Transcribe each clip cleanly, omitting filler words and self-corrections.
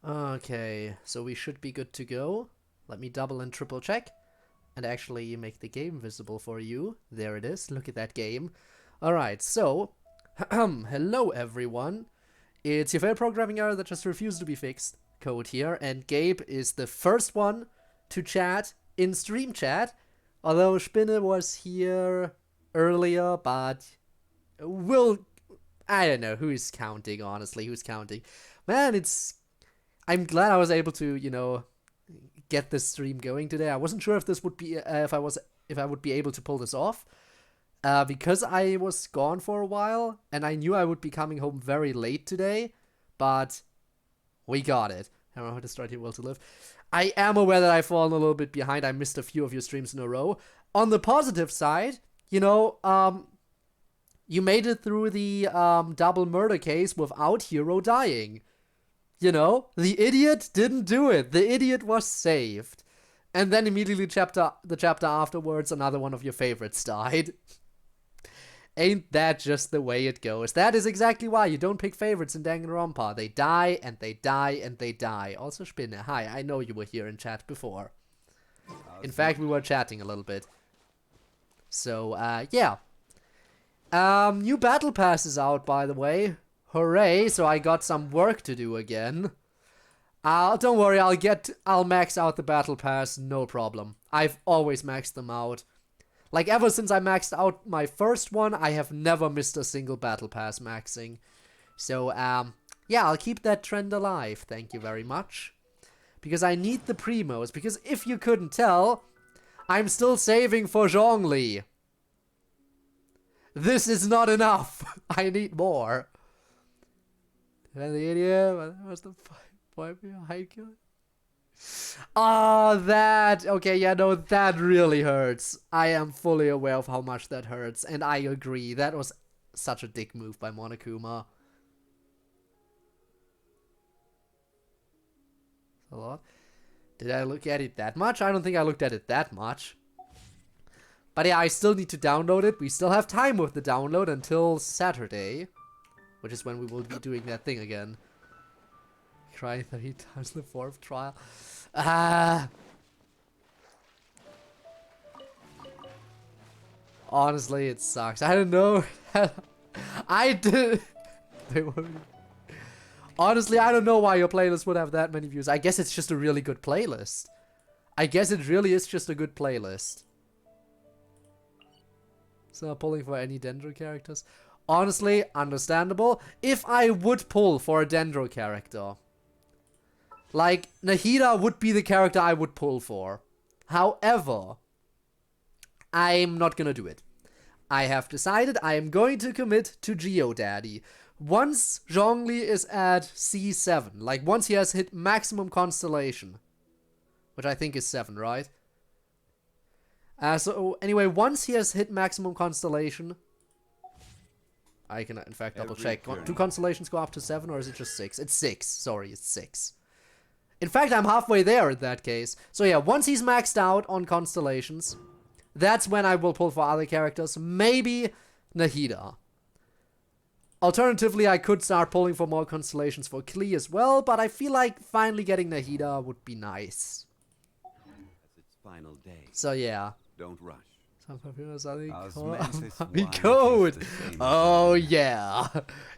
Okay, so we should be good to go. Let me double and triple check and actually make the game visible for you. There it is. Look at that game. Alright, so hello everyone. It's your favorite programming error that just refused to be fixed. Code here, and Gabe is the first one to chat in stream chat. Although Spinne was here earlier, but I don't know who's counting, honestly. Who's counting? Man, I'm glad I was able to, get this stream going today. I wasn't sure if this would be if I would be able to pull this off. Because I was gone for a while, and I knew I would be coming home very late today, but we got it. I don't know how to start your will to live. I am aware that I've fallen a little bit behind. I missed a few of your streams in a row. On the positive side, you made it through the double murder case without Hero dying. The idiot didn't do it. The idiot was saved. And then immediately the chapter afterwards, another one of your favorites died. Ain't that just the way it goes? That is exactly why you don't pick favorites in Danganronpa. They die, and they die, and they die. Also, Spinne, hi, I know you were here in chat before. In fact, we were chatting a little bit. So, yeah. New battle pass is out, by the way. Hooray, so I got some work to do again. Don't worry, I'll max out the battle pass, no problem. I've always maxed them out. Like, ever since I maxed out my first one, I have never missed a single battle pass maxing. So, yeah, I'll keep that trend alive, thank you very much. Because I need the primos, because if you couldn't tell, I'm still saving for Zhongli. This is not enough. I need more. And the idiot, what's the point behind killing? That. Okay, yeah, no, that really hurts. I am fully aware of how much that hurts, and I agree. That was such a dick move by Monokuma. A lot. Did I look at it that much? I don't think I looked at it that much. But yeah, I still need to download it. We still have time with the download until Saturday, which is when we will be doing that thing again. Crying 30 times the 4th trial. Honestly, it sucks. I don't know. I did. Honestly, I don't know why your playlist would have that many views. I guess it's just a really good playlist. I guess it really is just a good playlist. So pulling for any Dendro characters. Honestly, understandable. If I would pull for a Dendro character, like, Nahida would be the character I would pull for. However, I'm not gonna do it. I have decided I am going to commit to Geodaddy. Once Zhongli is at C7, like once he has hit maximum constellation, which I think is 7, right? So anyway, once he has hit maximum constellation, I can in fact double check. Do constellations go up to 7 or is it just 6? It's 6. Sorry, it's 6. In fact, I'm halfway there in that case. So yeah, once he's maxed out on constellations, that's when I will pull for other characters. Maybe Nahida. Alternatively, I could start pulling for more constellations for Klee as well, but I feel like finally getting Nahida would be nice. It's its final day. So yeah. Don't rush. Some papyrus are the code. Oh yeah.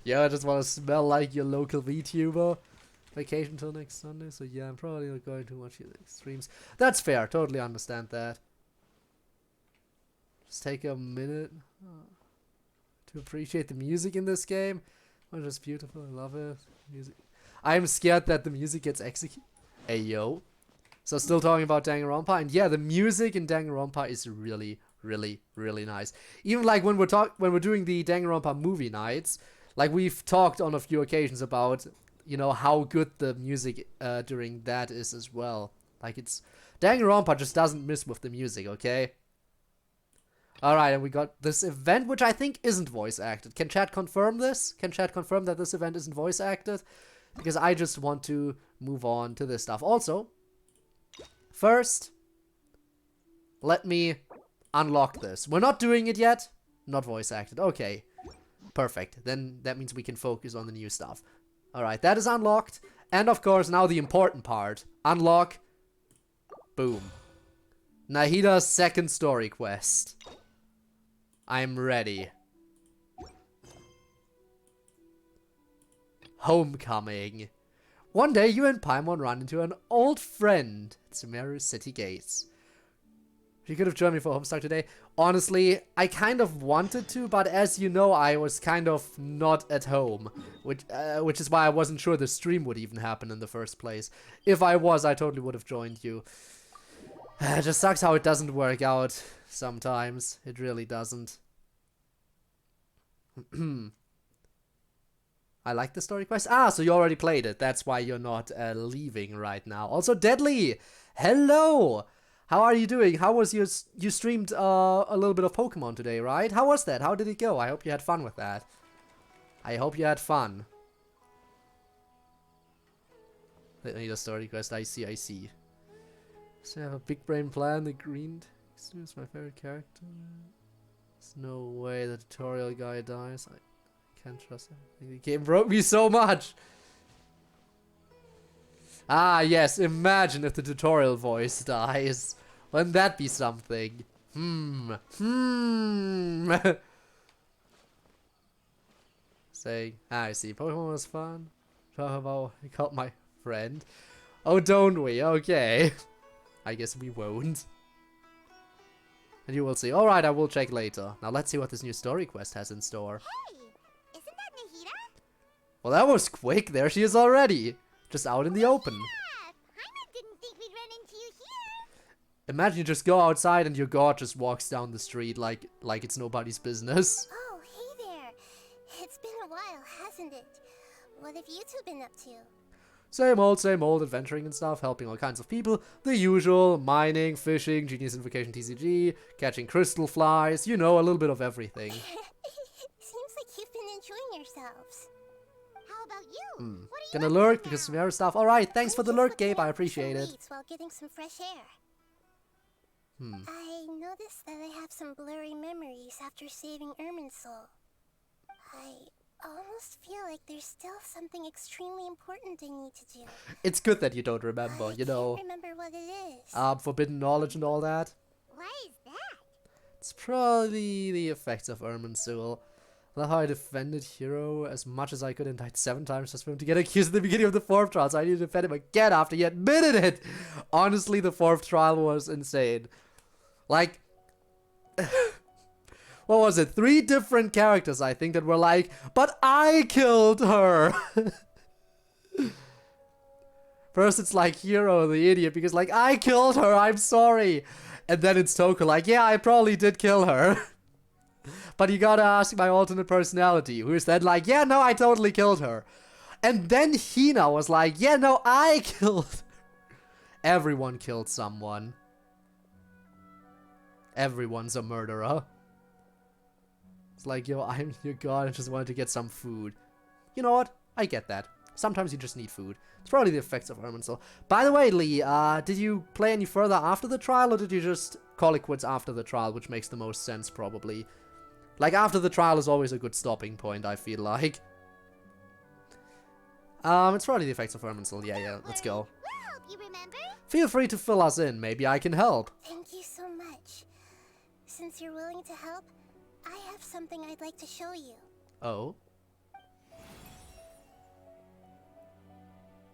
Yeah, I just want to smell like your local VTuber. Vacation till next Sunday, so yeah, I'm probably not going to watch your streams. That's fair, totally understand that. Just take a minute to appreciate the music in this game. Oh, just beautiful, I love it. Music. I'm scared that the music gets executed. Hey yo. So still talking about Danganronpa, and yeah, the music in Danganronpa is really, really, really nice. Even like when we're doing the Danganronpa movie nights, like we've talked on a few occasions about, how good the music during that is as well. Like Danganronpa just doesn't miss with the music, okay? Alright, and we got this event, which I think isn't voice acted. Can chat confirm this? Can chat confirm that this event isn't voice acted? Because I just want to move on to this stuff. Also, first, let me unlock this. We're not doing it yet. Not voice acted. Okay. Perfect. Then that means we can focus on the new stuff. Alright, that is unlocked. And of course, now the important part. Unlock. Boom. Nahida's second story quest. I'm ready. Homecoming. One day, you and Paimon run into an old friend at Sumeru city gates. She could have joined me for Homestuck today. Honestly, I kind of wanted to, but as you know, I was kind of not at home. Which is why I wasn't sure the stream would even happen in the first place. If I was, I totally would have joined you. It just sucks how it doesn't work out sometimes. It really doesn't. I like the story quest. Ah, so you already played it. That's why you're not leaving right now. Also, Deadly! Hello! How are you doing? How was your... You streamed a little bit of Pokemon today, right? How was that? How did it go? I hope you had fun with that. I hope you had fun. I need a story quest. I see. So I have a big brain plan. The green text is my favorite character. There's no way the tutorial guy dies. I can't trust him. The game broke me so much. Ah, yes. Imagine if the tutorial voice dies. Wouldn't that be something? Saying, I see. Pokemon was fun. Talk about I caught my friend. Oh, don't we? Okay. I guess we won't. And you will see. Alright, I will check later. Now let's see what this new story quest has in store. Hey! Isn't that Nahida? Well, that was quick. There she is already. Just out in the open. Yeah! Paimon didn't think we'd run into you here. Imagine you just go outside and your god just walks down the street like it's nobody's business. Oh, hey there. It's been a while, hasn't it? What have you two been up to? Same old, adventuring and stuff, helping all kinds of people. The usual, mining, fishing, Genius Invocation TCG, catching crystal flies, you know, a little bit of everything. Seems like you've been enjoying yourselves. How about you? What are you Gonna up to lurk now? because Sumeru stuff. Alright, thanks for I'm the just lurk, looking Gabe, I out for appreciate some it. weeds while getting some fresh air. I noticed that I have some blurry memories after saving Irminsul. I almost feel like there's still something extremely important I need to do. It's good that you don't remember, you know. I can't remember what it is. Forbidden knowledge and all that. Why is that? It's probably the effects of Irminsul. I love how I defended Hero as much as I could and died 7 times just for him to get accused at the beginning of the 4th trial, so I need to defend him again after he admitted it! Honestly, the 4th trial was insane. Like... what was it? 3 different characters, I think, that were like, but I killed her! First it's like Hero, the idiot, because like, I killed her, I'm sorry! And then it's Toko like, yeah, I probably did kill her. But you gotta ask my alternate personality, who is then like, yeah, no, I totally killed her. And then Hina was like, yeah, no, I killed her. Everyone killed someone. Everyone's a murderer. It's like, yo, I'm your god, I just wanted to get some food. You know what? I get that. Sometimes you just need food. It's probably the effects of Irminsul. By the way, Lee, did you play any further after the trial, or did you just call it quits after the trial, which makes the most sense, probably? Like, after the trial is always a good stopping point, I feel like. It's probably the effects of Irminsul. Yeah, let's go. We'll help you, remember? Feel free to fill us in. Maybe I can help. Thank you so much. Since you're willing to help, I have something I'd like to show you. Oh?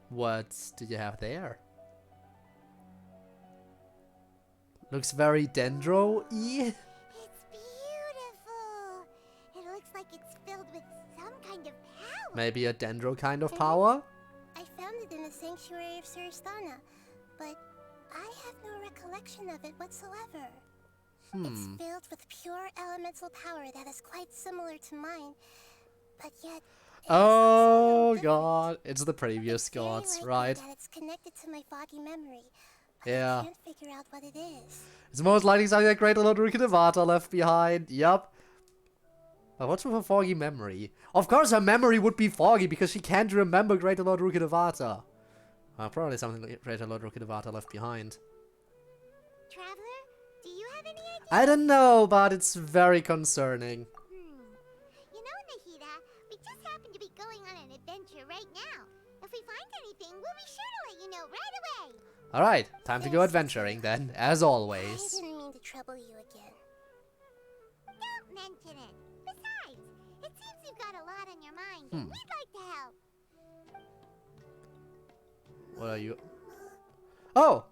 What do you have there? Looks very Dendro-y. It's beautiful. It looks like it's filled with some kind of power. Maybe a Dendro kind of power? I found it in the sanctuary of Suristana, but I have no recollection of it whatsoever. It's filled with pure elemental power that is quite similar to mine, but yet... Oh god, it's the previous very gods, likely right? that it's connected to my foggy memory. But Yeah. I can't figure out what it is. It's most likely something that Great Lord Rukkhadevata left behind. Yup. But what's with her foggy memory? Of course her memory would be foggy because she can't remember Great Lord Rukkhadevata. Probably something that Great Lord Rukkhadevata left behind. Traveler, do you have any idea? I don't know, but it's very concerning. You know, Nahida, we just happen to be going on an adventure right now. If If we find anything, we'll be sure to let you know right away. Alright, time to go adventuring then, as I always. didn't mean to trouble you again. Don't mention it. Besides, it seems you've got a lot on your mind, and we'd like to help. What are you? Oh!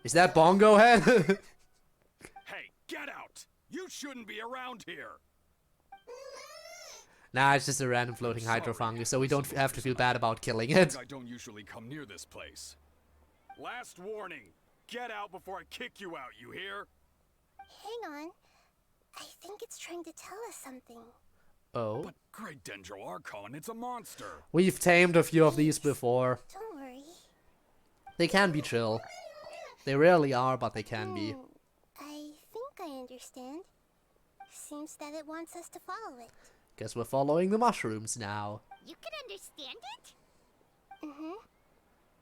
Is that Bongo Head? Hey, get out! You shouldn't be around here. Nah, it's just a random floating hydrofungus, so we don't have to feel bad about killing it. I don't usually come near this place. Last warning. Get out before I kick you out, you hear? Hang on. I think it's trying to tell us something. Oh. But Great Dendro Archon, it's a monster. We've tamed a few of these before. Don't worry. They can be chill. They rarely are, but they can be. I think I understand. Seems that it wants us to follow it. Guess we're following the mushrooms now. You can understand it?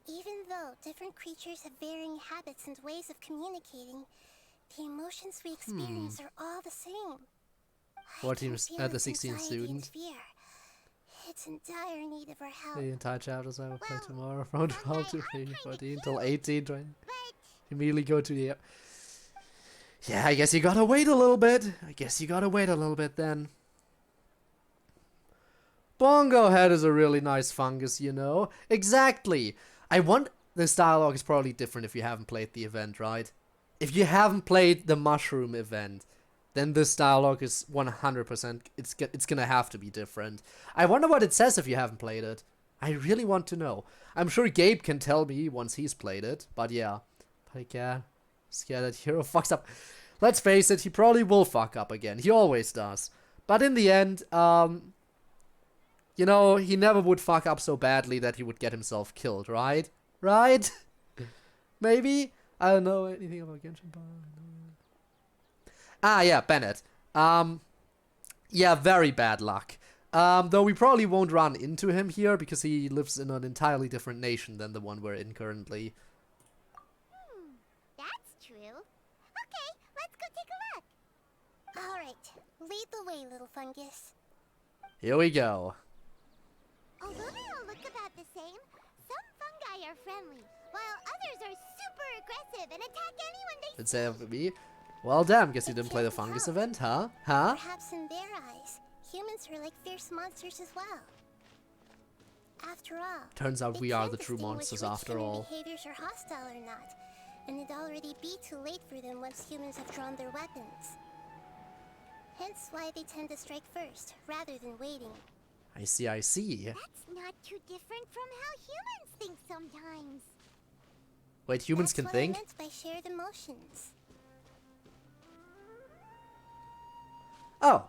Even though different creatures have varying habits and ways of communicating, the emotions we experience are all the same. I 14 can feel at the its 16th anxiety and student. fear. It's in dire need of our help. The entire chapters I will play Well, tomorrow from 12 to I'm kinda 14 till 18, 20. But Immediately go to the... Yeah, I guess you gotta wait a little bit. Then. Bongo Head is a really nice fungus, you know. Exactly. This dialogue is probably different if you haven't played the event, right? If you haven't played the mushroom event, then this dialogue is 100%, it's gonna have to be different. I wonder what it says if you haven't played it. I really want to know. I'm sure Gabe can tell me once he's played it, but yeah. But yeah, scared that hero fucks up. Let's face it, he probably will fuck up again. He always does. But in the end, you know, he never would fuck up so badly that he would get himself killed, right? Right? Maybe? I don't know anything about Genshin Impact. Ah, yeah, Bennett. Yeah, very bad luck. Though we probably won't run into him here because he lives in an entirely different nation than the one we're in currently. that's true. Okay, let's go take a look. Alright, lead the way, little fungus. Here we go. Although they all look about the same, some fungi are friendly, while others are super aggressive and attack anyone they Let's say for me. Well, damn, guess you didn't play the fungus event, huh? Huh? Perhaps in their eyes, humans are like fierce monsters as well. After all, Turns out they we are can't the true distinguish monsters which after human all. behaviors are hostile or not, and it'd already be too late for them once humans have drawn their weapons. Hence why they tend to strike first, rather than waiting. I see, I see. That's not too different from how humans think sometimes. Wait, humans That's can what think? I meant by shared emotions. Oh,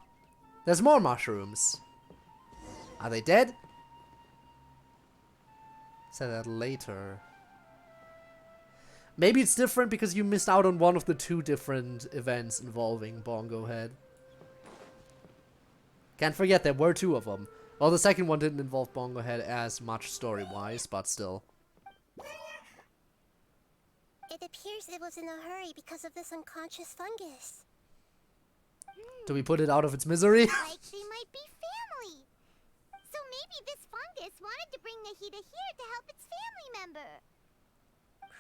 there's more mushrooms. Are they dead? Say that later. Maybe it's different because you missed out on one of the two different events involving Bongo Head. Can't forget there were two of them. Well, the second one didn't involve Bongo Head as much story-wise, but still. It appears it was in a hurry because of this unconscious fungus. Do we put it out of its misery? Like they might be family. So maybe this fungus wanted to bring Nahida here to help its family member.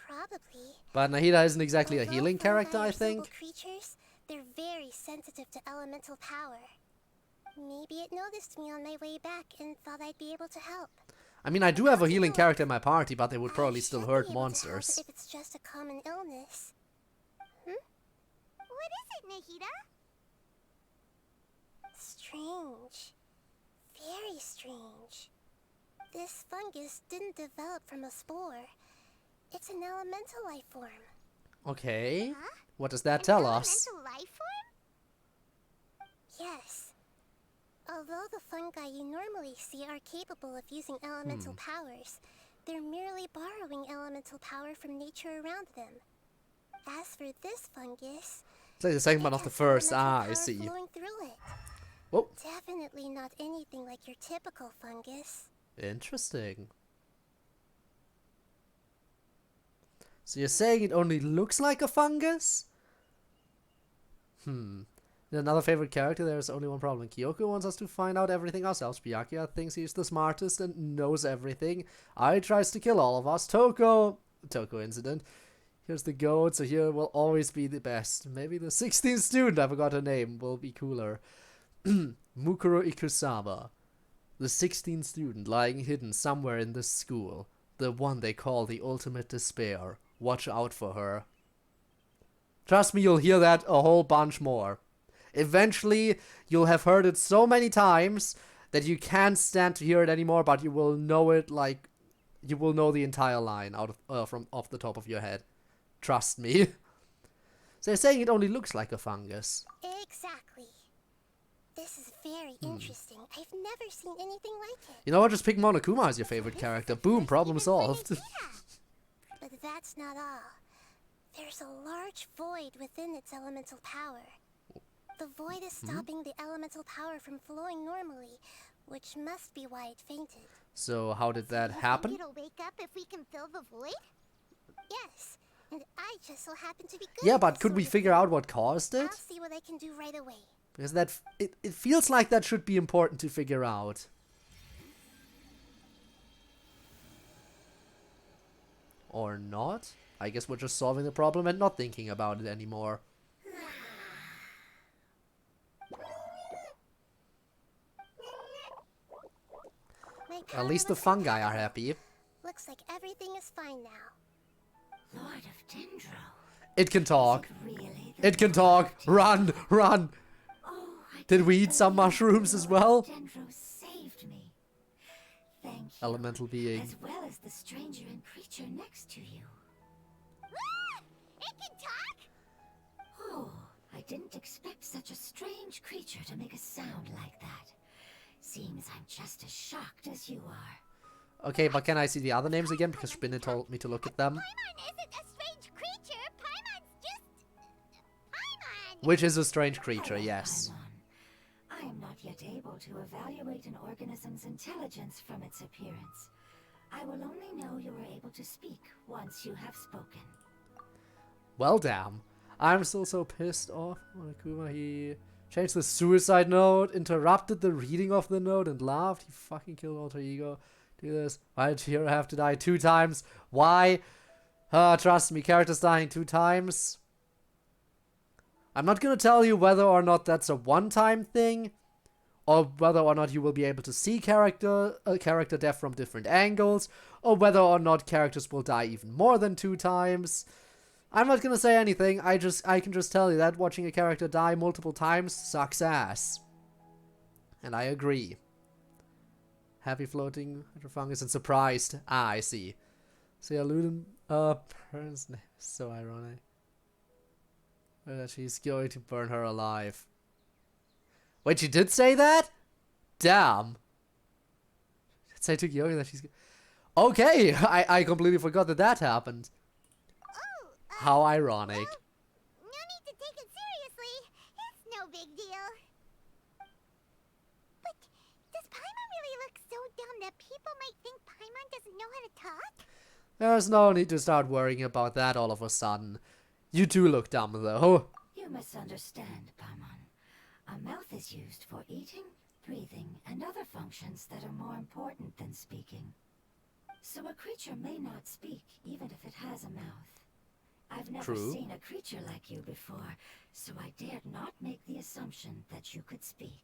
Probably. But Nahida isn't exactly a Although healing fungi character, are I simple think. creatures, they're very sensitive to elemental power. Maybe it noticed me on my way back and thought I'd be able to help. I mean, I do have a healing character in my party, but they would probably I still should hurt be able to help monsters. if it's just a common illness. What is it, Nahida? Strange. Very strange. This fungus didn't develop from a spore. It's an elemental life form. Okay. Huh? What does that An tell us? elemental life form? Yes. Although the fungi you normally see are capable of using elemental powers, they're merely borrowing elemental power from nature around them. As for this fungus, It's like the second one it of the has first. elemental Ah, I power see. flowing through it. Whoa. Definitely not anything like your typical fungus. Interesting. So you're saying it only looks like a fungus? Another favorite character, there's only one problem. Kyoko wants us to find out everything ourselves. Byakuya thinks he's the smartest and knows everything. Ai tries to kill all of us. Toko incident. Here's the goat, so here will always be the best. Maybe the 16th student, I forgot her name, will be cooler. Mukuro Ikusama. The 16th student lying hidden somewhere in this school. The one they call the ultimate despair. Watch out for her. Trust me, you'll hear that a whole bunch more. Eventually, you'll have heard it so many times that you can't stand to hear it anymore, but you will know it like... You will know the entire line from off the top of your head. Trust me. They're saying it only looks like a fungus. Exactly. This is very interesting. I've never seen anything like it. You know what? Just pick Monokuma as your favorite character. Boom, problem solved. But that's not all. There's a large void within its elemental power. The void is stopping the elemental power from flowing normally, which must be why it fainted. So how did that You think happen? it'll wake up if we can fill the void? Yes, and I just so happen to be good. Yeah, at but this could sort we of figure thing. out what caused I'll it? see what I can do right away. Because it feels like that should be important to figure out. Or not? I guess we're just solving the problem and not thinking about it anymore. My At power least the looks fungi are impeccable. happy. Looks like everything is fine now. Lord of Dendro. It can talk. Really the It can Lord talk. of Dendro? Run! Run! Oh, I Did we can't eat some believe mushrooms the as Lord of well? Dendro saved me. Thank you. Elemental being. As well as the stranger and creature next to you. Ah! It can talk? Oh, I didn't expect such a strange creature to make a sound like that. Seems I'm just as shocked as you are. Okay, but can I see the other names again? Because Spinne told me to look at them. Paimon isn't a strange creature. Paimon's just... Paimon! Which is a strange creature, Hello, yes. Paimon. I am not yet able to evaluate an organism's intelligence from its appearance. I will only know you are able to speak once you have spoken. Well, damn. I'm still so pissed off. Monokuma, he changed the suicide note, interrupted the reading of the note, and laughed. He fucking killed Alter Ego. Do this. Why did Hero have to die 2 times? Why? Trust me, characters dying 2 times. I'm not gonna tell you whether or not that's a one-time thing, or whether or not you will be able to see character death from different angles, or whether or not characters will die even more than 2 times. I'm not gonna say anything. I can just tell you that watching a character die multiple times sucks ass. And I agree. Happy floating hydrofungus and surprised. Ah, I see. See, Luden, parents' name is so ironic. That she's going to burn her alive. Wait, she did say that? Damn. Say to Yogi that she's... Okay, I completely forgot that happened. Oh, How ironic. no need to take it seriously. It's no big deal. But does Paimon really look so dumb that people might think Paimon doesn't know how to talk? There's no need to start worrying about that all of a sudden. You do look dumb, though. You misunderstand, Paimon. A mouth is used for eating, breathing, and other functions that are more important than speaking. So a creature may not speak, even if it has a mouth. I've never True. seen a creature like you before, so I dared not make the assumption that you could speak.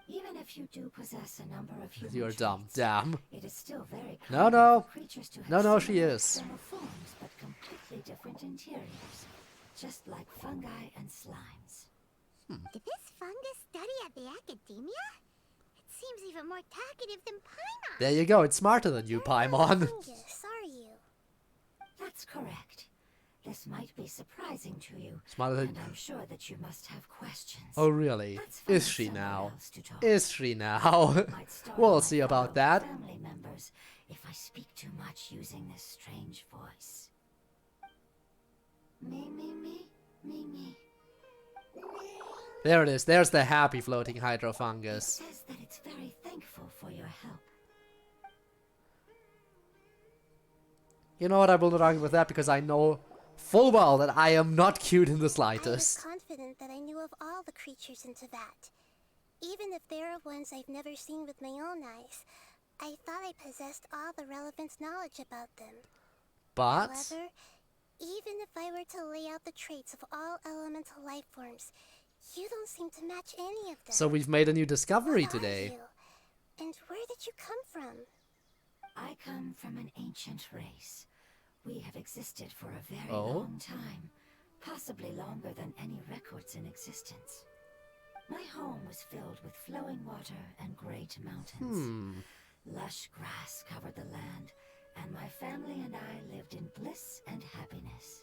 Even if you do possess a number of human You're dumb. traits, Damn. it is still very No, common no. for creatures to have No, she similar is. external forms, but completely different interiors, just like fungi and slimes. Did this fungus study at the academia? It seems even more talkative than Paimon. There you go. It's smarter than you, Paimon. Fungus, are you? That's correct. This might be surprising to you, Smarter than... and I'm sure that you must have questions. Oh, really? Let's find Is she somewhere now? else to talk. Is she now? Might startle We'll my see about fellow that. Family members if I speak too much using this strange voice. Me, me, me, me, me. There it is. There's the happy floating It hydrofungus. says that it's very thankful for your help. You know what? I will not argue with that because I know full well that I am not cute in the I was slightest. confident that I knew of all the creatures into that. Even if there are ones I've never seen with my own eyes, I thought I possessed all the relevant knowledge about them. But However, even if I were to lay out the traits of all elemental life forms, you don't seem to match any of them. so we've made a new discovery What are today. you? And where did you come from? I come from an ancient race. We have existed for a very Oh? long time, possibly longer than any records in existence. My home was filled with flowing water and great mountains. Lush grass covered the land, and my family and I lived in bliss and happiness.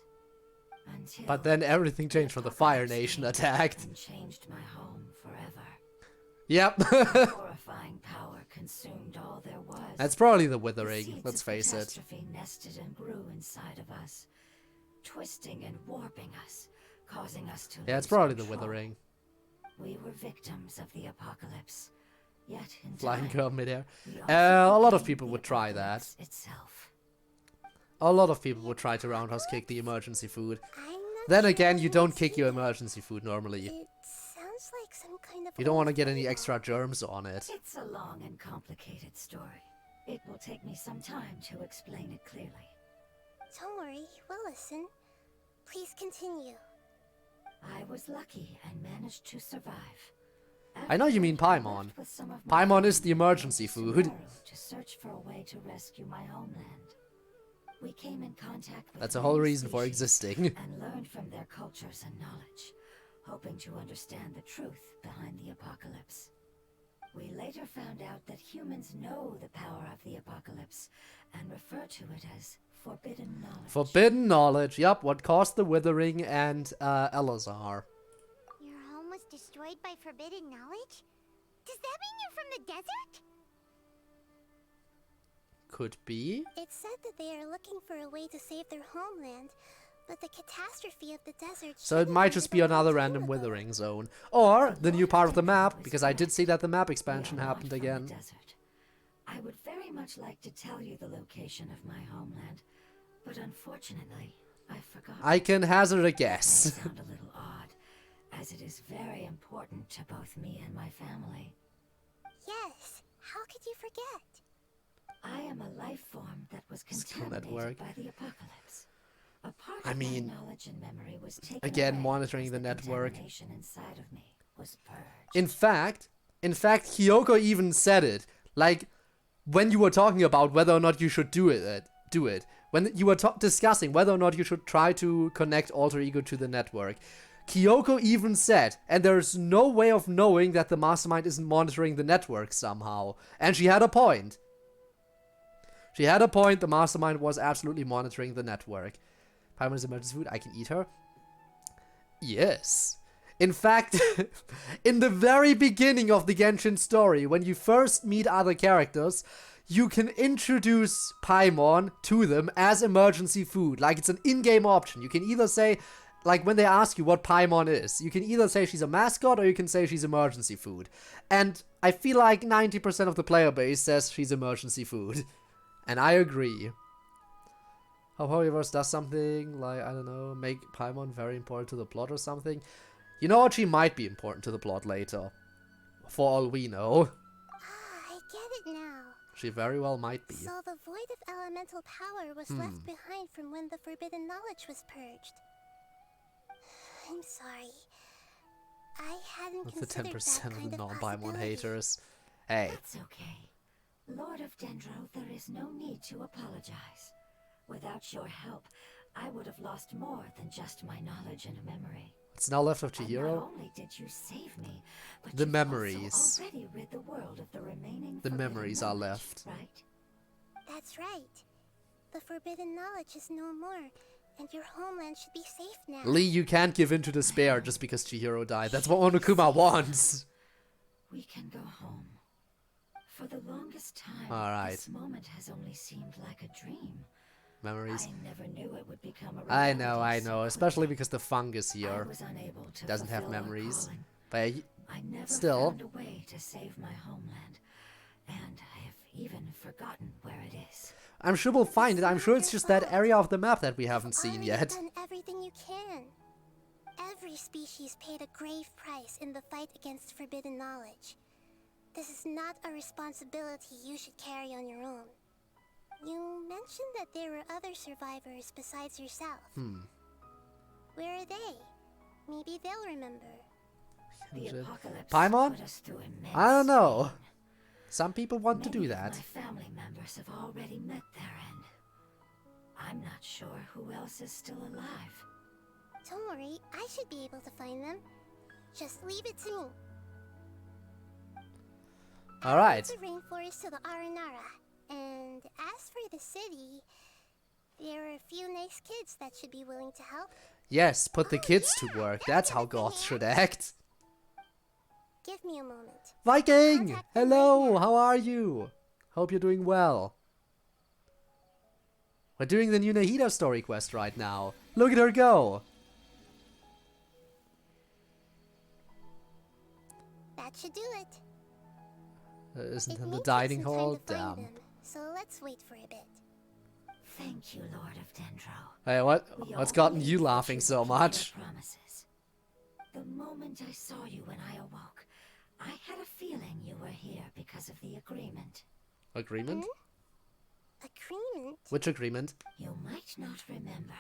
Until But then everything changed when the Fire apocalypse Nation came attacked. and changed my home forever. Yep. Horrifying power consumed all there was. That's probably the The Withering, seeds let's of face it. catastrophe nested and grew inside of us, twisting and warping us, causing us to Yeah, it's lose probably the control. Withering. We were victims of the apocalypse, yet in Flying time, girl midair. we A also lot of became people the would try that. apocalypse itself. A lot of people would try to roundhouse kick the emergency food. I'm not Then sure again, I you don't understand kick your that. emergency food normally. It sounds like some kind of You don't want to old get any fable. extra germs on it. It's a long and complicated story. It will take me some time to explain it clearly. Don't worry, we'll listen. Please continue. I was lucky and managed to survive. I know you mean Afterward, I Paimon. left with some of my Paimon is family the and emergency went to food. Sumeru to search for a way to rescue my homeland. We came in contact with That's a whole many reason for species existing. and learned from their cultures and knowledge, hoping to understand the truth behind the apocalypse. We later found out that humans know the power of the apocalypse and refer to it as forbidden knowledge. Forbidden knowledge. Yup, what caused the Withering and Elazar. Your home was destroyed by forbidden knowledge? Does that mean you're from the desert? Could be. It said that they are looking for a way to save their homeland, but the catastrophe of the desert. So it might just be another random Withering zone. Or the new part of the map, because I did see that the map expansion We are not happened from the again. desert. I would very much like to tell you the location of my homeland, but unfortunately, I forgot. I can hazard a That may guess. sound a little odd, as it is very important to both me and my family. Yes. How could you forget? I am a life form that was Skill contaminated network. by the apocalypse. A part I of mean, my knowledge and memory was taken again, away monitoring as the network. contamination inside of me was purged. In fact, Kyoko even said it. Like, when you were talking about whether or not you should do it. When you were discussing whether or not you should try to connect Alter Ego to the network, Kyoko even said, and there's no way of knowing that the mastermind isn't monitoring the network somehow. And she had a point. She had a point, the mastermind was absolutely monitoring the network. Paimon's emergency food, I can eat her? Yes. In fact, in the very beginning of the Genshin story, when you first meet other characters, you can introduce Paimon to them as emergency food. Like, it's an in-game option. You can either say, like, when they ask you what Paimon is, you can either say she's a mascot or you can say she's emergency food. And I feel like 90% of the player base says she's emergency food. And I agree. How Polyverse does something like, I don't know, make Paimon very important to the plot or something. You know what? She might be important to the plot later. For all we know. Ah, I get it now. She very well might be. So the void of elemental power was left behind from when the forbidden knowledge was purged. I'm sorry. I hadn't With the considered 10% that of kind the of non-Paimon possibility. haters. Hey. That's okay. Lord of Dendro, there is no need to apologize. Without your help, I would have lost more than just my knowledge and memory. What's now left of And Chihiro? not only did you save me, but The you've memories. also already rid the world of the remaining The forbidden memories are knowledge, left. right? That's right. The forbidden knowledge is no more, and your homeland should be safe now. Lee, you can't give in to despair just because Chihiro died. That's what Monokuma wants. We can go home. For the longest time, Alright. this moment has only seemed like a dream. Memories. I never knew it would become a I reality know. so Especially quickly. because the fungus I here was unable to doesn't have fulfill our memories. calling. But I never still. found a way to save my homeland, and I have even forgotten where it is. I'm sure we'll find it. I'm sure it's just that area of the map that we haven't You've seen already yet. done everything you can. Every species paid a grave price in the fight against forbidden knowledge. This is not a responsibility you should carry on your own. You mentioned that there were other survivors besides yourself. Where are they? Maybe they'll remember. The apocalypse Paimon? put us through immense I don't know. pain. Some people want to Many do of that. My family members have already met their end. I'm not sure who else is still alive. Don't worry, I should be able to find them. Just leave it to me. Alright. The rainforest to the Aranara. And as for the city, there are a few nice kids that should be willing to help. Yes, put the kids to work. That's how gods should act. Give me a moment. Viking! Contact them Hello, right now. how are you? Hope you're doing well. We're doing the new Nahida story quest right now. Look at her go! That should do it. Isn't It in may the take dining some time hall? to find Damn. them, so let's wait for a bit. Thank you, Lord of Dendro. Hey, We what's all gotten believe you that laughing you so will keep your much? Promises. The moment I saw you when I awoke, I had a feeling you were here because of the agreement. Agreement? Agreement? Which agreement? You might not remember,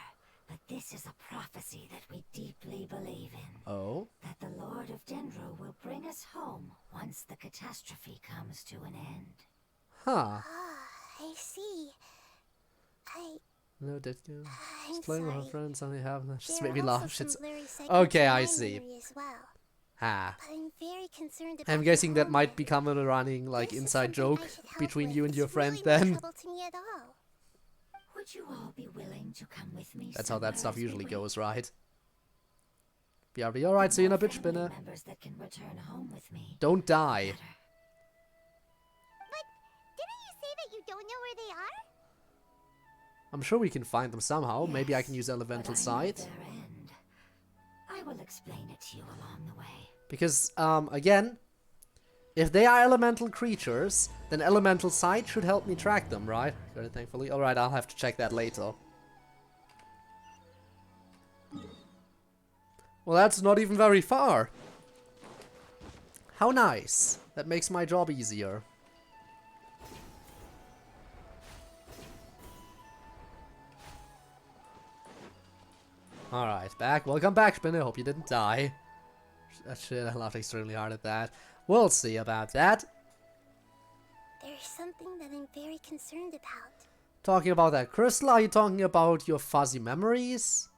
but this is a prophecy that we deeply believe in. Oh? That the Lord of Dendro will bring us home once the catastrophe comes to an end. Huh. Ah, I see. No, did you? I'm Just playing with her sorry. friends and they have just There made me are laugh. also Shit's... some blurry segments Okay, in I my see. memory as well. Ah. But I'm very concerned about I'm your guessing that home might life. become a running, like, This is inside something joke I should help between with. you and It's your friend really no then. trouble to me at all. Would you all be willing to come with me? That's how that somewhere stuff as we usually wait? goes, right? BRB, alright, see you in a More bit, family Spinner. members that can return home with me. Don't die. Better. But didn't you say that you don't know where they are? I'm sure we can find them somehow. Maybe I Yes, can use Elemental but I know Sight. their end. I will explain it to you along the way. Because, again, if they are elemental creatures, then Elemental Sight should help me track them, right? Got it, thankfully. Alright, I'll have to check that later. Well, that's not even very far. How nice. That makes my job easier. Alright, back. Welcome back, Spinner. Hope you didn't die. Shit, I laughed extremely hard at that. We'll see about that. There's something that I'm very concerned about. Talking about that crystal, are you talking about your fuzzy memories?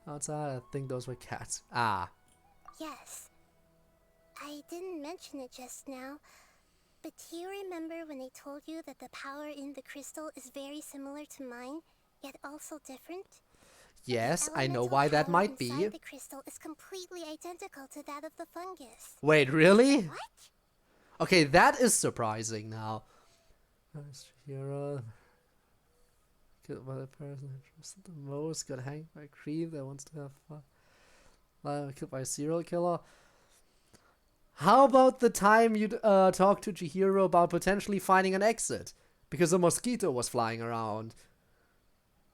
Outside, I think those were cats. Ah. Yes. I didn't mention it just now, but do you remember when I told you that the power in the crystal is very similar to mine, yet also different? Yes, The I know elemental why that power might be. inside the crystal is completely identical to that of the fungus. Wait, really? What? Okay, that is surprising now. Hero. Killed by the person I trusted the most, got hanged by a creep that wants to have fun. Killed by a serial killer. How about the time you talked to Chihiro about potentially finding an exit? Because a mosquito was flying around.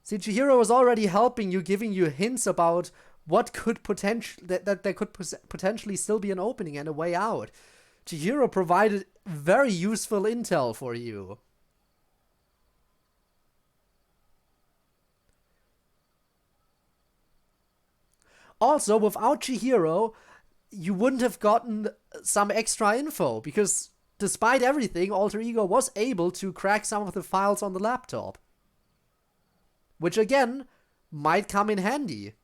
See, Chihiro was already helping you, giving you hints about what could that there could potentially still be an opening and a way out. Chihiro provided very useful intel for you. Also, without Chihiro, you wouldn't have gotten some extra info, because despite everything, Alter Ego was able to crack some of the files on the laptop. Which, again, might come in handy.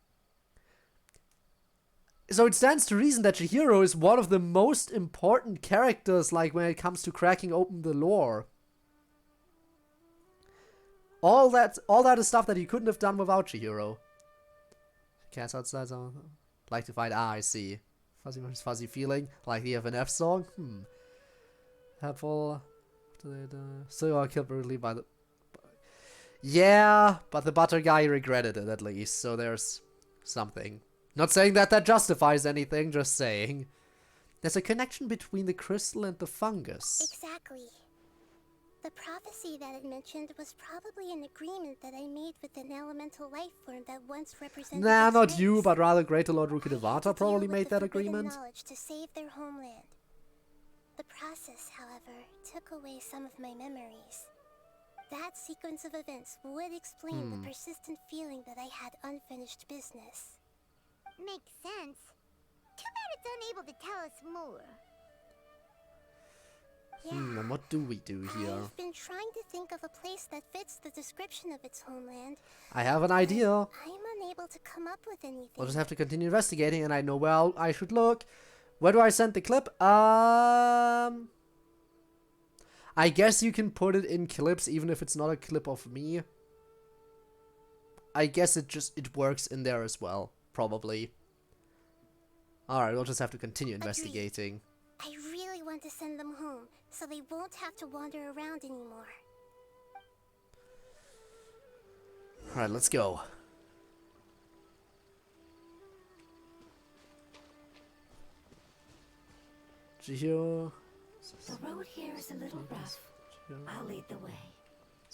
So it stands to reason that Chihiro is one of the most important characters, like, when it comes to cracking open the lore. All that is stuff that you couldn't have done without Chihiro. Cats outside, so like to find. Ah, I see. Fuzzy feeling, like the FNF song. Helpful. So you are killed brutally by the. Yeah, but the butter guy regretted it at least, so there's something. Not saying that that justifies anything, just saying. There's a connection between the crystal and the fungus. Exactly. The prophecy that it mentioned was probably an agreement that I made with an elemental life form that once represented Nah, its not you, race. but rather Greater Lord I had to Rukkhadevata deal probably with made the that forbidden agreement. knowledge to save their homeland. The process, however, took away some of my memories. That sequence of events would explain the persistent feeling that I had unfinished business. Makes sense. Too bad it's unable to tell us more. And what do we do here? I've been trying to think of a place that fits the description of its homeland. I have an idea. I'm unable to come up with anything. We'll just have to continue investigating, and I know where I should look. Where do I send the clip? I guess you can put it in clips, even if it's not a clip of me. I guess it works in there as well, probably. Alright, we'll just have to continue investigating. I really want to send them home, so they won't have to wander around anymore. Alright, let's go. Geo. The road here is a little rough. I'll lead the way.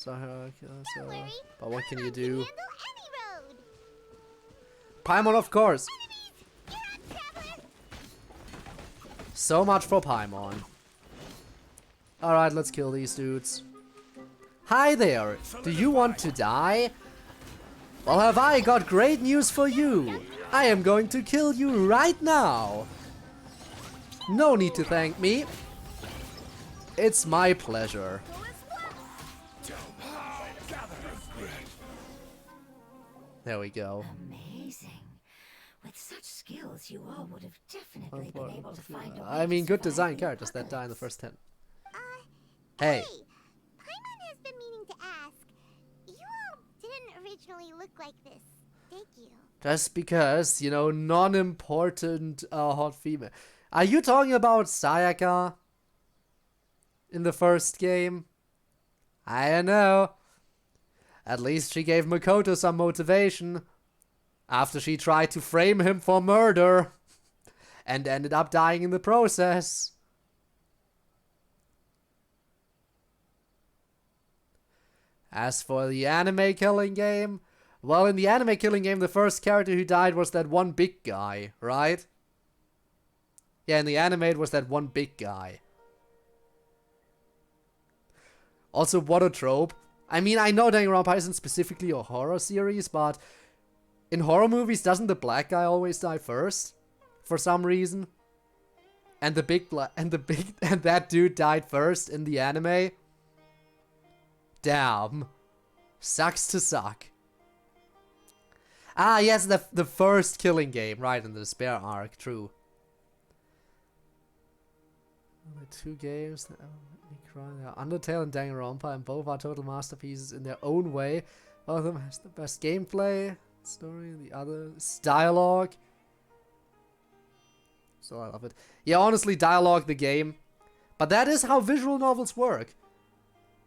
Don't worry. But what can you Paimon do? handle any road. Paimon, of course. You're on, traveler. So much for Paimon. Alright, let's kill these dudes. Hi there. Do you want to die? Well, have I got great news for you. I am going to kill you right now. No need to thank me. It's my pleasure. There we go. Amazing. With such skills, you all would have definitely been able to find a way I mean, to good survive design the characters that die in the apocalypse. first 10. Hey, Hey. Paimon has been meaning to ask. You all didn't originally look like this, did you? Just because, you know, non-important hot female. Are you talking about Sayaka? In the first game? I don't know. At least she gave Makoto some motivation. After she tried to frame him for murder. And ended up dying in the process. As for the anime killing game, well, in the anime killing game, the first character who died was that one big guy, right? Yeah, in the anime, it was that one big guy. Also, what a trope. I mean, I know Danganronpa isn't specifically a horror series, but in horror movies, doesn't the black guy always die first? For some reason? And that dude died first in the anime? Damn. Sucks to suck. Ah, yes, the first killing game, right, in the Despair arc, true. The two games that make me cry. They are Undertale and Danganronpa, and both are total masterpieces in their own way. One of them has the best gameplay, story, the other is dialogue. So I love it. Yeah, honestly, dialogue the game. But that is how visual novels work.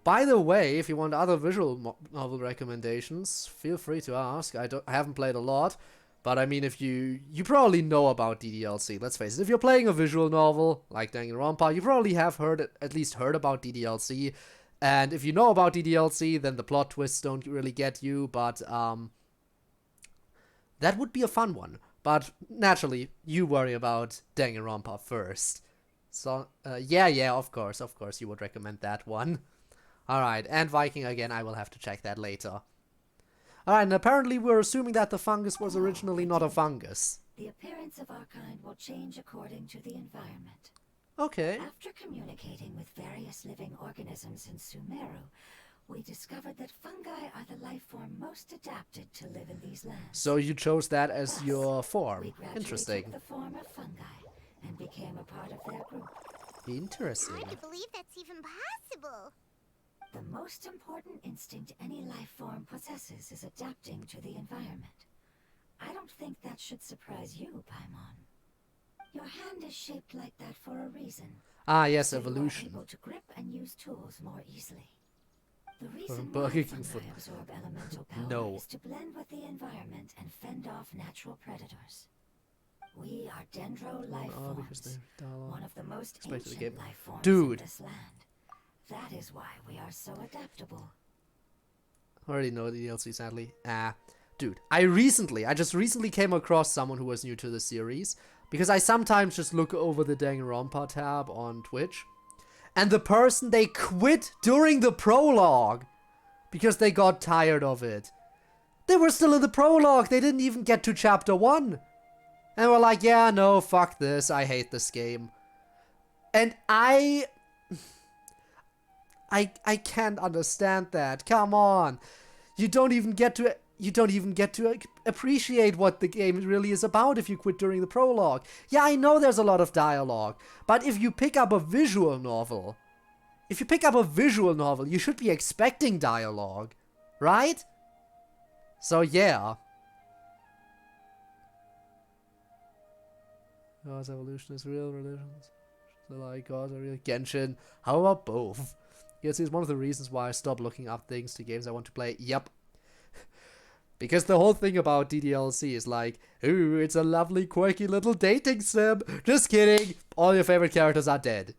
By the way, if you want other visual novel recommendations, feel free to ask. I haven't played a lot, but I mean, if you probably know about DDLC. Let's face it, if you're playing a visual novel like Danganronpa, you probably have at least heard about DDLC. And if you know about DDLC, then the plot twists don't really get you. But that would be a fun one. But naturally, you worry about Danganronpa first. So yeah, of course, you would recommend that one. Alright, and Viking again, I will have to check that later. Alright, and apparently we're assuming that the fungus was originally not a fungus. The appearance of our kind will change according to the environment. Okay. After communicating with various living organisms in Sumeru, we discovered that fungi are the life form most adapted to live in these lands. So you chose that as Thus, your form. we gradually Interesting. took the form of fungi and became a part of their group. Interesting. Hard to believe that's even possible. The most important instinct any life form possesses is adapting to the environment. I don't think that should surprise you, Paimon. Your hand is shaped like that for a reason. Ah, yes, So evolution. you are able to grip and use tools more easily. The reason Burger why King fungi food. absorb elemental power No. is to blend with the environment and fend off natural predators. We are dendro life Oh, because forms, they're dialogue. one of the most Expected ancient game. life forms Dude. in this land. That is why we are so adaptable. Already know the DLC, sadly. Dude, I just recently came across someone who was new to the series, because I sometimes just look over the Danganronpa tab on Twitch, and the person, they quit during the prologue because they got tired of it. They were still in the prologue, they didn't even get to chapter 1. And were like, yeah, no, fuck this, I hate this game. And I can't understand that. Come on. You don't even get to appreciate what the game really is about if you quit during the prologue. Yeah, I know there's a lot of dialogue, but if you pick up a visual novel, you should be expecting dialogue, right? So yeah. God's evolution is real, religions. So like God's are real. Genshin. How about both? Yes, it's one of the reasons why I stopped looking up things to games I want to play. Yep. Because the whole thing about DDLC is like, ooh, it's a lovely, quirky little dating sim. Just kidding. All your favorite characters are dead.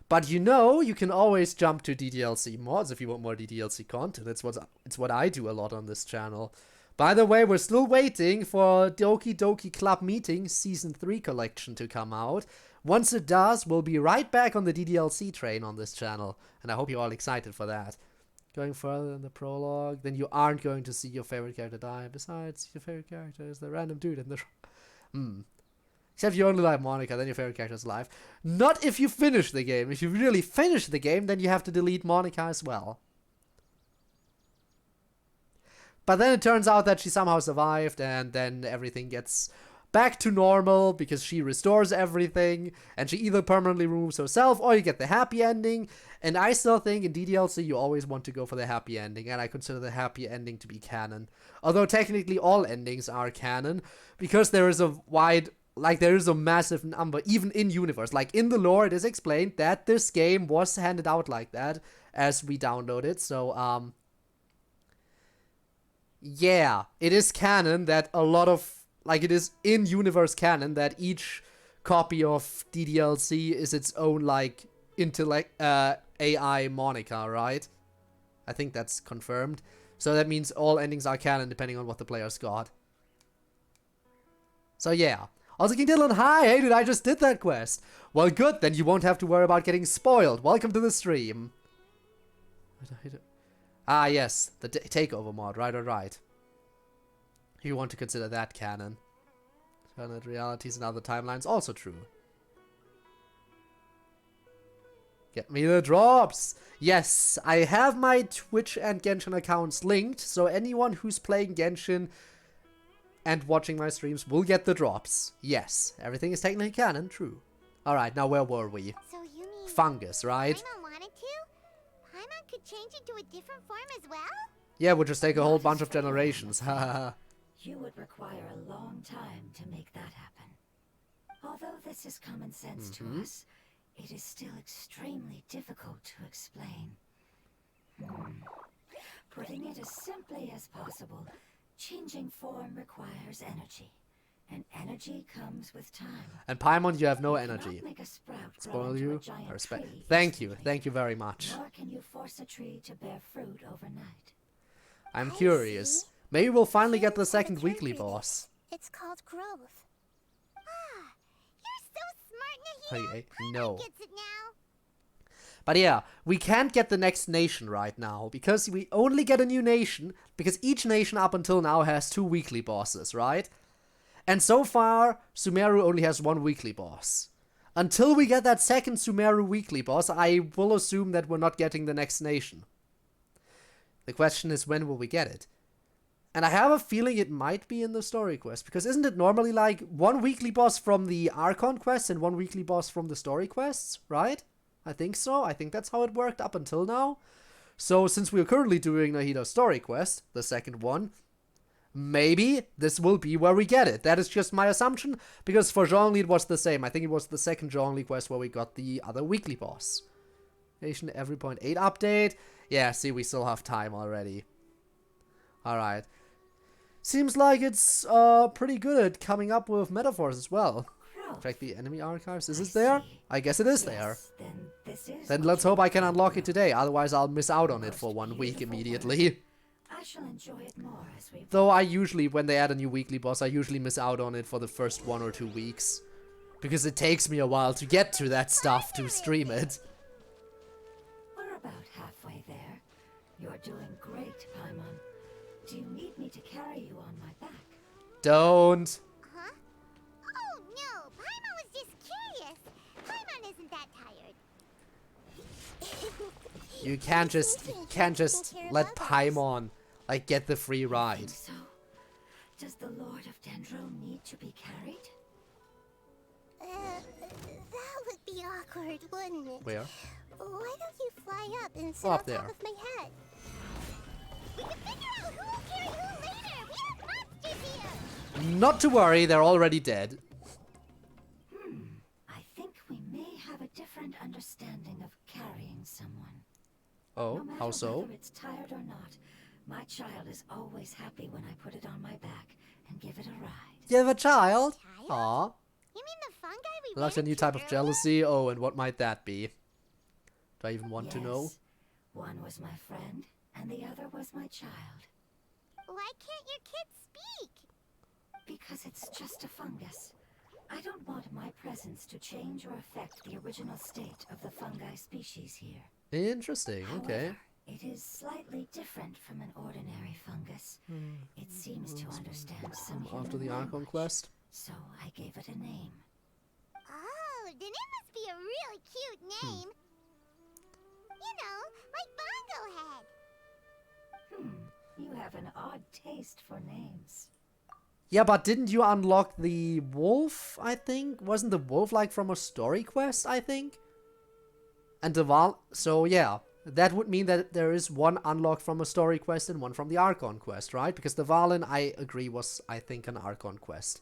But you know, you can always jump to DDLC mods if you want more DDLC content. It's what I do a lot on this channel. By the way, we're still waiting for Doki Doki Club Meeting Season 3 collection to come out. Once it does, we'll be right back on the DDLC train on this channel. And I hope you're all excited for that. Going further in the prologue, then you aren't going to see your favorite character die. Besides, your favorite character is the random dude in the... Except if you only like Monica, then your favorite character is alive. Not if you finish the game. If you really finish the game, then you have to delete Monica as well. But then it turns out that she somehow survived, and then everything gets back to normal because she restores everything, and she either permanently removes herself or you get the happy ending. And I still think in DDLC you always want to go for the happy ending, and I consider the happy ending to be canon. Although technically all endings are canon, because there is a massive number, even in universe. Like in the lore it is explained that this game was handed out like that as we download it. So yeah, it is canon that a lot of, like, it is in universe canon that each copy of DDLC is its own, like, AI Monica, right? I think that's confirmed. So that means all endings are canon depending on what the players got. So yeah. Also, King Dylan, hi! Hey dude, I just did that quest. Well good, then you won't have to worry about getting spoiled. Welcome to the stream. Ah yes, the takeover mod, right. You want to consider that canon. Alternate realities and other timelines, also true. Get me the drops! Yes, I have my Twitch and Genshin accounts linked, so anyone who's playing Genshin and watching my streams will get the drops. Yes, everything is technically canon, true. Alright, now where were we? So you mean Fungus, right? Paimon wanted to? Paimon could change into a different form as well? Yeah, we'll just take a whole bunch of generations. Haha. You would require a long time to make that happen. Although this is common sense to us, it is still extremely difficult to explain. Putting it as simply as possible, changing form requires energy, and energy comes with time. And Paimon, you have no You cannot energy. make a sprout grow Spoil into you? a giant I respect. tree Thank instantly, you very much. nor can you force a tree to bear fruit overnight. I'm I curious. see. Maybe we'll finally get the Kids have a second term weekly for boss. this. It's called growth. Ah, you're so smart, Nahida. Hey, Paimon no. gets it now. But yeah, we can't get the next nation right now, because we only get a new nation, because each nation up until now has 2 weekly bosses, right? And so far, Sumeru only has 1 weekly boss. Until we get that second Sumeru weekly boss, I will assume that we're not getting the next nation. The question is, when will we get it? And I have a feeling it might be in the story quest, because isn't it normally like 1 weekly boss from the Archon quests and 1 weekly boss from the story quests, right? I think so. I think that's how it worked up until now. So since we're currently doing Nahida's story quest, the second one, maybe this will be where we get it. That is just my assumption, because for Zhongli it was the same. I think it was the second Zhongli quest where we got the other weekly boss. Nation every 0.8 update. Yeah, see, we still have time already. Alright. Seems like it's pretty good at coming up with metaphors as well. Growth. Check the enemy archives. Is I it there? see. I guess it is Yes, there. then this is Then what let's you hope I can want, unlock it though. today, otherwise I'll miss out on it Most for 1 week beautiful immediately. weather. I shall enjoy it more as we Though I usually, when they add a new weekly boss, I usually miss out on it for the first 1 or 2 weeks. Because it takes me a while to get to that stuff to stream it. We're about halfway there. You're doing great, Paimon. Do you need me to carry you on my back? Don't. Huh? Oh no, Paimon was just curious. Paimon isn't that tired. You can't just let Paimon, like, get the free I ride. think so. Does the Lord of Dendro need to be carried? That would be awkward, wouldn't it? Where? Why don't you fly up and sit Oh, on up there. top of my head? We can figure out who will carry who later. We have monsters here. Not to worry, they're already dead. I think we may have a different understanding of carrying someone. Oh, No matter how so? whether it's tired or not, my child is always happy when I put it on my back and give it a ride. You have a child? Child? Aw. You mean the fungi we Unlocked a ran new into type of earlier? jealousy. Oh, and what might that be? Do I even want to know? Yes. One was my friend, and the other was my child. Why can't your kid speak? Because it's just a fungus. I don't want my presence to change or affect the original state of the fungi species here. Interesting, okay. However, it is slightly different from an ordinary fungus. It seems to understand some After human the Archon language, quest. so I gave it a name. Oh, then it must be a really cute name. You know, like Bongo Head. You have an odd taste for names. Yeah, but didn't you unlock the wolf, I think? Wasn't the wolf, like, from a story quest, I think? And the Val... So, yeah. That would mean that there is one unlocked from a story quest and one from the Archon quest, right? Because the Valen, I agree, was, I think, an Archon quest.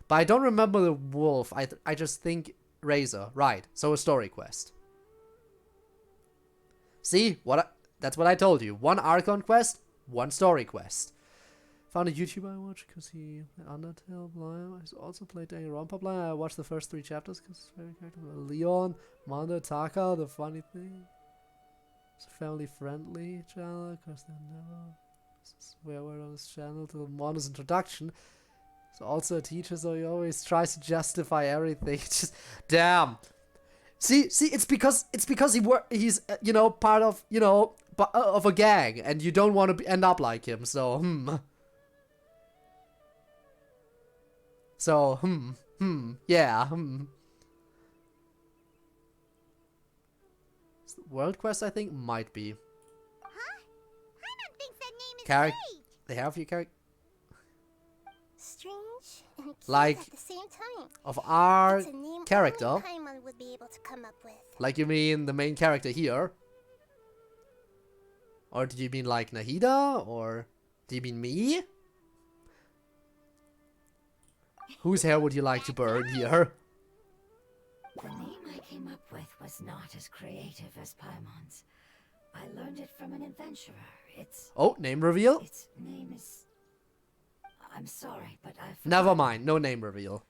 But I don't remember the wolf. I just think Razor. Right. So a story quest. See? That's what I told you. One Archon quest, one story quest. Found a YouTuber I watch because he... Undertale, blah. He's also played Danganronpa, blah. I watched the first 3 chapters because it's very character. Leon, Manda, Taka, the funny thing. It's a family-friendly channel because they never swear word on his channel to Monda's introduction. He's also a teacher, so he always tries to justify everything. Just damn. See, it's because he's you know, part of, you know, of a gang, and you don't want to end up like him. So So yeah. World quest, I think, might be. Huh? Paimon thinks that name is Character. great. They have your character Strange and cute Like- at the same time. of our It's a name character. only Paimon would be able to come up with. Like, you mean the main character here? Or did you mean like Nahida? Or do you mean me? Whose hair would you like to burn here? The name I came up with was not as creative as Paimon's. I learned it from an adventurer. Oh, name reveal? Its name is... I'm sorry, but I've... Never mind, no name reveal.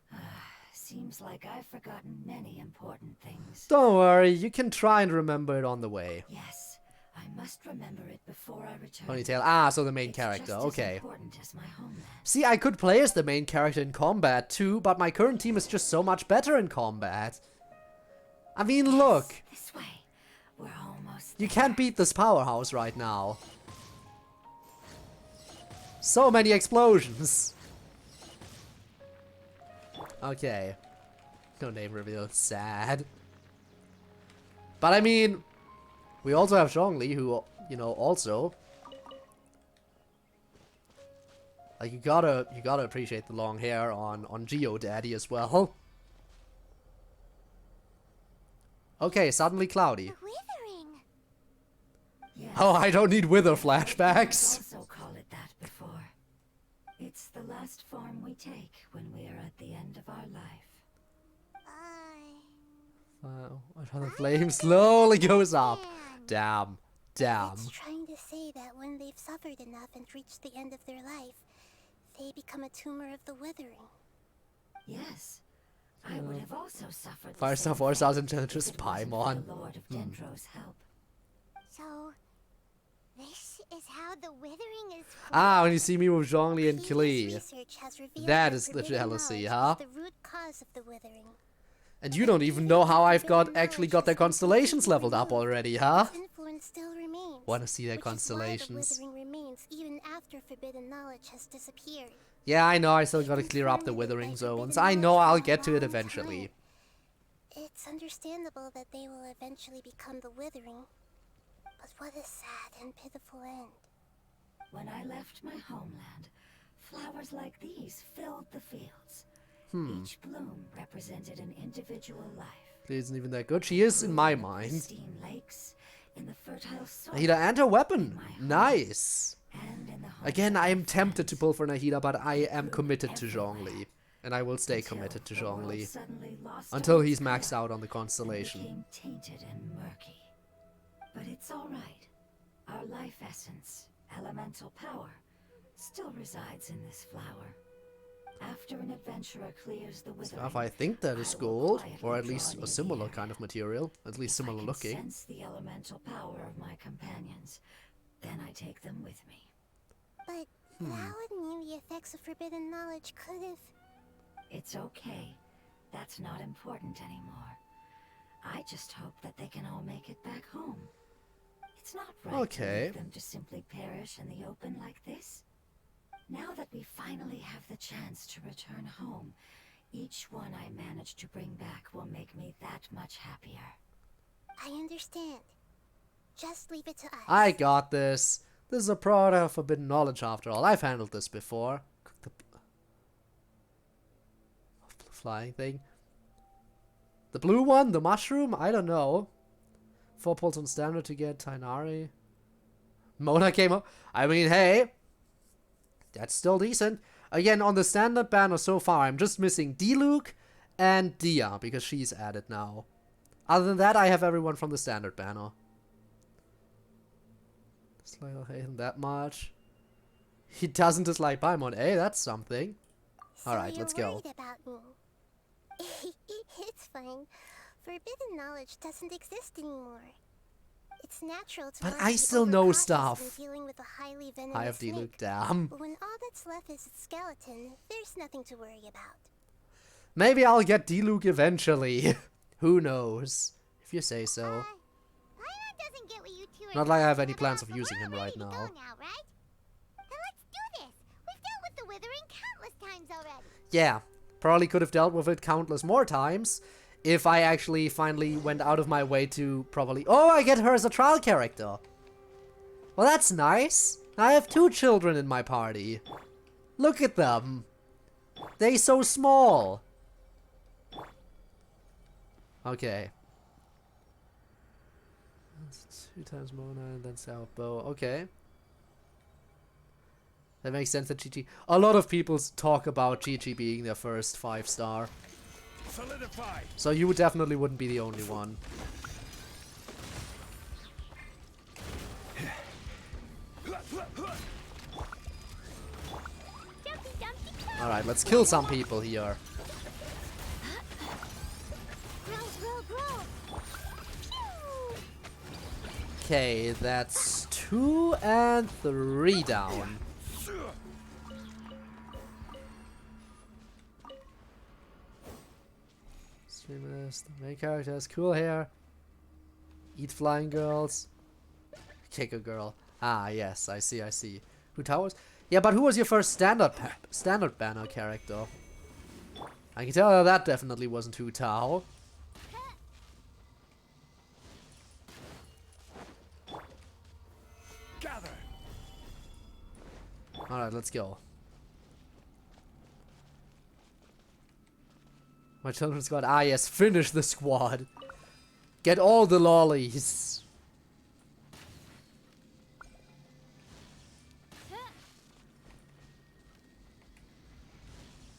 Seems like I've forgotten many important things. Don't worry, you can try and remember it on the way. Yes, I must remember it before I return. Ponytail. Ah, so the main It's character, just as okay. important as my homeland. See, I could play as the main character in combat too, but my current team is just so much better in combat. I mean, look. This way. We're almost You there. can't beat this powerhouse right now. So many explosions. Okay. No name reveal. Sad. But I mean, we also have Zhongli, who, you know, also... Like, you gotta appreciate the long hair on Geodaddy as well. Okay, suddenly cloudy. The withering. Yes. Oh, I don't need wither I've flashbacks. also called it that before. It's the last form we take when we are at the end of our life. Wow, another flame slowly goes up. Damn. Damn. It's trying to say that when they've suffered enough and reached the end of their life, they become a tumor of the withering. Yes. I would have also suffered the Firestar same 4000 fate challenges if it wasn't for Paimon. the Lord of Dendro's help. So, this is how the withering is formed? Ah, when you see me with Zhongli and Previous Klee. research has revealed That is the forbidden jealousy, knowledge huh? is the root cause of the withering. And you don't even know how I've actually got their constellations leveled up already, huh? Its influence still remains. Wanna see their which is why constellations? the withering remains even after forbidden knowledge has disappeared. Yeah, I know, I still gotta clear up the Confirmed withering by zones. forbidden I know knowledge I'll for a get to it long eventually. time. It's understandable that they will eventually become the withering. But what a sad and pitiful end. When I left my homeland, flowers like these filled the fields. Each bloom represented an individual life. She isn't even that good. She is in my In the mind. pristine lakes, in the fertile soil, Nahida and her weapon. in my home, Nice. and in the homes Again, of I my am tempted to friends. pull for Nahida, but I am Grew committed to everywhere. Zhongli. And I will stay Until committed to the world Zhongli. suddenly lost Until all he's its maxed color out on the and constellation. became tainted and murky. But it's all right. Our life essence, elemental power, still resides in this flower. After an adventurer clears the withering, Stuff, I think that is I will gold, quietly or at draw least near a the similar area. kind of material, at least If I similar can looking. sense the elemental power of my companions, then I take them with me. But how would the effects of forbidden knowledge could have... It's okay. That's not important anymore. I just hope that they can all make it back home. It's not right Okay. to leave them to simply perish in the open like this. Now that we finally have the chance to return home, each one I manage to bring back will make me that much happier. I understand. Just leave it to us. I got this. This is a product of forbidden knowledge after all. I've handled this before. The flying thing. The blue one? The mushroom? I don't know. 4 pulls on standard to get Tainari. Mona came up. I mean, hey. That's still decent. Again, on the standard banner so far, I'm just missing Diluc and Dia, because she's added now. Other than that, I have everyone from the standard banner. Dislike him that much. He doesn't dislike Paimon. Hey, that's something. So Alright, you're let's go. worried about me. It's fine. Forbidden knowledge doesn't exist anymore. It's natural to But want to I be still know overcautious stuff. when dealing with a highly venomous I have snake. Diluc, damn. But when all that's left is its skeleton, there's nothing to worry about. Maybe I'll get Diluc eventually. Who knows? If you say so. Paimon doesn't get what you two are Not like I have talking any plans about, of but using we're him ready right to now. go now, right? Then let's do this. We've dealt with the withering countless times already. Yeah, probably could have dealt with it countless more times if I actually finally went out of my way to probably... Oh, I get her as a trial character. Well, that's nice. I have 2 children in my party. Look at them. They so small. Okay. That's 2 times Mona and then South Bow. Okay. That makes sense that Chi-Chi... A lot of people talk about Chi-Chi being their first 5-star. Solidify. So you definitely wouldn't be the only one. Jumpy, jumpy, Alright, let's kill some people here. grow. Pew! Okay, that's 2 and 3 down. Streamers, the main character has cool hair. Eat flying girls. Kick a girl. Ah, yes, I see. Who towers? Yeah, but who was your first standard banner character? I can tell that definitely wasn't Hu Tao. Gather. Alright, let's go. My children's squad. Ah, yes, finish the squad. Get all the lollies.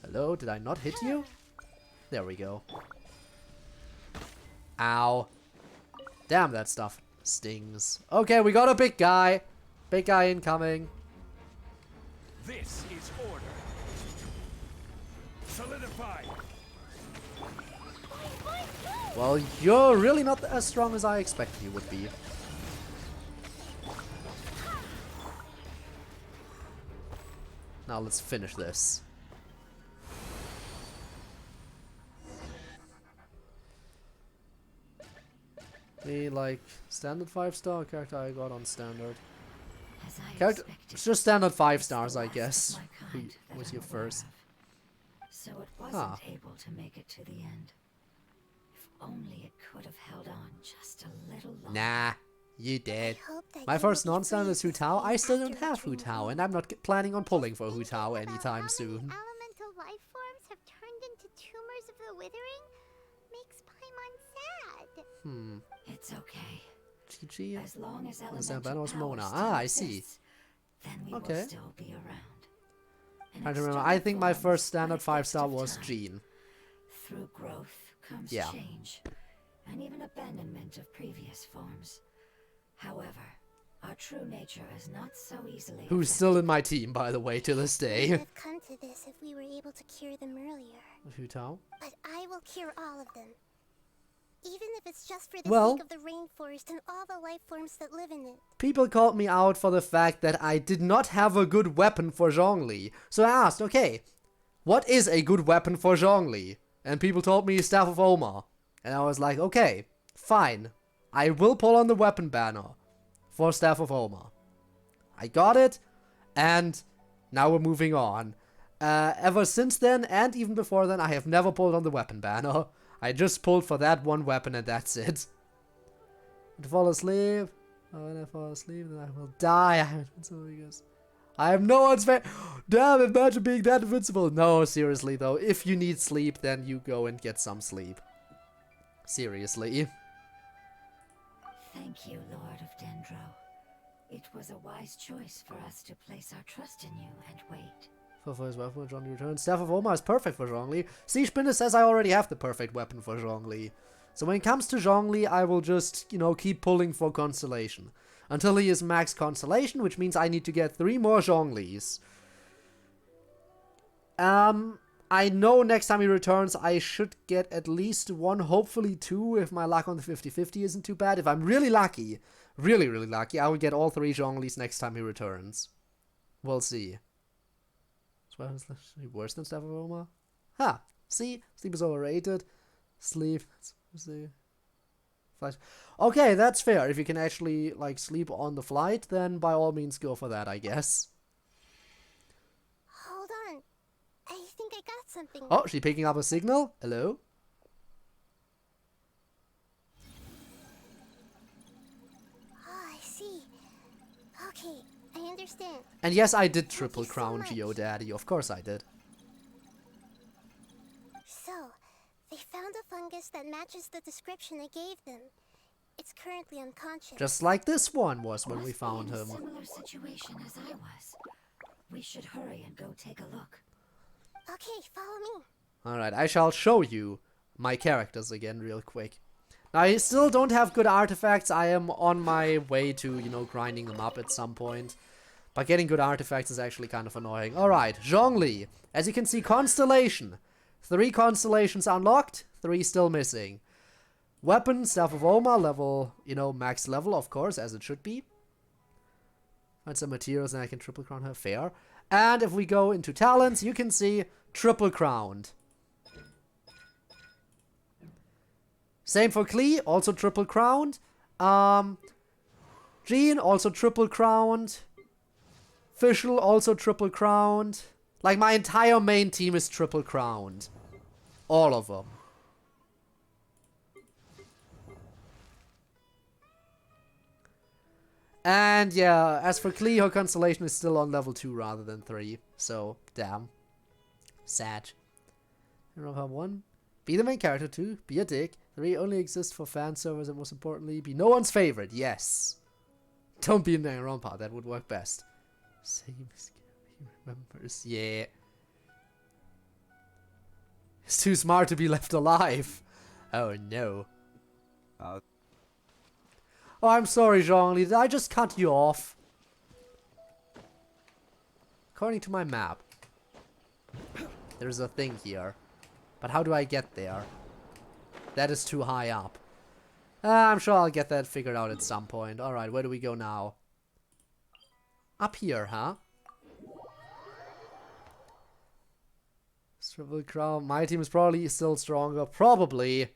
Hello, did I not hit you? There we go. Ow. Damn, that stuff stings. Okay, we got a big guy. Big guy incoming. This is order. Solidify. Well, you're really not as strong as I expected you would be. Now let's finish this. The like standard 5-star character I got on standard. As I Character, expected, it's just standard 5 it's the stars, I last of guess. my kind that Was I'm your aware first? of. So it wasn't Ah. able to make it to the end. If only it could have held on just a little longer. Nah, you did. I hope that My you first will be non-standard is free Hu of this Tao. pain I still after don't have Hu returning Tao, home. and I'm not planning on pulling for Hu Thinking Tao about anytime how soon. many elemental life forms have turned into tumors of the withering makes Paimon sad. It's okay. GG. As long as that elemental Banos power Mona? still Ah, I see. exists, then we Okay. will still be around. An Trying to remember. external I think my form first is standard but a 5-star gift of was time. Jean. Through growth comes Yeah. change, and even abandonment of previous forms. However, our true nature is not so easily Who's still in my team, by the way, to this We day. would have come to this if we were able to cure them earlier. Hu Tao? But I will cure all of them. Even if it's just for the Well- sake of the rainforest and all the life forms that live in it. People called me out for the fact that I did not have a good weapon for Zhongli. So I asked, okay, what is a good weapon for Zhongli? And people told me Staff of Omar. And I was like, okay, fine. I will pull on the weapon banner for Staff of Omar. I got it, and now we're moving on. Ever since then, and even before then, I have never pulled on the weapon banner. I just pulled for that one weapon and that's it. To fall asleep. Oh, when I fall asleep, then I will die. I haven't been so because I am no one's favorite. Damn, imagine being that invincible. No, seriously though, if you need sleep, then you go and get some sleep. Seriously. Thank you, Lord of Dendro. It was a wise choice for us to place our trust in you and wait. For his weapon when Zhongli returns. Staff of Omar is perfect for Zhongli. See, Spinner says I already have the perfect weapon for Zhongli. So when it comes to Zhongli, I will just, you know, keep pulling for Constellation. Until he is max Constellation, which means I need to get 3 more Zhonglis. I know next time he returns, I should get at least 1, hopefully 2, if my luck on the 50-50 isn't too bad. If I'm really lucky, really, really lucky, I will get all 3 Zhonglis next time he returns. We'll see. Is worse than Staff of Omar? Ha! See? Sleep is overrated. Sleep. Flight. Okay, that's fair. If you can actually, like, sleep on the flight, then by all means go for that, I guess. Hold on. I think I got something. Oh, she picking up a signal? Hello? Oh, I see. Okay, I understand. And yes, I did triple you so crown much. Geodaddy. Of course I did. So, they found a fungus that matches the description I gave them. It's currently unconscious. Just like this one was when we Must be found in a him. similar situation as I was. We should hurry and go take a look. Okay, follow me. Alright, I shall show you my characters again real quick. Now, I still don't have good artifacts. I am on my way to, you know, grinding them up at some point. But getting good artifacts is actually kind of annoying. Alright, Zhongli. As you can see, Constellation. 3 constellations unlocked, 3 still missing. Weapon, Staff of Omar, level, you know, max level, of course, as it should be. Find some materials and I can triple crown her. Fair. And if we go into talents, you can see triple crowned. Same for Klee, also triple crowned. Jean, also triple crowned. Fischl, also triple crowned. Like, my entire main team is triple crowned. All of them. And yeah, as for Klee, her constellation is still on level 2 rather than 3. So, damn. Sad. Hub 1. Be the main character. 2. Be a dick. 3. Only exist for fan servers, and most importantly, be no one's favorite. Yes. Don't be a Danganronpa. That would work best. Same scary remembers. Yeah. He's too smart to be left alive. Oh no. Oh, I'm sorry, Zhongli. Did I just cut you off? According to my map, there's a thing here. But how do I get there? That is too high up. I'm sure I'll get that figured out at some point. Alright, where do we go now? Up here, huh? Triple Crown. My team is probably still stronger. Probably.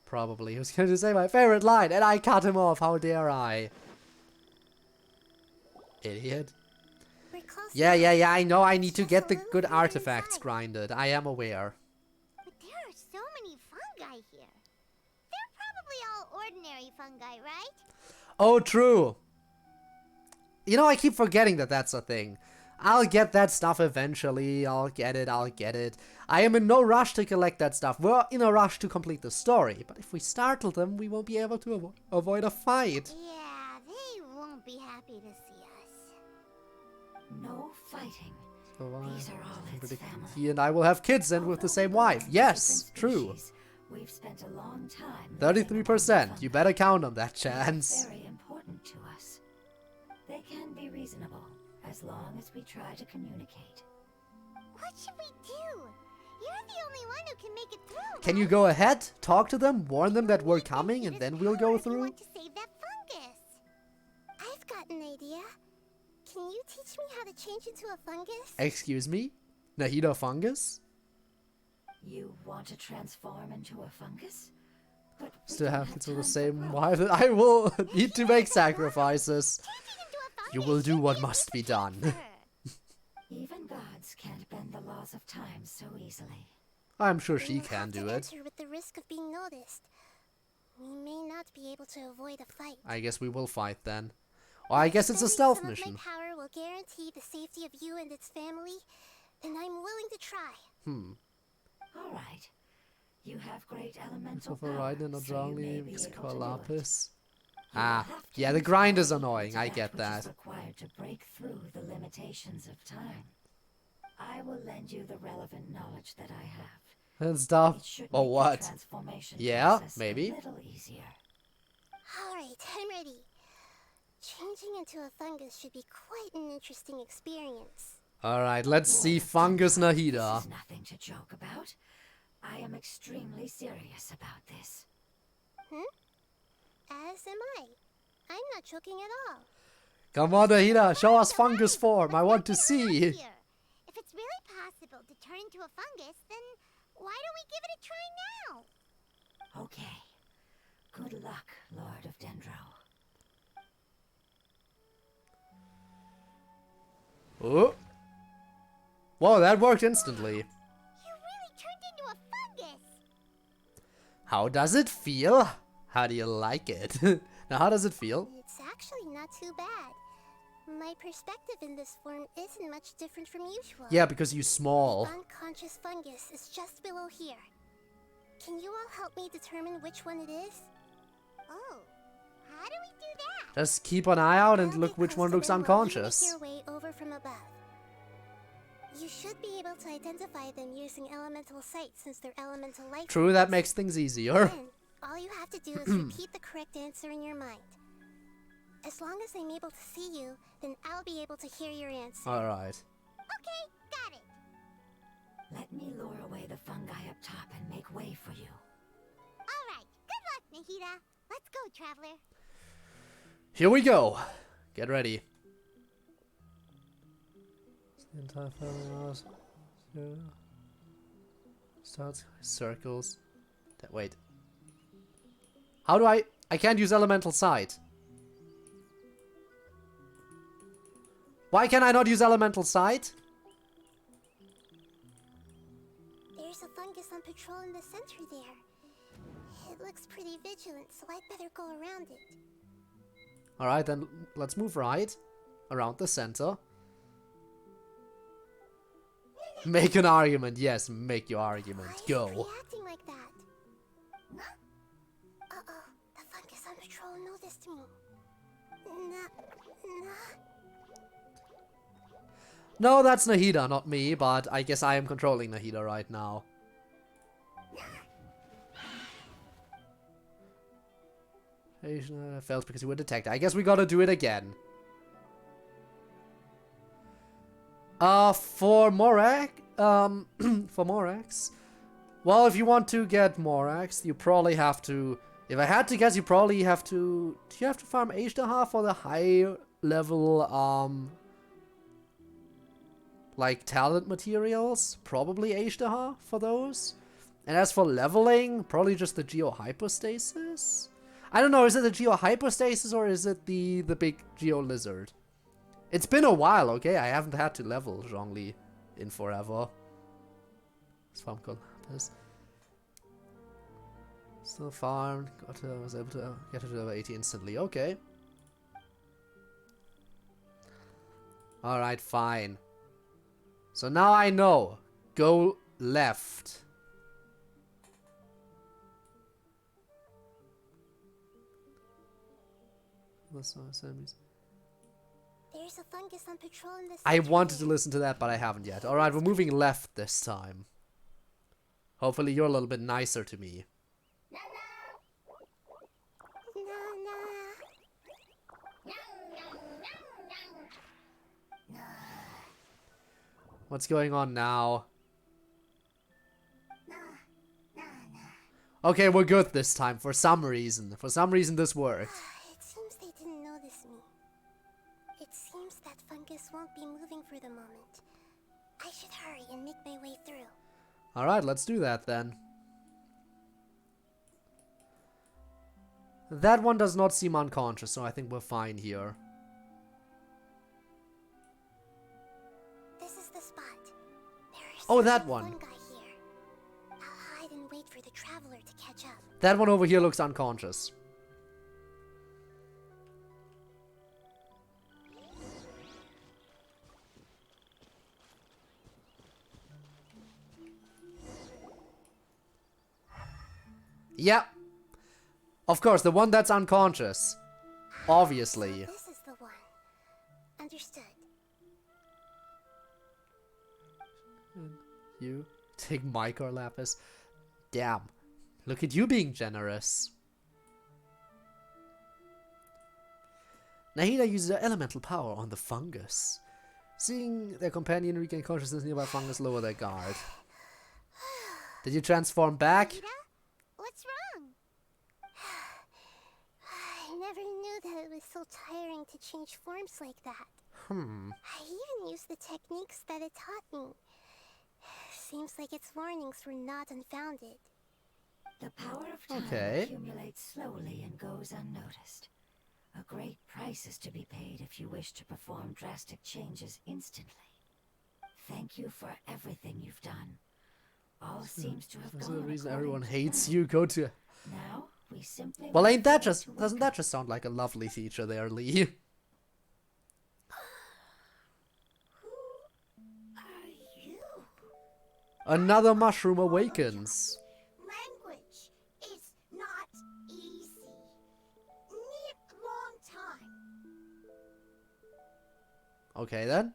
Probably. He was going to say my favorite line, and I cut him off. How dare I? Idiot. Yeah, I know I need to get the good artifacts grinded. I am aware. But there are so many fungi here. They're probably all ordinary fungi, right? Oh, true. You know, I keep forgetting that that's a thing. I'll get that stuff eventually. I'll get it. I am in no rush to collect that stuff. We're in a rush to complete the story. But if we startle them, we won't be able to avoid a fight. Yeah, they won't be happy to see us. No fighting. So These are all its family. he and I will have kids and with the same wife. Yes, true. We've spent a long time. 33%. You better count on that chance. Very important to us. They can be reasonable as long as we try to communicate. What should we do? You're the only one who can make it through. Can you go ahead, talk to them, warn them that we're coming, and then we'll go You through? want to save that fungus. I've got an idea. Can you teach me how to change into a fungus? Excuse me? Nahida fungus? You want to transform into a fungus? But we Still don't have kids with the time same for wife. I will need to make sacrifices. Changing into a fungus You will do should what be a must be piece of done. paper. Even gods can't bend the laws of time so easily. I'm sure We she will can have to do it. enter with the risk of being noticed. We may not be able to avoid a fight. I guess we will fight then. Or I guess it's a Spending stealth some mission. Of my power will guarantee the safety of you and its family, and I'm willing to try. All right. You have great elemental So for riding in a power, so you may jolly be able to do it. Squalapis. You will Ah, have to yeah, the use grind your is ability annoying. to I get which is that. required to break through the limitations of time. I will lend you the relevant knowledge that I have. And stuff. It should Or make the what? transformation Yeah, process maybe. a little easier. Alright, I'm ready. Changing into a fungus should be quite an interesting experience. Alright, let's see Fungus Nahida. This is nothing to joke about. I am extremely serious about this. As am I. I'm not joking at all. Come on, Nahida, show us Come on, fungus form. I want to let's get her out see. of here. If it's really possible to turn into a fungus, then why don't we give it a try now? Okay. Good luck, Lord of Dendro. Oh. Whoa, that worked instantly. You really turned into a fungus. How does it feel? How do you like it? Now, how does it feel? It's actually not too bad. My perspective in this form isn't much different from usual. Yeah, because you small. Unconscious fungus is just below here. Can you all help me determine which one it is? Oh, how do we do that? Just keep an eye out and I'll look get which close one to looks them while you make unconscious. your way over from above. You should be able to identify them using elemental sight since they're elemental life. True, that forms. makes things easier. Then, all you have to do is repeat the correct answer in your mind. As long as I'm able to see you, then I'll be able to hear your answer. Alright. Okay, got it. Let me lure away the fungi up top and make way for you. All right, good luck, Nahida. Let's go, traveler. Here we go. Get ready. Starts circles. Wait. How do I can't use elemental sight. Why can I not use elemental sight? There's a fungus on patrol in the center there. It looks pretty vigilant, so I'd better go around it. Alright, then let's move right. Around the center. Make an argument. Yes, make your argument. Why is it Go. reacting like that? Uh-oh, the fungus on patrol noticed me. No, that's Nahida, not me, but I guess I am controlling Nahida right now. Failed because you were detected. I guess we gotta do it again. For Morak, for Morax, Well, if you want to get Morax, you probably have to... If I had to guess, you probably have to... Do you have to farm Ashtaha for the high level, like, talent materials? Probably Ashtaha for those. And as for leveling, probably just the Geo-Hypostasis? I don't know, is it the Geo-Hypostasis or is it the big Geo-Lizard? It's been a while, okay? I haven't had to level Zhongli in forever. Still farmed. Was able to get it to level 80 instantly. Okay. Alright, fine. So now I know. Go left. There's a fungus on patrol in this. I wanted to listen to that, but I haven't yet. Alright, we're moving left this time. Hopefully you're a little bit nicer to me. What's going on now? Okay, we're good this time, for some reason. For some reason this worked. It seems they didn't notice me. It seems that fungus won't be moving for the moment. I should hurry and make my way through. Alright, let's do that then. That one does not seem unconscious, so I think we're fine here. This is the spot. Oh, that one. Fungi here. I'll hide and wait for the traveler to catch up. That one over here looks unconscious. Yep. Of course, the one that's unconscious. Obviously. This is the one. Understood. You take Micro Lapis. Damn. Look at you being generous. Nahida uses her elemental power on the fungus. Seeing their companion regain consciousness, nearby fungus lower their guard. Did you transform back? Nahida? What's wrong? I never knew that it was so tiring to change forms like that. I even used the techniques that it taught me. Seems like its warnings were not unfounded. The power of time accumulates slowly and goes unnoticed. A great price is to be paid if you wish to perform drastic changes instantly. Thank you for everything you've done. All seems to have That's gone the reason according everyone to hates plan. you. Go to... Now, we simply Well, wait ain't that for it just... to Doesn't wake that up. just sound like a lovely feature there, Lee? Are you? Another mushroom awakens. Language is not easy. Need long time. Okay then.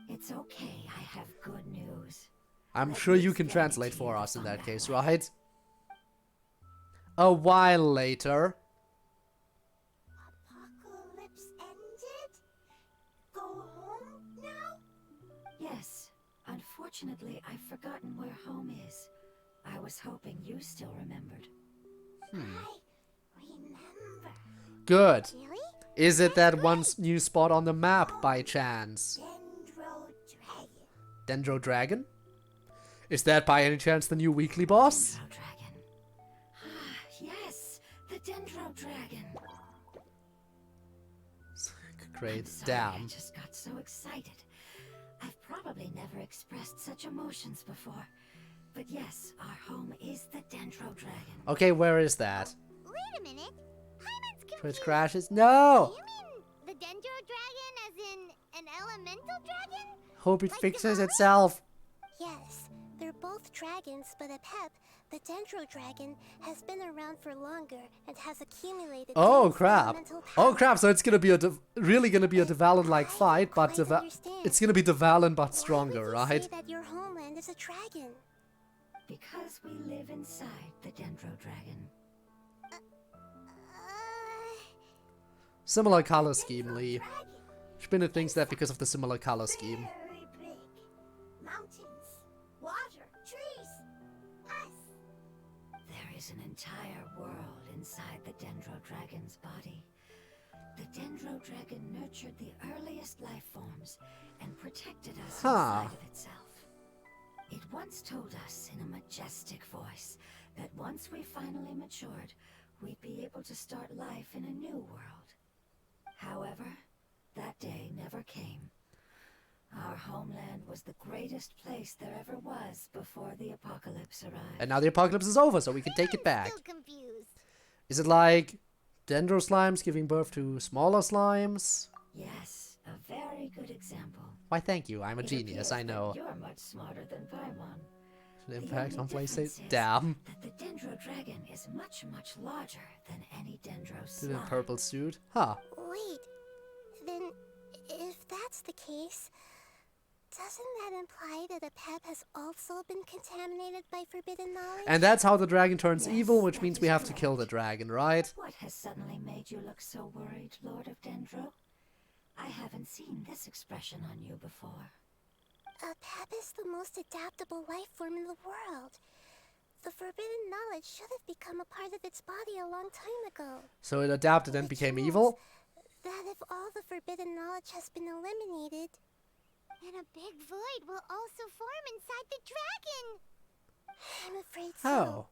It's okay, I have good news. I'm Let sure me you can explain translate to for you us in the that fungi case, way. right? A while later. Apocalypse ended? Go home now? Yes, unfortunately, I've forgotten where home is. I was hoping you still remembered. I remember. Good. Really? Is it that one new spot on the map by chance? Dendro Dragon. Dendro Dragon? Is that by any chance the new weekly boss? Dendro Dragon. Ah, yes, the Dendro Dragon. Great, I'm sorry, I damn. just got so excited. I've probably never expressed such emotions before. But yes, our home is the Dendro Dragon. Okay, where is that? Wait a minute. Hyman's confused. Twitch crashes? No! You mean the Dendro Dragon as in an elemental dragon? Hope it Like fixes Denali? itself. Yes, they're both dragons, but a pep, the Dendro Dragon, has been around for longer and has accumulated. Oh dense crap! elemental Oh power. crap! So it's gonna be a really gonna be a Devalin-like I fight, but quite understand. it's gonna be Devalin but Why stronger, would you right? say that your homeland is a dragon? Because we live inside the Dendro Dragon. Similar color scheme, Lee. Spinner thinks that because of the similar color scheme. Very big. Mountains, water, trees. Us. was an entire world inside the Dendro Dragon's body. The Dendro Dragon nurtured the earliest life forms and protected us inside of itself. It once told us in a majestic voice that once we finally matured, we'd be able to start life in a new world. However, that day never came. Our homeland was the greatest place there ever was before the apocalypse arrived. And now the apocalypse is over, so we can take it back. Still confused. Is it like Dendro slimes giving birth to smaller slimes? Yes, a very good example. Why, thank you. I'm a It genius, appears I know. that you're much smarter than Paimon. Impact The on only difference PlayStation. is Damn. that the Dendro Dragon is much, much larger than any Dendro In slime. a purple suit. Huh. Wait, then if that's the case, doesn't that imply that a pep has also been contaminated by forbidden knowledge? And that's how the dragon turns Yes, evil, which that means is we have to correct. kill the dragon, right? What has suddenly made you look so worried, Lord of Dendro? I haven't seen this expression on you before. A pep is the most adaptable life form in the world. The forbidden knowledge should have become a part of its body a long time ago. So it adapted and Which became means evil? That if all the forbidden knowledge has been eliminated, And a big void will also form inside the dragon. I'm afraid so. Oh.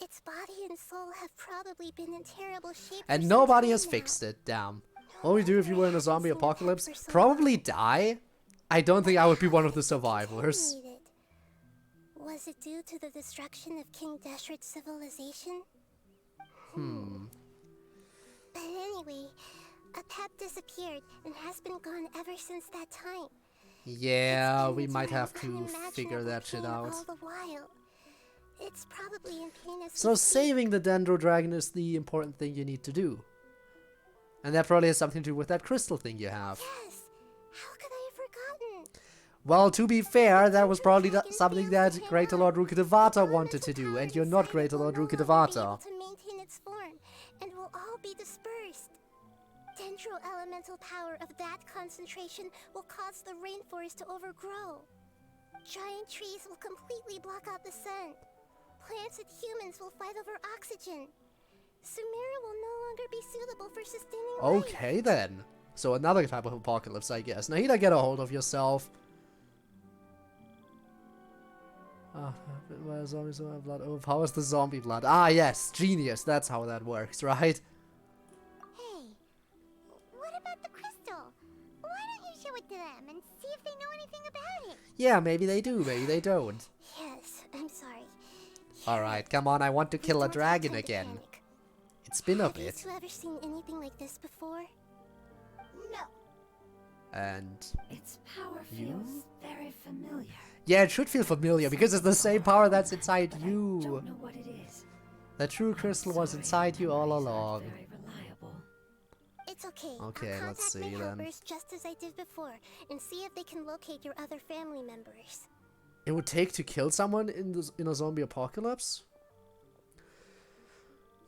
Its body and soul have probably been in terrible shape. And for nobody some has time now. fixed it. Damn. What would we do if you were in a zombie Haven't seen a pep apocalypse? for so Probably long. die. I don't think I would be one of the How survivors. did it get contaminated? Was it due to the destruction of King Deshret's civilization? But anyway, a pep disappeared and has been gone ever since that time. Yeah, It's we been might through have to unimaginable figure that shit pain out. all the while. It's probably in pain as So we speak. saving the Dendro Dragon is the important thing you need to do. And that probably has something to do with that crystal thing you have. Yes. How could I have forgotten? Well, to be fair, that was probably something that Greater Lord Rukkhadevata wanted to do, and you're not Greater Lord Rukkhadevata. To maintain its form, and will all be dispersed. Dendro elemental power of that concentration will cause the rainforest to overgrow. Giant trees will completely block out the sun. Plants and humans will fight over oxygen. Sumeru will no longer be suitable for sustaining life. Okay then. So another type of apocalypse, I guess. Nahida, get a hold of yourself. Zombies with blood overpowers the zombie blood. Ah, yes, genius. That's how that works, right? Hey, what about the crystal? Why don't you show it to them and see if they know anything about it? Yeah, maybe they do, maybe they don't. Yes, I'm sorry. Alright, come on, I want to kill a Don't have dragon time to again. panic. It's been a Have you bit. two ever seen anything like this before? No. And Its power You? feels very familiar. yeah, it should feel familiar because it's the same power that's inside But I you. don't know what it is. The true crystal was inside you all Memories aren't along. very reliable. It's okay. Okay, I'll let's contact my see then. helpers just as I did before and see if they can locate your other family members. It would take to kill someone in a zombie apocalypse?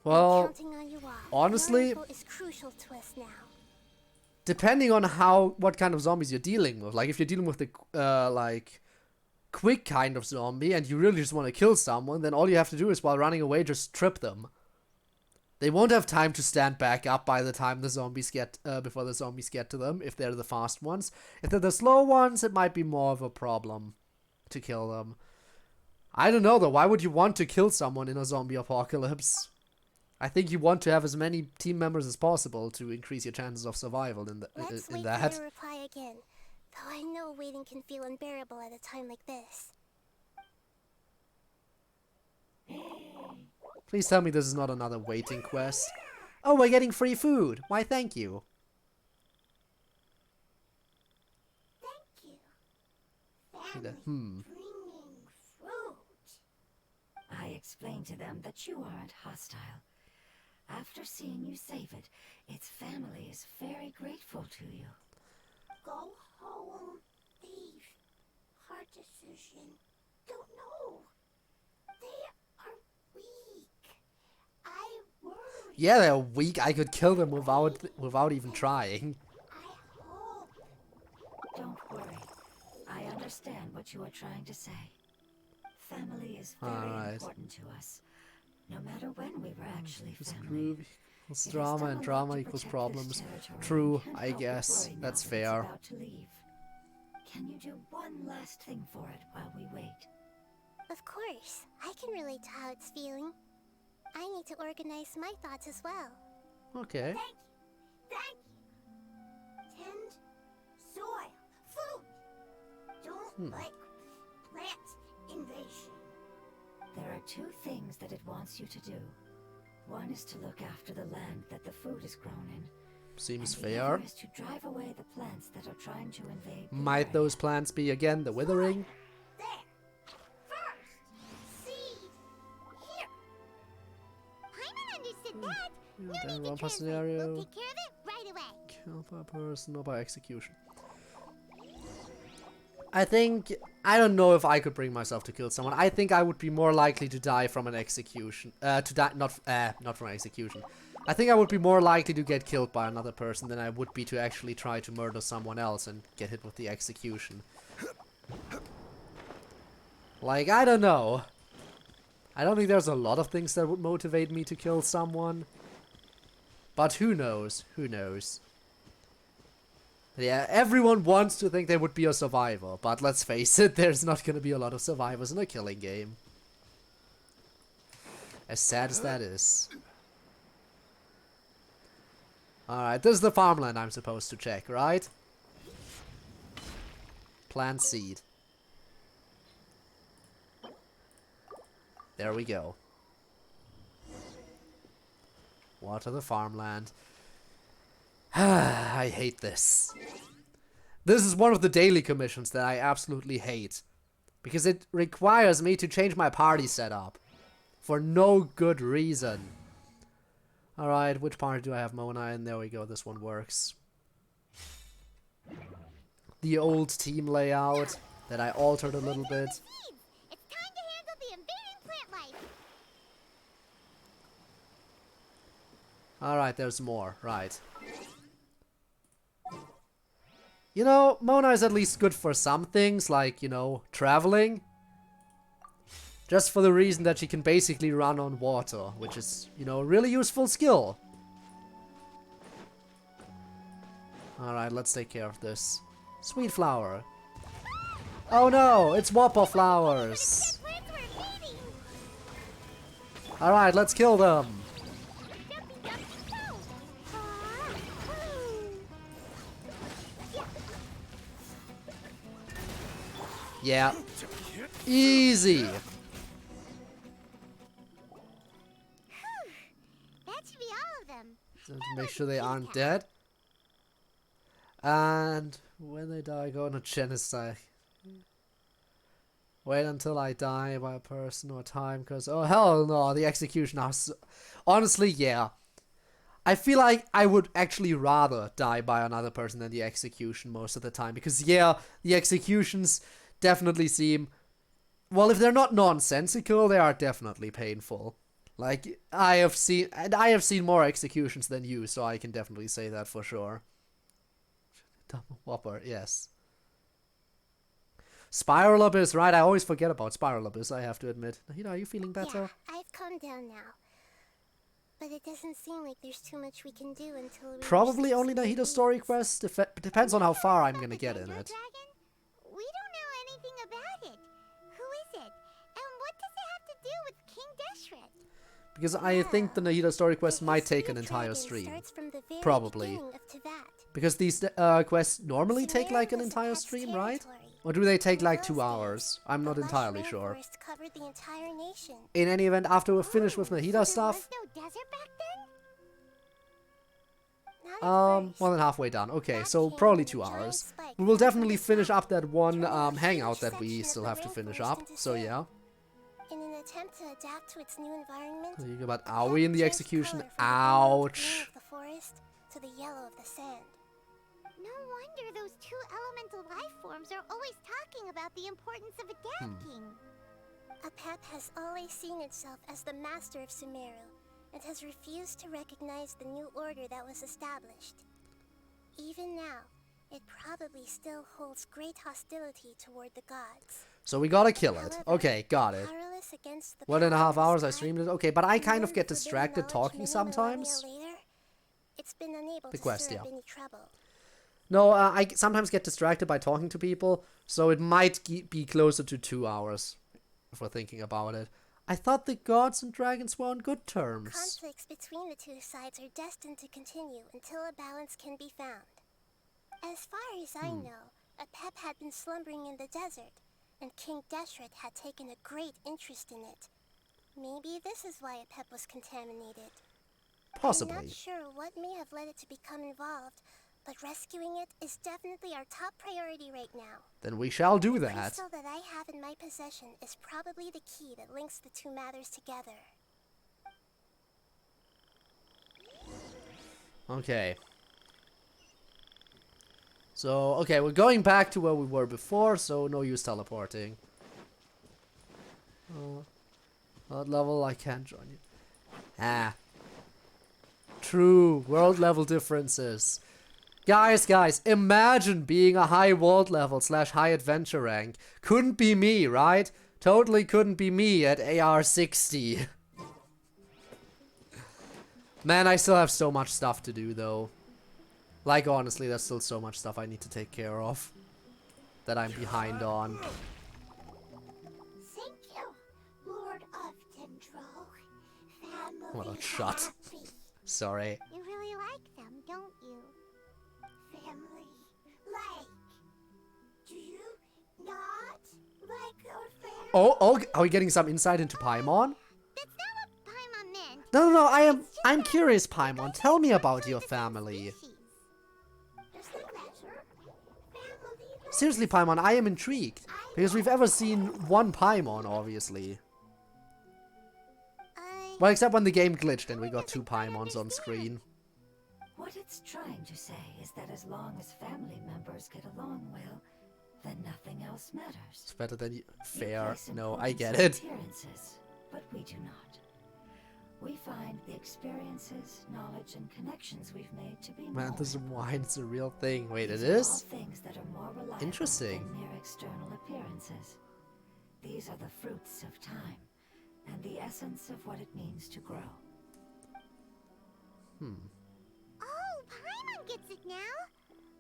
I'm Well, counting on you all. honestly- Your info is crucial to us now. depending on what kind of zombies you're dealing with. Like if you're dealing with the like quick kind of zombie and you really just want to kill someone, then all you have to do is while running away just trip them. They won't have time to stand back up by the time the zombies get before the zombies get to them if they're the fast ones. If they're the slow ones, it might be more of a problem to kill them. I don't know though, why would you want to kill someone in a zombie apocalypse? I think you want to have as many team members as possible to increase your chances of survival in Let's in wait that. for their reply again. Though I know waiting can feel unbearable at a time like this. Please tell me this is not another waiting quest. Oh, we're getting free food. Why, thank you. Thank you. Nahida, Bringing fruit. I explained to them that you aren't hostile. After seeing you save it, its family is very grateful to you. Go home, thief. Hard decision. Don't know. They are weak. I worry. Yeah, they're weak. I could kill them without even trying. I hope. Don't worry. I understand what you are trying to say. Family is very Alright. important to us. no matter when we were actually family. Groove equals It has drama done and a drama lot to equals protect problems. this territory True, and can't I help but guess. worry now That's that it's fair. about to leave. Can you do one last thing for it while we wait? Of course, I can relate to how it's feeling. I need to organize my thoughts as well. Okay. Thank you. Tend soil, food. Don't like plant invasion. There are two things that it wants you to do. One is to look after the land that the food is grown in. Seems and the fair. other is to drive away the plants that are trying to invade the Might area. those plants be again the withering? There. First, seed. Here. Paimon understood that. Yeah, No then need one to per translate. scenario. We'll take care of it right away. Kill by person or by execution. I think I don't know if I could bring myself to kill someone. I think I would be more likely to die from an execution. To die not from an execution. I think I would be more likely to get killed by another person than I would be to actually try to murder someone else and get hit with the execution. Like, I don't know. I don't think there's a lot of things that would motivate me to kill someone. But who knows? Who knows? Yeah, everyone wants to think they would be a survivor, but let's face it, there's not gonna be a lot of survivors in a killing game. As sad as that is. Alright, this is the farmland I'm supposed to check, right? Plant seed. There we go. Water the farmland. I hate this. This is one of the daily commissions that I absolutely hate. Because it requires me to change my party setup. For no good reason. Alright, which party do I have Mona in? There we go, this one works. The old team layout that I altered a little bit. It's time to handle the invading plant life. Alright, there's more. Right. You know, Mona is at least good for some things, like, you know, traveling. Just for the reason that she can basically run on water, which is, you know, a really useful skill. Alright, let's take care of this. Sweet flower. Oh no, it's Whopper flowers. Plants were invading. Alright, let's kill them. Jumpy, jumpy, go. Yeah. Easy. That should be all of them. To make sure they aren't dead. And when they die, go on a genocide. Wait until I die by a person or time, because oh hell no, the execution are honestly, yeah. I feel like I would actually rather die by another person than the execution most of the time, because yeah, the executions definitely seem, well, if they're not nonsensical, they are definitely painful. Like, I have seen more executions than you, so I can definitely say that for sure. Double Whopper, yes. Spiral Abyss, right? I always forget about Spiral Abyss, I have to admit. Nahida, are you feeling better? Yeah, I've calmed down now. But it doesn't seem like there's too much we can do until we Probably reach only the Nahida's needs. story quest. Depends on how far I'm gonna The get in Dendro it. Dragon? We don't know anything about it. Who is it? And what does it have to do with King Deshret? Because I think the Nahida story quest The might history take an of entire dragons stream. starts from the very Probably. beginning of Teyvat. Because these quests normally take Sumeru like an was a entire pet's stream, right? territory. Or do they take In like those 2 days, hours? I'm the not lush entirely sure. rainforest covered the entire nation. In any event, after we're finished with Oh, Nahida so stuff, there was no desert back then? Not at first. more than halfway done. Okay, That so came probably when 2 the giant hours. spike We will fell from definitely the finish sky, up that one turning a hangout huge that we section still of have the to finish rainforest up. into So sand. yeah. In an attempt to adapt to its new environment, But the are we in the cat changed execution? color from the emerald Ouch. green of the forest to the yellow of the sand. No wonder those two elemental life forms are always talking about the importance of adapting. A pet has always seen itself as the master of Sumeru, and has refused to recognize the new order that was established. Even now, it probably still holds great hostility toward the gods. So we gotta kill it. However, Okay, got it. powerless against the 1.5 power of the hours I sky, streamed it. Okay, but I kind and of learn get the forbidden distracted knowledge talking many sometimes. millennia later, it's been unable The to quest, stir yeah. up any trouble. No, I sometimes get distracted by talking to people, so it might be closer to 2 hours, if we're thinking about it. I thought the gods and dragons were on good terms. Conflicts between the two sides are destined to continue until a balance can be found. As far as I know, a Pep had been slumbering in the desert, and King Deshret had taken a great interest in it. Maybe this is why a Pep was contaminated. I'm Possibly. not sure what may have led it to become involved, but rescuing it is definitely our top priority right now. Then we shall do The that. crystal that I have in my possession is probably the key that links the two matters together. Okay. So, okay, we're going back to where we were before, so no use teleporting. What level? I can't join you. Ah. True. World level differences. Guys, imagine being a high world level / high adventure rank. Couldn't be me, right? Totally couldn't be me at AR60. Man, I still have so much stuff to do, though. Like, honestly, there's still so much stuff I need to take care of. That I'm behind on. Thank you, Lord of Dendro. Family Well, shut. happy. Sorry. You really like them, don't you? Family like. Do you not like your family? Oh, are we getting some insight into Paimon? That's not what Paimon meant. No, I'm curious, Paimon. Tell me about your family. Just like that, sir. Family like. Seriously, Paimon, I am intrigued. Because we've ever seen one Paimon, obviously. Well, except when the game glitched and we got 2 Paimons on screen. What it's trying to say is that as long as family members get along well, then nothing else matters. It's better than you. You Fair. place No, I importance get on it. Appearances, but we do not. We find the experiences, knowledge, and connections we've made to be Man, more. this wine is a real thing. Wait, it These are all is? things that are more reliable Interesting. than mere external appearances. These are the fruits of time, and the essence of what it means to grow. Oh, Paimon gets it now.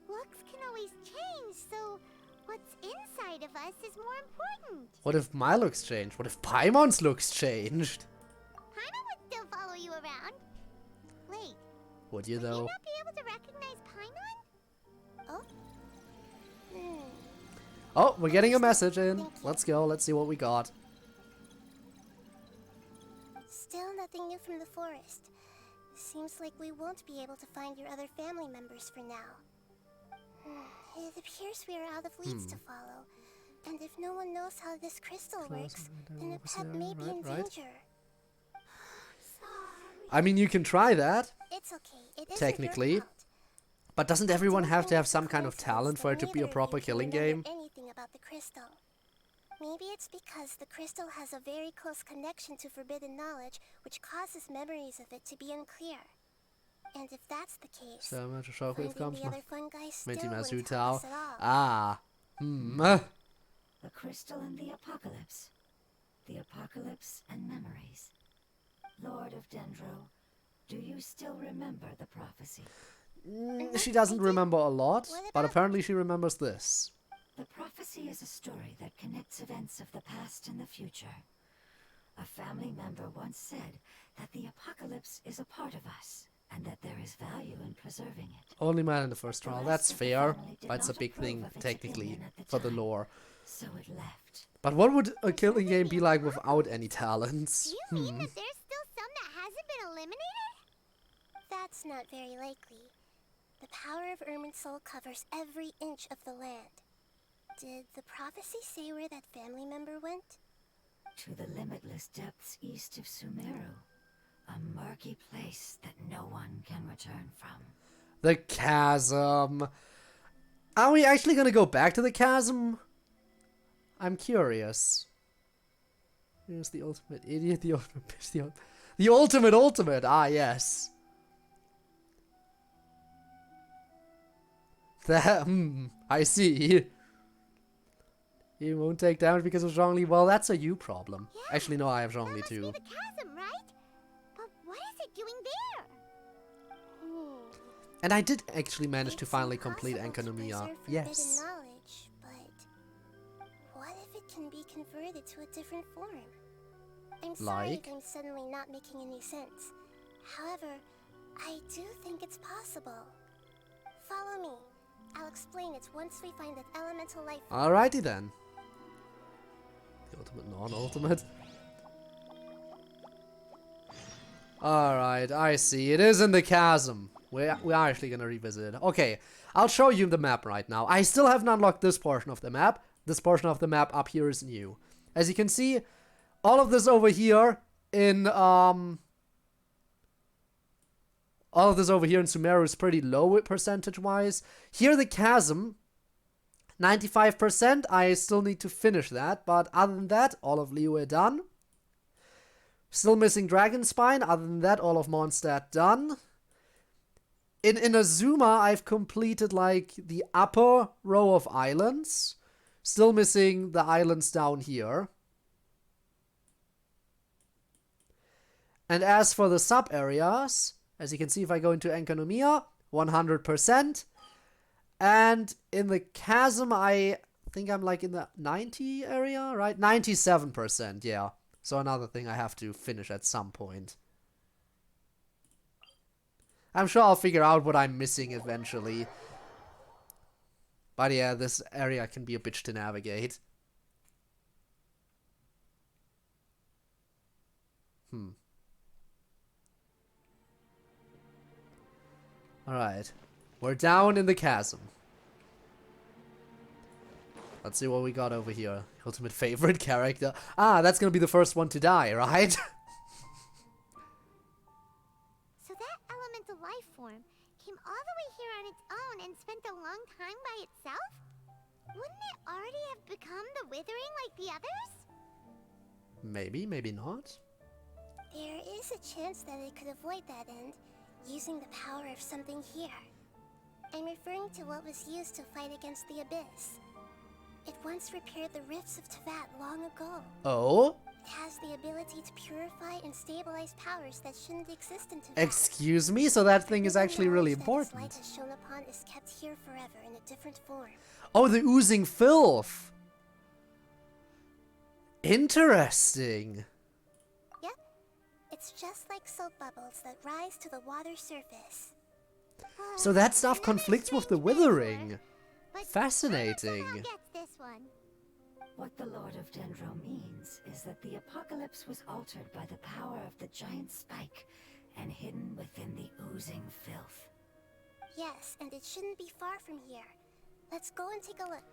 Looks can always change, so what's inside of us is more important. What if my looks changed? What if Paimon's looks changed? Paimon would still follow you around. Wait, Would you, would you though? not be able to recognize Paimon? Oh? Oh, we're getting a message in. Let's go. Let's see what we got. Still nothing new from the forest. Seems like we won't be able to find your other family members for now. It appears we are out of leads to follow. And if no one knows how this crystal works, then a pet may be in danger. I mean, you can try that, It's okay. It isn't technically. your fault. But doesn't everyone Don't have think to have it's a some kind of coincidence talent for that it to be a neither of proper you can killing remember game? anything about the crystal. Maybe it's because the crystal has a very close connection to forbidden knowledge, which causes memories of it to be unclear. And if that's the case, So much shockwave finding comes the other fungi still Menti wouldn't Masu help Tao. us at all. Ah. The crystal and the apocalypse. The apocalypse and memories. Lord of Dendro, do you still remember the prophecy? She doesn't remember a lot, What but about- apparently she remembers this. The prophecy is a story that connects events of the past and the future. A family member once said that the apocalypse is a part of us, and that there is value in preserving it. Only man in the first The trial. rest That's of the fair, family did but it's a not big approve thing, of its technically, opinion at the for the time. lore. So it left. But what would a killing game be like without any talents? Do you mean that there's still some that hasn't been eliminated? That's not very likely. The power of Irminsul covers every inch of the land. Did the prophecy say where that family member went? To the limitless depths east of Sumeru. A murky place that no one can return from. The chasm. Are we actually gonna go back to the chasm? I'm curious. Here's the ultimate idiot, the ultimate bitch, the ultimate. Ah, yes. That, I see. You won't take damage because of Zhongli? Well, that's a you problem. Yeah, Actually, no, I have that Zhongli must be too. the chasm, right? But what is it doing there? And I did actually manage to It's finally complete impossible to Enkanomiya. preserve forbidden Yes. knowledge, but what if it can be converted to a different form? I'm sorry Like? if I'm suddenly not making any sense. However, I do think it's possible. Follow me. I'll explain it once we find that elemental life. Alrighty then. The ultimate non-ultimate. Alright, I see. It is in the chasm. We are actually gonna revisit it. Okay, I'll show you the map right now. I still haven't unlocked this portion of the map. This portion of the map up here is new. As you can see, all of this over here in Sumeru is pretty low percentage-wise. Here the chasm, 95%. I still need to finish that, but other than that, all of Liyue done. Still missing Dragon Spine. Other than that, all of Mondstadt done. In Inazuma, I've completed like the upper row of islands. Still missing the islands down here. And as for the sub areas, as you can see if I go into Enkanomiya, 100%. And in the chasm, I think I'm like in the 90 area, right? 97%, yeah. So another thing I have to finish at some point. I'm sure I'll figure out what I'm missing eventually. But yeah, this area can be a bitch to navigate. Alright. We're down in the chasm. Let's see what we got over here. Ultimate favorite character. Ah, that's gonna be the first one to die, right? So that elemental life form came all the way here on its own and spent a long time by itself? Wouldn't it already have become the Withering like the others? Maybe, maybe not. There is a chance that it could avoid that end, using the power of something here. I'm referring to what was used to fight against the Abyss. It once repaired the rifts of Tevat long ago. Oh? It has the ability to purify and stabilize powers that shouldn't exist in Tevat. Excuse me? So that thing is actually really important. Light has shown upon is kept here forever in a different form. Oh, the oozing filth! Interesting. Yep. It's just like soap bubbles that rise to the water surface. So that stuff Another conflicts with the strange withering. metaphor, but Fascinating. somehow gets this one. What the Lord of Dendro means is that the apocalypse was altered by the power of the giant spike and hidden within the oozing filth. Yes, and it shouldn't be far from here. Let's go and take a look.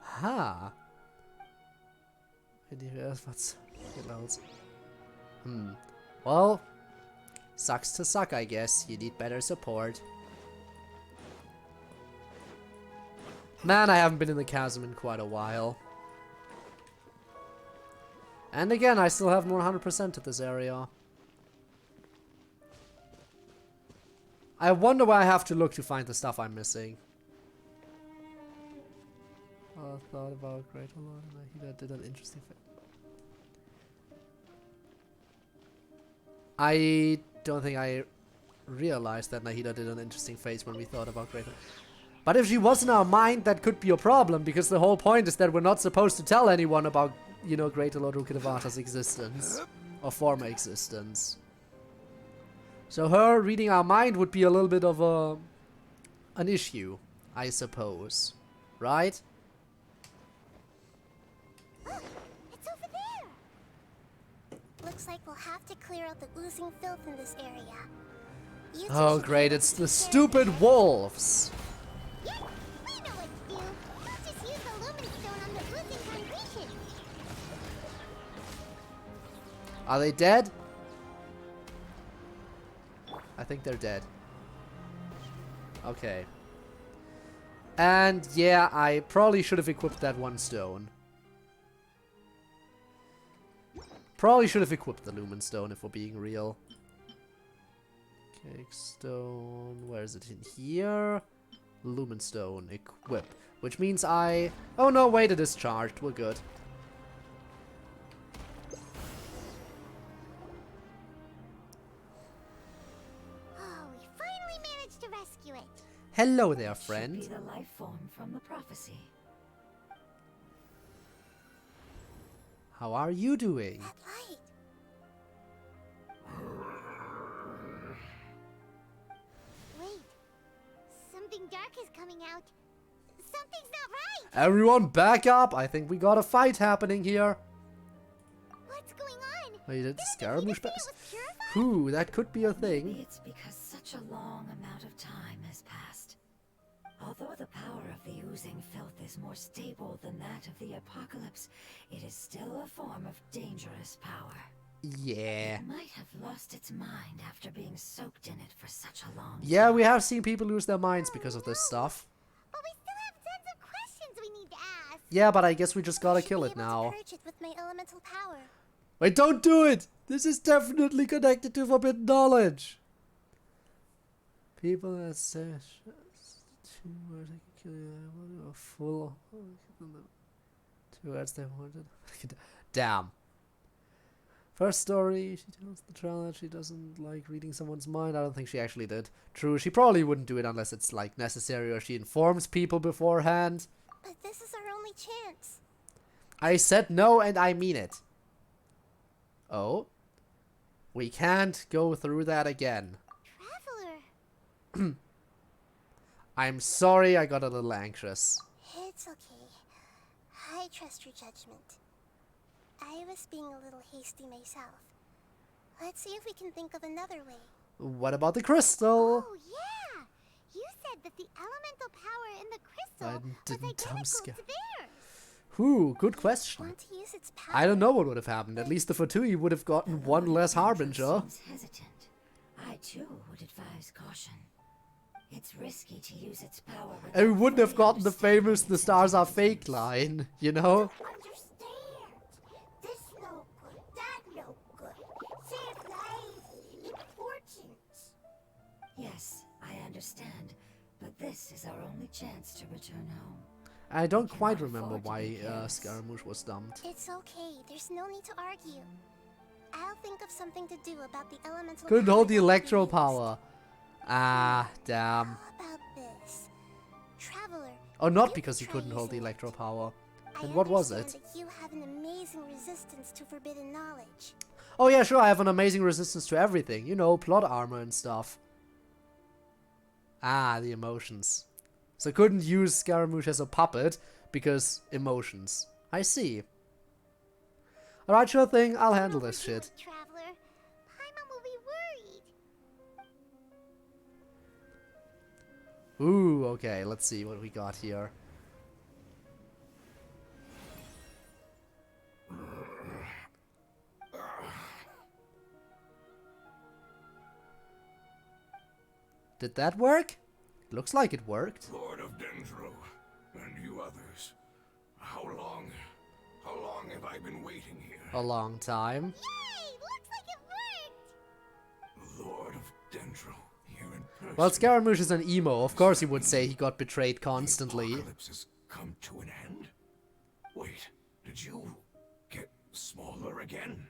Ha. What's Well, sucks to suck, I guess. You need better support. Man, I haven't been in the chasm in quite a while. And again, I still haven't 100% of this area. I wonder where I have to look to find the stuff I'm missing. I thought about Great Lord and Nahida did an interesting thing. I don't think I realized that Nahida did an interesting face when we thought about Great Lord. But if she was in our mind, that could be a problem, because the whole point is that we're not supposed to tell anyone about, you know, Greater Lord Rukkhadevata's existence. Or former existence. So her reading our mind would be a little bit of an issue, I suppose. Right? Look, it's over there. Looks like we'll have to clear out the oozing filth in this area. You two Oh should great, be able it's to the take care of stupid that. Yeah, wolves. we know what to do. We'll just use the lumen stone on the oozing concretion. Are they dead? I think they're dead. Okay. And yeah, I probably should have equipped that one stone. Probably should have equipped the lumen stone if we're being real. Cake stone, where is it? In here? Lumen stone, equip. Which means I... Oh no, wait, it is charged. We're good. Oh, we finally managed to rescue it. Hello there, Should friend. be the life form from the prophecy. How are you doing? That light. Wait, something dark is coming out. Something's not right. Everyone back up! I think we got a fight happening here. What's going on? Wait, did Didn't Scaramouche Nahida say pass? it was purified? Whew, that could be a Maybe thing. it's because such a long amount of time has passed. Although the power of the oozing filth is more stable than that of the apocalypse, it is still a form of dangerous power. Yeah. It might have lost its mind after being soaked in it for such a long Yeah, time. we have seen people lose their minds because of this stuff. But we still have tons of questions we need to ask. Yeah, but I guess we just gotta Should kill be it able to now. purge it with my elemental power. Wait, don't do it! This is definitely connected to forbidden knowledge. People that say full 2 words they wanted. Damn. First story, she tells the trial that she doesn't like reading someone's mind. I don't think she actually did. True, she probably wouldn't do it unless it's like necessary or she informs people beforehand. But this is our only chance. I said no and I mean it. Oh? We can't go through that again. Traveler. I'm sorry I got a little anxious. It's okay. I trust your judgment. I was being a little hasty myself. Let's see if we can think of another way. What about the crystal? Oh, yeah. You said that the elemental power in the crystal I was didn't identical scare- to theirs. Whew, good question. Want to use its power? I don't know what would have happened. At least the Fatui would have gotten one less harbinger. Seems hesitant. I too would advise caution. It's risky to use its power. And we without wouldn't have fully gotten the famous understanding "the its stars are intentions. fake" line, you know? Understand. This no good, that no good. Save life. Important. Yes, I understand, but this is our only chance to return home. I don't cannot quite remember afford to why be careless. Scaramouche was dumped. It's okay. There's no need to argue. I'll think of something to do about the elemental Couldn't power hold the that we electro used. power. Ah, damn. How about this? Traveler. Oh, not you because he can try couldn't hold the using it. electro power. I Then what was understand it? that you have an amazing resistance to forbidden knowledge. Oh yeah, sure, I have an amazing resistance to everything. You know, plot armor and stuff. Ah, the emotions. So couldn't use Scaramouche as a puppet because emotions. I see. Alright, sure thing, I'll handle Don't this overdo shit. it, Traveler. Paimon will be worried. Ooh, okay, let's see what we got here. Did that work? Looks like it worked. Lord of Dendro, and you others. How long have I been waiting here? A long time. Yay! Looks like it worked. Lord of Dendro, here in person. Well, Scaramouche is an emo. Of course he would say he got betrayed constantly. The apocalypse has come to an end? Wait, did you get smaller again?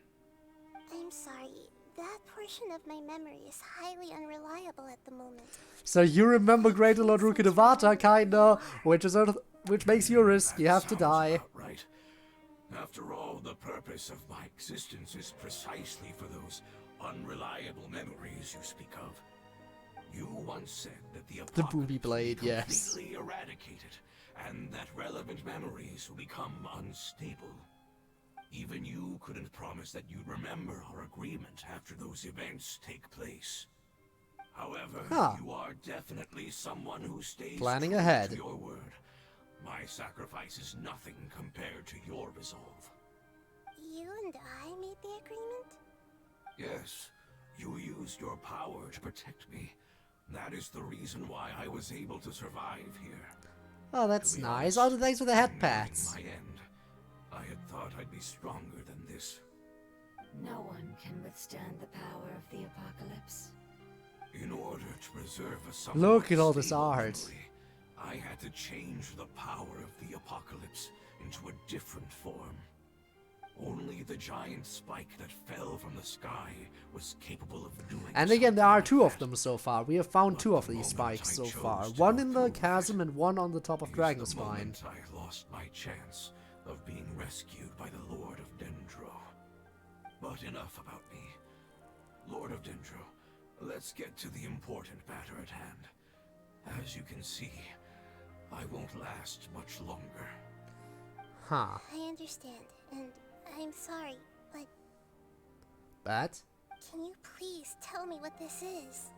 I'm sorry. That portion of my memory is highly unreliable at the moment. So you remember Greater Lord Rukkhadevata, kinda, which makes you a risk. You have to Sounds die. about right. After all, the purpose of my existence is precisely for those unreliable memories you speak of. You once said that the The apocalypse booby blade, will be yes. completely eradicated, and that relevant memories will become unstable. Even you couldn't promise that you'd remember our agreement after those events take place. However, Huh. you are definitely someone who stays Planning true ahead. to your word. My sacrifice is nothing compared to your resolve. You and I made the agreement? Yes, you used your power to protect me. That is the reason why I was able to survive here. Oh, that's To be nice. honest, Oh, thanks for the head nearing pats. my end, I had thought I'd be stronger than this. No one can withstand the power of the apocalypse. In order to preserve a somewhat Look at all this stable art. memory, I had to change the power of the apocalypse into a different form. Only the giant spike that fell from the sky was capable of doing. And again, there are something 2 like of them so far. We have found But 2 of the these moment spikes I so chose far. to One go in the through with chasm it and one on the top of is Dragon's the Spine. moment I lost my chance of being rescued by the Lord of Dendro. But enough about me. Lord of Dendro, let's get to the important matter at hand. As you can see, I won't last much longer. Huh. I understand, and I'm sorry, but But can you please tell me what this is?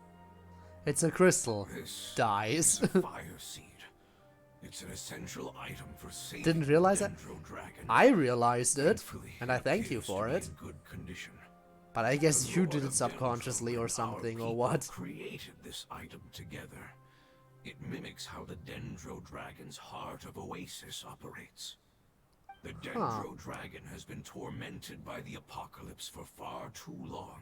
it's a crystal. This Dies. is a fire seed. It's an essential item for saving Didn't realize the that. Dendro Dragon. I realized it, Thankfully, and I thank you appears for to be it. in good condition. But I guess The you Lord did of it subconsciously Dendro or and something, our or people what? created this item together. It mimics how the Dendro Dragon's heart of Oasis operates. The Dendro Dragon has been tormented by the apocalypse for far too long.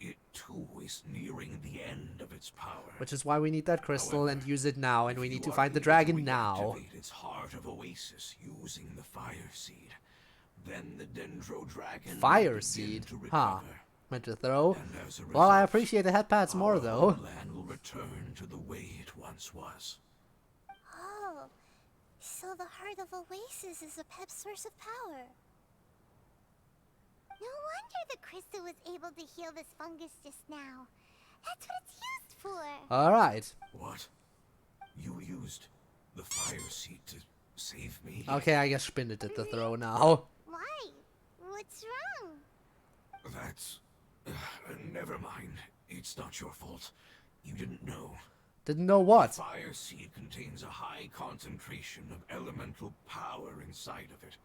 It too is nearing the end of its power. Which is why we need that crystal and However, use it now, and if we you need to are find the able dragon to now. reactivate its heart of Oasis using the fire seed, then the Dendro Dragon will Fire begin seed? to Huh. recover. Meant to throw. And as a Well, I result, appreciate the head pats more, our though. homeland will return to the way it once was. Oh, so the heart of Oasis is a pep source of power. No wonder the crystal was able to heal this fungus just now. That's what it's used for. Alright. What? You used the fire seed to save me? Okay, I guess Spin did the throw now. Why? What's wrong? That's... never mind. It's not your fault. You didn't know. Didn't know what? Fire seed contains a high concentration of elemental power inside of it.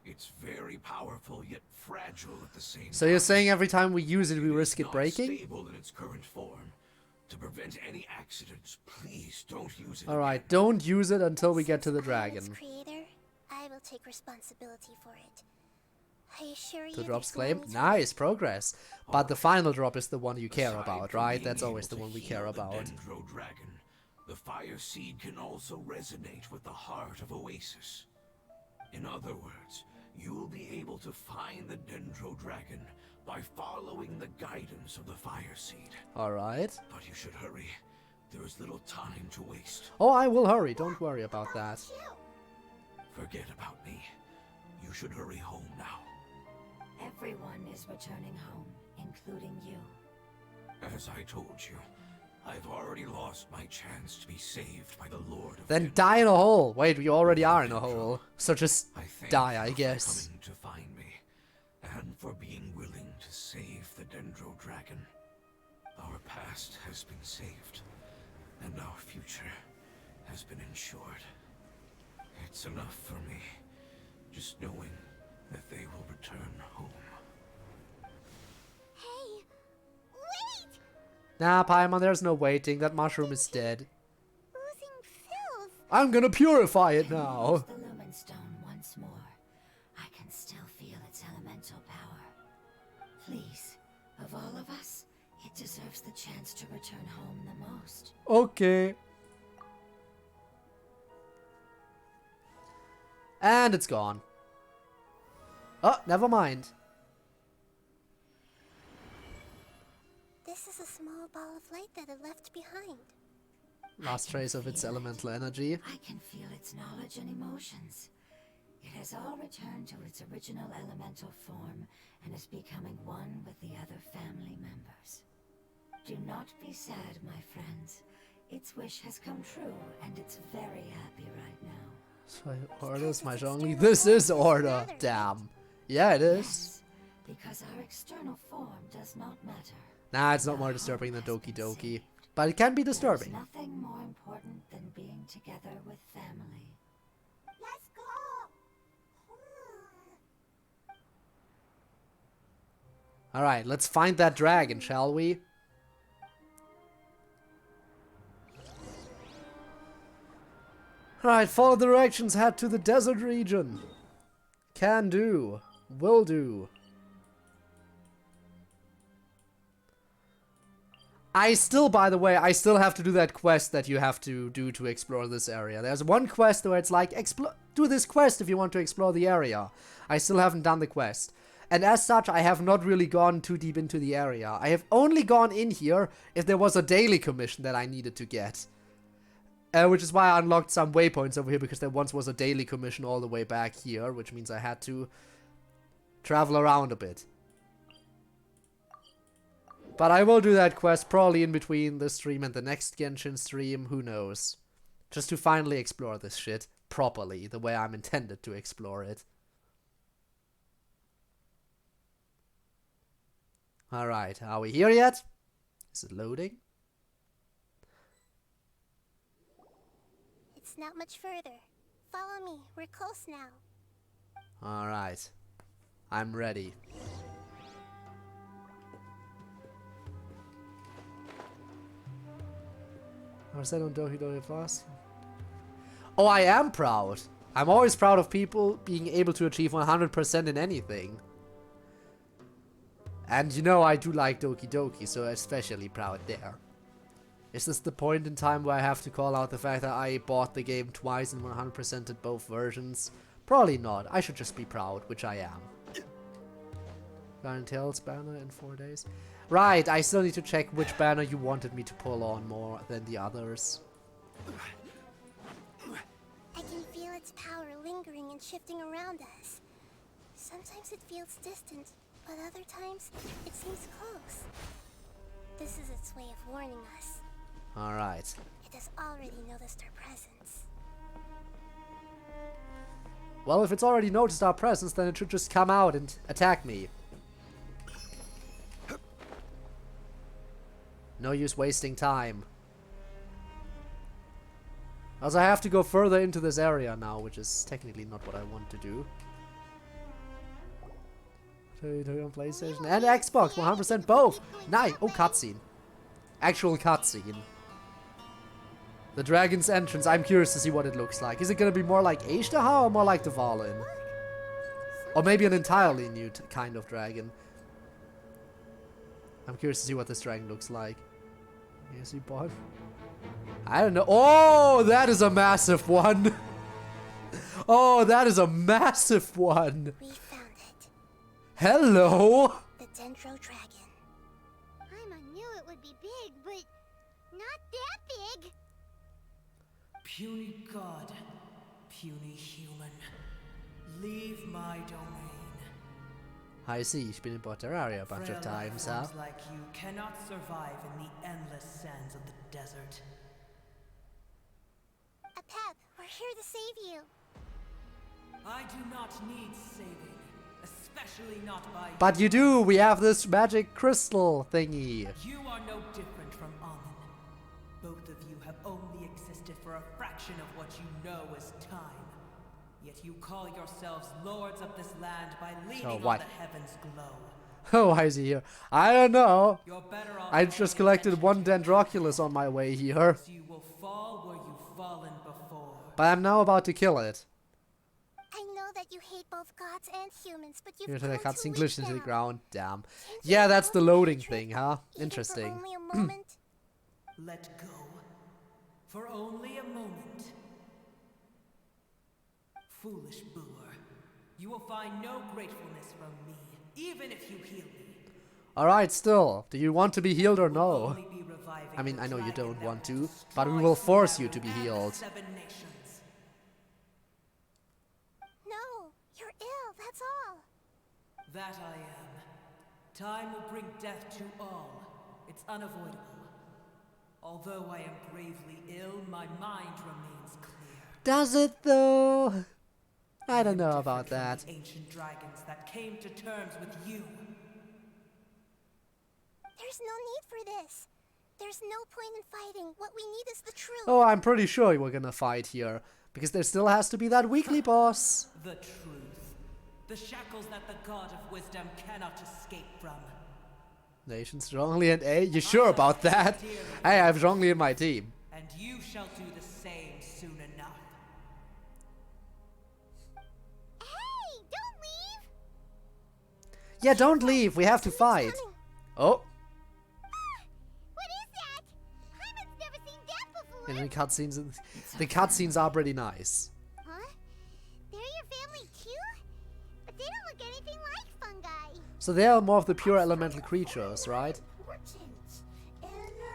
It's very powerful yet fragile at the same time. So you're saying every time we use it, we It is risk it not breaking? stable in its current form. To prevent any accidents, please don't use it. Alright, don't use it until we get to the Since I am its dragon. creator, I will take responsibility for it. I assure you The drops there's no claim? need to Nice, progress. But the final drop is the one you care Aside about, from right? being That's able always the to one we heal care the about. Dendro Dragon, the fire seed can also resonate with the heart of Oasis. In other words, you'll be able to find the Dendro Dragon by following the guidance of the fire seed. Alright. But you should hurry. There is little time to waste. Oh, I will hurry. Don't worry about that. Forget about me. You should hurry home now. Everyone is returning home, including you. As I told you, I've already lost my chance to be saved by the Lord of Then Dendro. die in a hole. Wait, we already are in a hole. So just I thank die, you I for guess. coming to find me, and for being willing to save the Dendro Dragon. Our past has been saved, and our future has been ensured. It's enough for me, just knowing that they will return home. Hey, wait! Nah, Paimon, there's no waiting. That mushroom is dead. Oozing filth. I'm gonna purify it Use now. the lumen stone once more. I can still feel its elemental power. Please, of all of us, it deserves the chance to return home the most. Okay. And it's gone. Oh, never mind. This is a small ball of light that it left behind. Last trace of its elemental energy. I can feel its knowledge and emotions. It has all returned to its original elemental form and is becoming one with the other family members. Do not be sad, my friends. Its wish has come true, and it's very happy right now. So Order's my only. This is Order. Damn. Yeah, it is. Yes, because our external form does not matter. Nah, it's not more disturbing than Doki Doki. But it can be There's disturbing. nothing more important than being together with family. Let's go. Alright, let's find that dragon, shall we? Alright, follow the directions, head to the desert region. Can do. Will do. I still, by the way, I still have to do that quest that you have to do to explore this area. There's one quest where it's like, do this quest if you want to explore the area. I still haven't done the quest. And as such, I have not really gone too deep into the area. I have only gone in here if there was a daily commission that I needed to get. Which is why I unlocked some waypoints over here, because there once was a daily commission all the way back here, which means I had to travel around a bit. But I will do that quest probably in between this stream and the next Genshin stream, who knows. Just to finally explore this shit properly, the way I'm intended to explore it. Alright, are we here yet? Is it loading? It's not much further. Follow me, we're close now. Alright. I'm ready. Oh, I am proud. I'm always proud of people being able to achieve 100% in anything. And you know I do like Doki Doki, so especially proud there. Is this the point in time where I have to call out the fact that I bought the game twice and 100%ed both versions? Probably not. I should just be proud, which I am. Iron Tails banner in 4 days. Right, I still need to check which banner you wanted me to pull on more than the others. I can feel its power lingering and shifting around us. Sometimes it feels distant, but other times it seems close. This is its way of warning us. Alright. It has already noticed our presence. Well, if it's already noticed our presence, then it should just come out and attack me. No use wasting time. Also, I have to go further into this area now, which is technically not what I want to do. On PlayStation and Xbox, 100% both. Nice. Oh, cutscene. Actual cutscene. The dragon's entrance. I'm curious to see what it looks like. Is it gonna be more like Ashtaha or more like the Valin? Or maybe an entirely new kind of dragon. I'm curious to see what this dragon looks like. Yes, you bought. I don't know. Oh, that is a massive one. Oh, that is a massive one. We found it. Hello. The Dendro Dragon. Paimon knew it would be big, but not that big. Puny god, puny human, leave my domain. I see, ich bin in Terraria a bunch of times, huh? Like you cannot survive in the endless sands of the desert. Apep, we're here to save you. I do not need saving, especially not by But you do, we have this magic crystal thingy. You are no different from Amun. Both of you have only existed for a fraction of what you know as time. Yet you call yourselves lords of this land by leaning on the heavens' glow. Oh, why is he here? I don't know. You're better off I just collected one Dendroculus on my way here. You will fall where you've fallen before. But I'm now about to kill it. I know that you hate both gods and humans, but you've Here's the grown cutscene too weak glitched into the now. ground. Damn. Can't Yeah, you that's the hold loading hatred, thing, huh? even Interesting. For only a moment? Let go. For only a moment. Foolish booer. You will find no gratefulness from me, even if you heal me. Alright, still. Do you want to be healed or no? Only be reviving I mean, the I know you dragon don't that want will to, but we destroy will force you Sumeru to be and the healed. 7 nations. No, you're ill, that's all. That I am. Time will bring death to all. It's unavoidable. Although I am gravely ill, my mind remains clear. Does it though? I don't know about Different that. from the ancient dragons that came to terms with you. There's no need for this. There's no point in fighting. What we need is the truth. Oh, I'm pretty sure we're gonna fight here. Because there still has to be that weekly boss. The truth. The shackles that the god of wisdom cannot escape from. Nation Zhongli and A? You sure about that? Hey, I have Zhongli in my team. And you shall do the same soon enough. Hey, don't leave! Yeah, don't leave. We have to fight. Coming. Oh. What is Genshin cutscenes. The cutscenes are pretty nice. Huh? They're your family too? But they don't look anything like fungi. So they are more of the pure elemental creatures, right?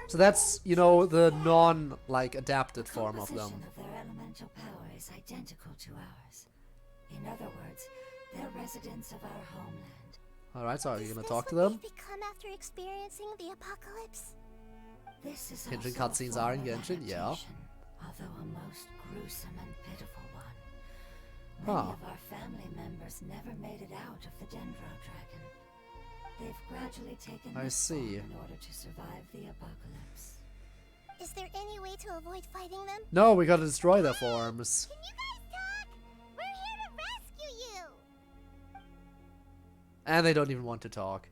So that's, you know, the non-like adapted form of them. The composition of their elemental power is identical to ours. In other words, they're residents of our homeland. Alright, so are you Is gonna this talk to what them? they've become after experiencing the apocalypse? This is Genshin also a cutscenes form are in of Genshin, yeah. adaptation, although a most gruesome and pitiful one. Many Huh. of our family members never made it out of the Dendro Dragon. They've gradually taken I this see. form in order to survive the apocalypse. Is there any way to avoid fighting them? No, we gotta destroy their forms. Can you guys talk? We're here to rescue you. And they don't even want to talk.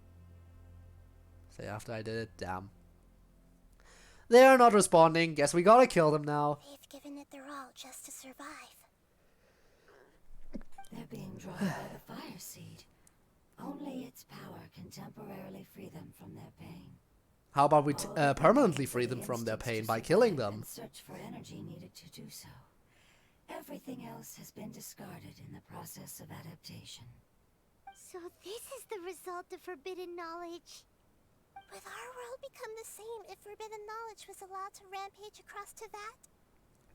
Say after I did it, damn. They are not responding. Guess we gotta kill them now. They've given it their all just to survive. They're being drawn by the fire seed. Only its power can temporarily free them from their pain. How about we All of permanently them free need them the from their instincts pain to by killing survive them? and search for energy needed to do so. Everything else has been discarded in the process of adaptation. So this is the result of forbidden knowledge. Would our world become the same if forbidden knowledge was allowed to rampage across to that?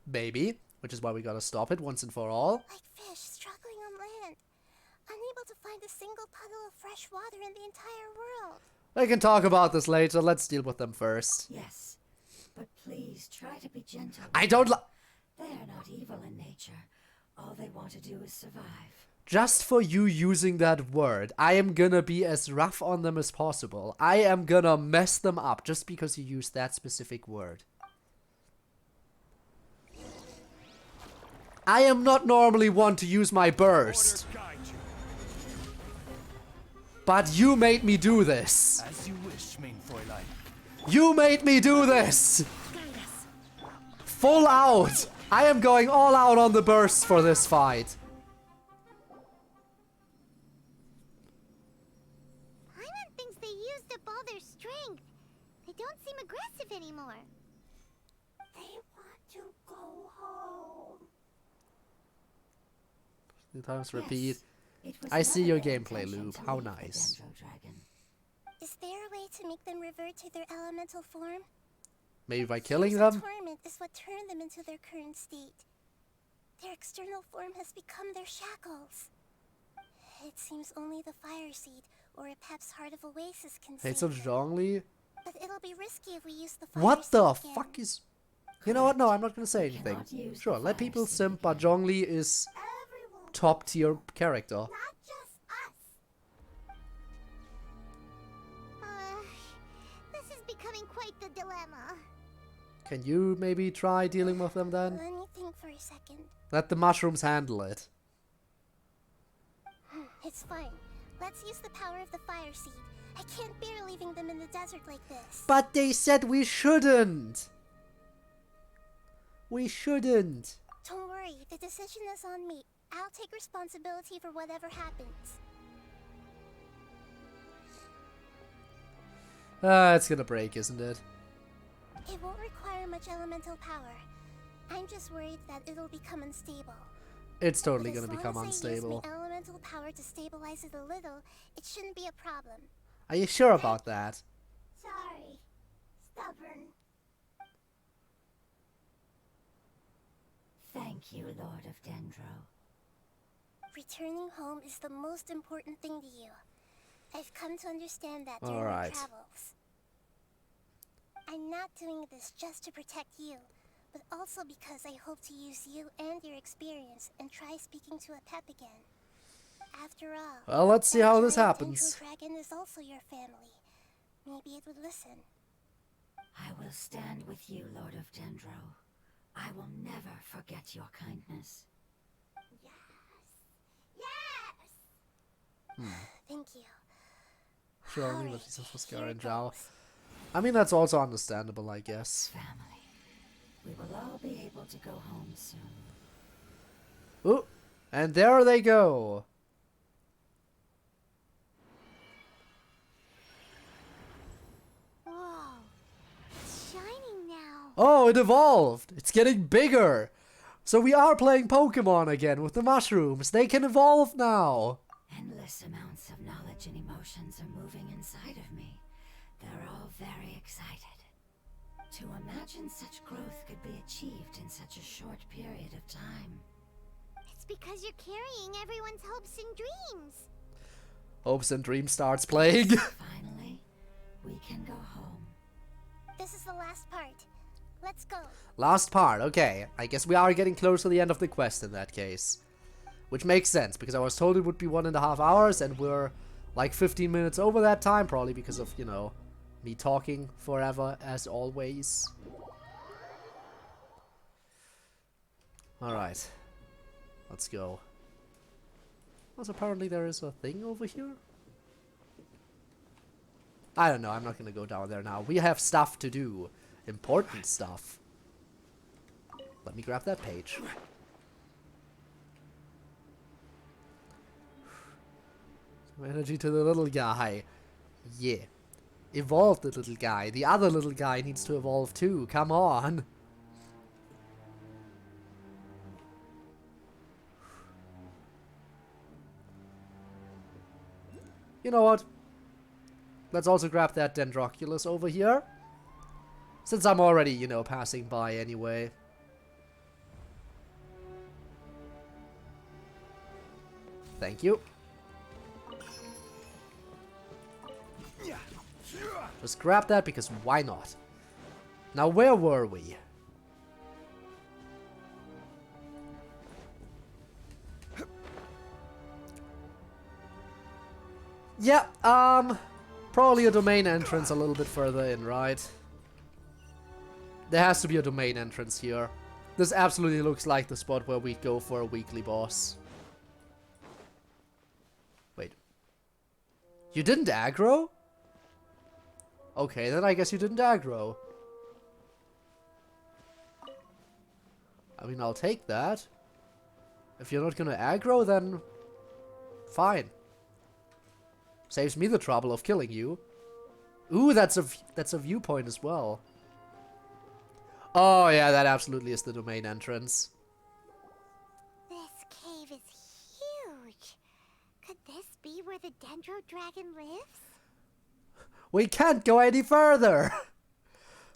Maybe, which is why we gotta stop it once and for all. Like fish struggling on land, unable to find a single puddle of fresh water in the entire world. We can talk about this later. Let's deal with them first. Yes, but please try to be gentle. I don't like. They are not evil in nature. All they want to do is survive. Just for you using that word, I am gonna be as rough on them as possible. I am gonna mess them up just because you used that specific word. I am not normally one to use my burst. Order guide you. But you made me do this. As you wish, main Fräulein. You made me do this. Full out. I am going all out on the bursts for this fight. Paimon thinks they used up all their strength. They don't seem aggressive anymore. They want to go home. Three times repeat. It was I see never your their gameplay intention loop. to How leave the nice. Dendro Dragon. Is there a way to make them revert to their elemental form? Maybe by killing Years of them? torment is what turned them into their current state. Their external form has become their shackles. It seems only the fire seed, or perhaps Heart of Oasis can Hey, save so them. Zhongli? But it'll be risky if we use the fire What seed the again. fuck is... You know what? No, I'm not gonna say anything. cannot use Sure, the let fire people seed simp, but again. Zhongli is Everyone, top tier character. not just us. This is becoming quite the dilemma. Can you maybe try dealing with them then? Let me think for a second. Let the mushrooms handle it. It's fine. Let's use the power of the fire seed. I can't bear leaving them in the desert like this. But they said we shouldn't! We shouldn't! Don't worry, the decision is on me. I'll take responsibility for whatever happens. It's gonna break, isn't it? It won't require much elemental power. I'm just worried that it'll become unstable. It's totally But gonna as become long as I use unstable. my elemental power to stabilize it a little, it shouldn't be a problem. Are you sure about that? Sorry, stubborn. Thank you, Lord of Dendro. Returning home is the most important thing to you. I've come to understand that during my Alright. travels. I'm not doing this just to protect you, but also because I hope to use you and your experience and try speaking to a pep again. After all, Well, let's see that how this giant happens. Dendro dragon is also your family. Maybe it would listen. I will stand with you, Lord of Dendro. I will never forget your kindness. Yes. Thank you. Sure, Alright, leave it for Scar here and it Zhao. goes. I mean, that's also understandable, I guess. Family. We will all be able to go home soon. Ooh, and there they go. Whoa. It's shining now. Oh, it evolved. It's getting bigger. So we are playing Pokemon again with the mushrooms. They can evolve now. Endless amounts of knowledge and emotions are moving inside of me. They're all very excited. To imagine such growth could be achieved in such a short period of time. It's because you're carrying everyone's hopes and dreams. Hopes and Dreams starts playing. Finally, we can go home. This is the last part. Let's go. Last part, okay. I guess we are getting close to the end of the quest in that case. Which makes sense, because I was told it would be 1.5 hours, and we're like 15 minutes over that time, probably because of, you know, me talking forever, as always. Alright. Let's go. Also, apparently there is a thing over here. I don't know, I'm not gonna go down there now. We have stuff to do. Important stuff. Let me grab that page. Some energy to the little guy. Yeah. Evolve the little guy. The other little guy needs to evolve too. Come on. You know what? Let's also grab that Dendroculus over here. Since I'm already, you know, passing by anyway. Thank you. Just grab that because why not? Now where were we? Yeah, probably a domain entrance a little bit further in, right? There has to be a domain entrance here. This absolutely looks like the spot where we go for a weekly boss. Wait. You didn't aggro? Okay, then I guess you didn't aggro. I mean, I'll take that. If you're not gonna aggro, then fine. Saves me the trouble of killing you. Ooh, that's a viewpoint as well. Oh yeah, that absolutely is the domain entrance. This cave is huge. Could this be where the Dendro Dragon lives? We can't go any further!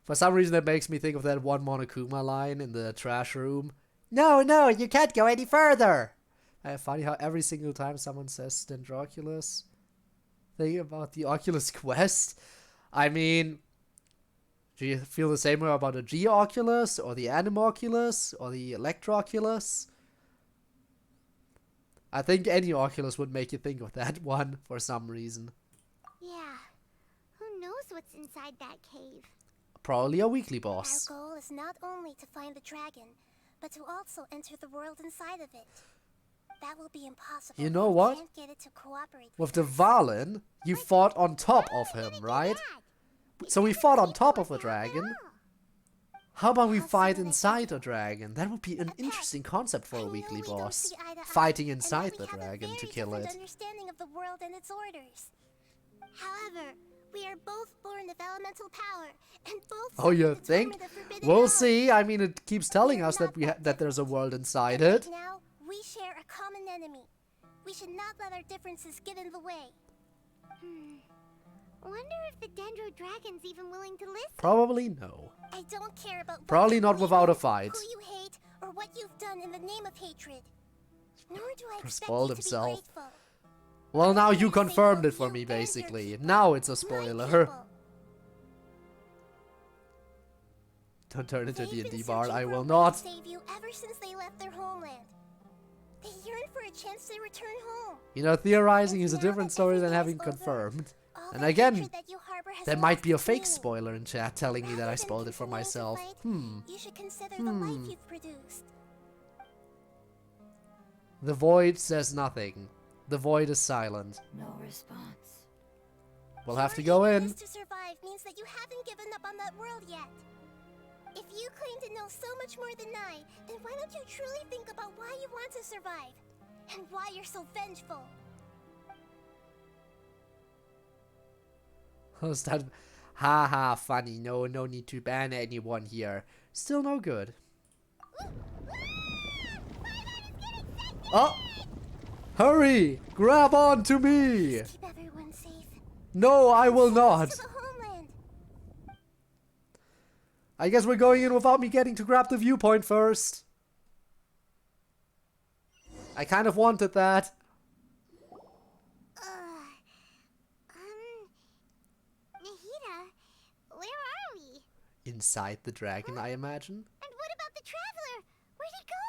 For some reason that makes me think of that one Monokuma line in the trash room. No, you can't go any further! Funny how every single time someone says Dendroculus thing about the Oculus Quest. I mean, do you feel the same way about the G-Oculus, or the Animoculus, or the Electroculus? I think any Oculus would make you think of that one for some reason. Yeah. Who knows what's inside that cave? Probably a weekly boss. Our goal is not only to find the dragon, but to also enter the world inside of it. That will be impossible. You know if we what? can't get it to cooperate With the Valen, you fought on top of him, right? So we fought on top of a dragon. How about we fight inside a dragon? That would be an interesting concept for a weekly boss. Fighting inside the dragon to kill it. Understanding of the world and its orders. However, we are both born of elemental power, and both. Oh, you think? We'll see. I mean, it keeps telling us that that there's a world inside it. Right now, we share a common enemy. We should not let our differences get in the way. Wonder if the Dendro Dragon's even willing to listen. Probably no. I don't care about what Probably you not believe without in, a fight. who you hate, or what you've done in the name of hatred. Nor do I expect Spoiled you himself. to be grateful. Well, now you I say confirmed you it for me, and your basically. people, Now it's a my spoiler. people. Don't turn into They've been D&D Bard. searching I for will a way not. to save you ever since they left their homeland. They yearn for a chance to return home. You know, theorizing And is a now different that story than everything having is over, confirmed. All And that again, hatred that you harbor has there might be a lost its fake meaning. spoiler in chat telling me that I Rather than spoiled it for continuing to myself. fight, You should consider the life you've produced. The void says nothing. The void is silent. No response. We'll have to Your go in. eagerness to survive means that you haven't given up on that world yet. If you claim to know so much more than I, then why don't you truly think about why you want to survive? And why you're so vengeful? Haha, funny. No need to ban anyone here. Still no good. Oh! Hurry! Grab on to me! Keep everyone safe. No, I will Send us not. to the homeland. I guess we're going in without me getting to grab the viewpoint first. I kind of wanted that. Nahida, where are we? Inside the dragon, I imagine. And what about the traveler? Where'd he go?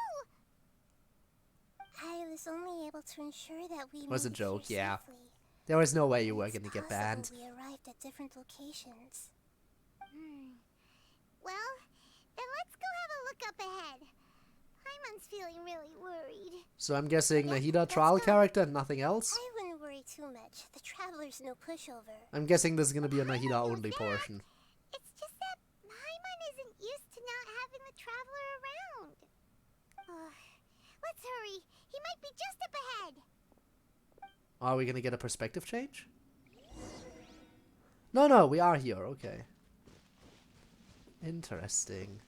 I was only able to ensure that we Was a made it here joke, yeah. safely. There was no way you were It's gonna get possible banned. We arrived at different locations. Well, then let's go have a look up ahead. Paimon's feeling really worried. So I'm guessing Yeah, Nahida that's trial fine. character and nothing else? I wouldn't worry too much. The traveler's no pushover. I'm guessing this is gonna be a Nahida only portion. It's just that Paimon isn't used to not having the traveler around. Let's hurry. He might be just up ahead. Are we gonna get a perspective change? No, we are here, okay. Interesting.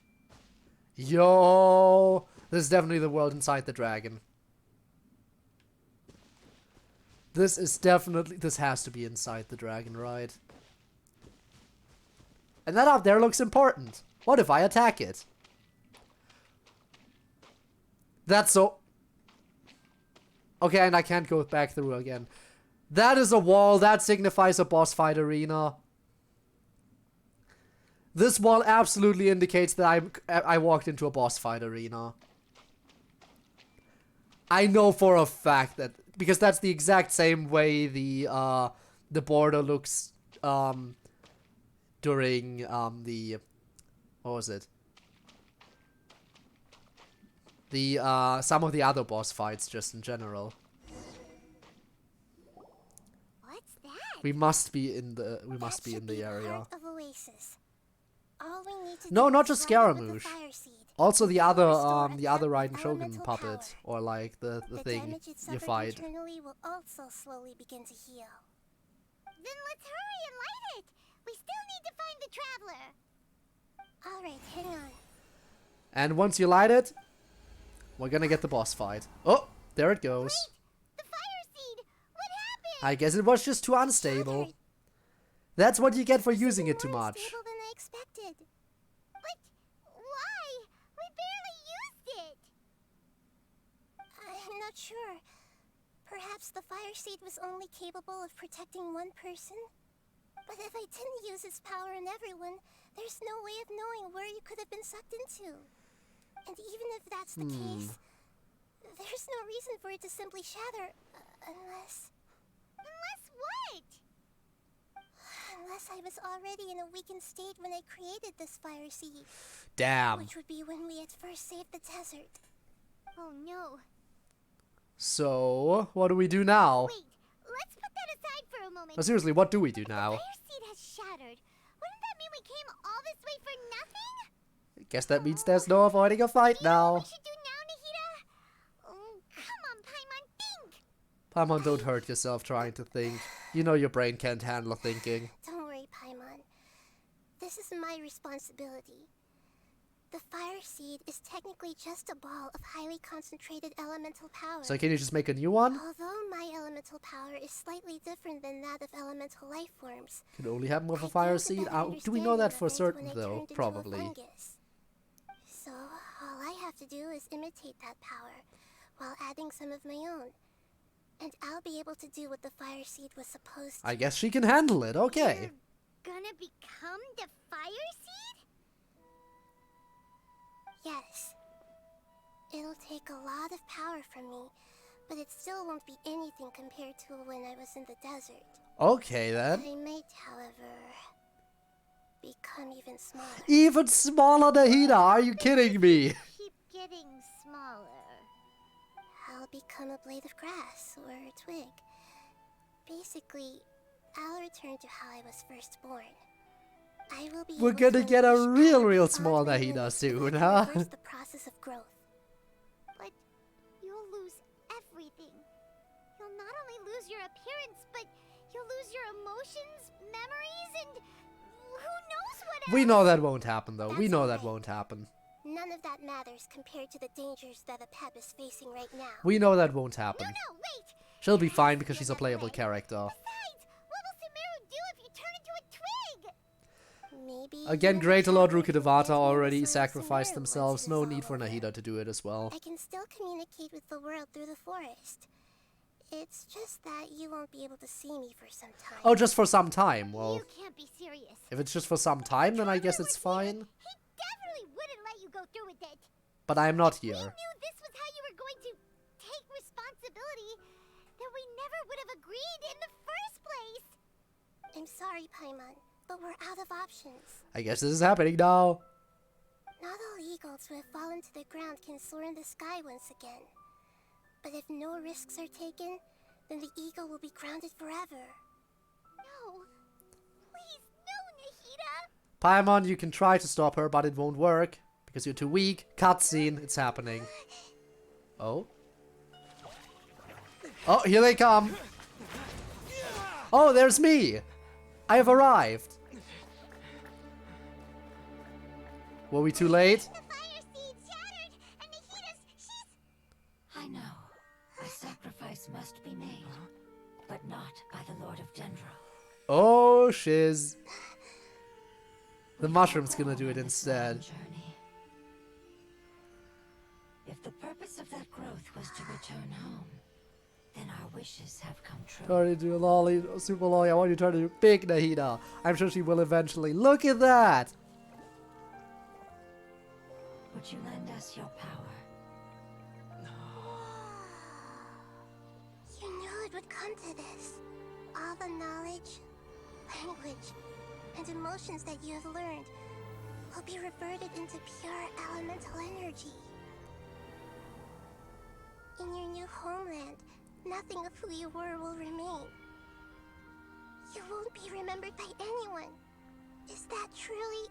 Yo! This is definitely the world inside the dragon. This has to be inside the dragon, right? And that up there looks important. What if I attack it? That's so... Okay, and I can't go back through again. That is a wall. That signifies a boss fight arena. This wall absolutely indicates that I walked into a boss fight arena. I know for a fact that... Because that's the exact same way the border looks during the... What was it? The some of the other boss fights just in general. What's that? We must be in the That should be the area. heart of Oasis. All we need to No, do not is just ride it with Scaramouche. the fire seed. Also the Restore other its Raiden Shogun elemental puppet, power. or like the The thing damage it you suffered fight. internally will also slowly begin to heal. Then let's hurry and light it. We still need to find the traveler. All right, hang on. And once you light it, we're gonna get the boss fight. Oh, there it goes. The fire seed. What happened? I guess it was just too unstable. Shattered. That's what you get for using Even it too more much. unstable than I expected. But why? We barely used it. I'm not sure. Perhaps the fire seed was only capable of protecting one person? But if I didn't use its power on everyone, there's no way of knowing where you could have been sucked into. And even if that's the case, there's no reason for it to simply shatter, unless... Unless what? Unless I was already in a weakened state when I created this fire seed. Damn. Which would be when we had first saved the desert. Oh no. So, what do we do now? Wait, let's put that aside for a moment. No, seriously, what do we do If now? the fire seed has shattered, wouldn't that mean we came all this way for nothing? Guess that means there's no avoiding a fight Do you know now. what we should do now, Nahida? Oh, come on, Paimon, think! Paimon, don't hurt yourself trying to think. You know your brain can't handle thinking. Don't worry, Paimon. This is my responsibility. The fire seed is technically just a ball of highly concentrated elemental power. So can you just make a new one? Although my elemental power is slightly different than that of elemental life forms. Can only happen with a I fire gained a seed? better Do we know that understanding for of it certain when I though? turned into a Probably. fungus. So all I have to do is imitate that power while adding some of my own. And I'll be able to do what the fire seed was supposed to. I guess she can handle it, okay. You're gonna become the fire seed? Yes. It'll take a lot of power from me, but it still won't be anything compared to when I was in the desert. Okay then. I might, however, become even smaller. Even smaller, Nahida, are you kidding me? Keep getting smaller. I'll become a blade of grass or a twig. Basically, I'll return to how I was first born. I will be We're able gonna to get a unleash all real of small my Nahida limits soon, and huh? reverse the process of growth. But you'll lose everything. You'll not only lose your appearance, but you'll lose your emotions, memories, and knows what We know that won't happen, though. We know that won't happen. None of that matters compared to the dangers that Apep is facing right now. We know that won't happen. No, wait! She'll be fine because she's a playable character. Besides, what will Sumeru do if you turn into a twig? Maybe... Again, Greater Lord Rukkhadevata already Sumeru sacrificed was themselves. to No dissolve. need for Nahida to do it as well. I can still communicate with the world through the forest. It's just that you won't be able to see me for some time. Oh, just for some time. Well, You can't be serious. if it's just for some time, then I guess it's fine. He definitely wouldn't let you go through with it. But I'm not We here. knew this was how you were going to take responsibility, that we never would have agreed in the first place. I'm sorry, Paimon, but we're out of options. I guess this is happening now. Not all eagles who have fallen to the ground can soar in the sky once again. But if no risks are taken, then the eagle will be grounded forever. No. Please, no, Nahida. Paimon, you can try to stop her, but it won't work. Because you're too weak. Cutscene, it's happening. Oh? Oh, here they come! Oh, there's me! I have arrived! Were we too late? The fire seed shattered, and Nahida's, I know. A sacrifice must be made, but not by the Lord of Dendro. Oh, shiz. The mushroom's gonna do it instead. Journey. If the purpose of that growth was to return home, then our wishes have come true. Turn into a lolly, super lolly. I want you to turn into big Nahida. I'm sure she will eventually. Look at that! Would you lend us your power? You knew it would come to this. All the knowledge, language, and emotions that you have learned will be reverted into pure elemental energy. In your new homeland, nothing of who you were will remain. You won't be remembered by anyone. Is that truly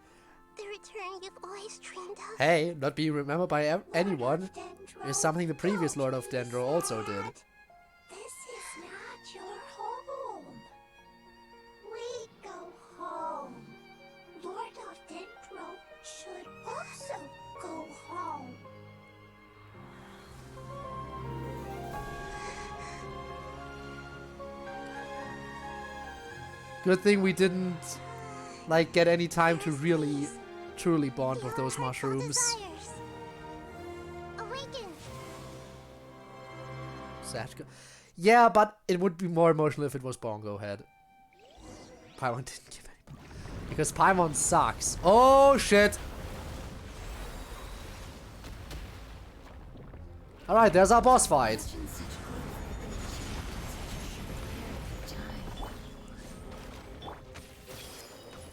the return you've always dreamed of? Hey, not being remembered by anyone is something the previous Lord of Dendro also did. This is not your home. We go home. Lord of Dendro should also go home. Good thing we didn't, like, get any time to really, truly bond with those mushrooms. Desires. Awaken. Satchka. Yeah, but it would be more emotional if it was Bongo Head. Paimon didn't give any. Because Paimon sucks. Oh, shit! Alright, there's our boss fight.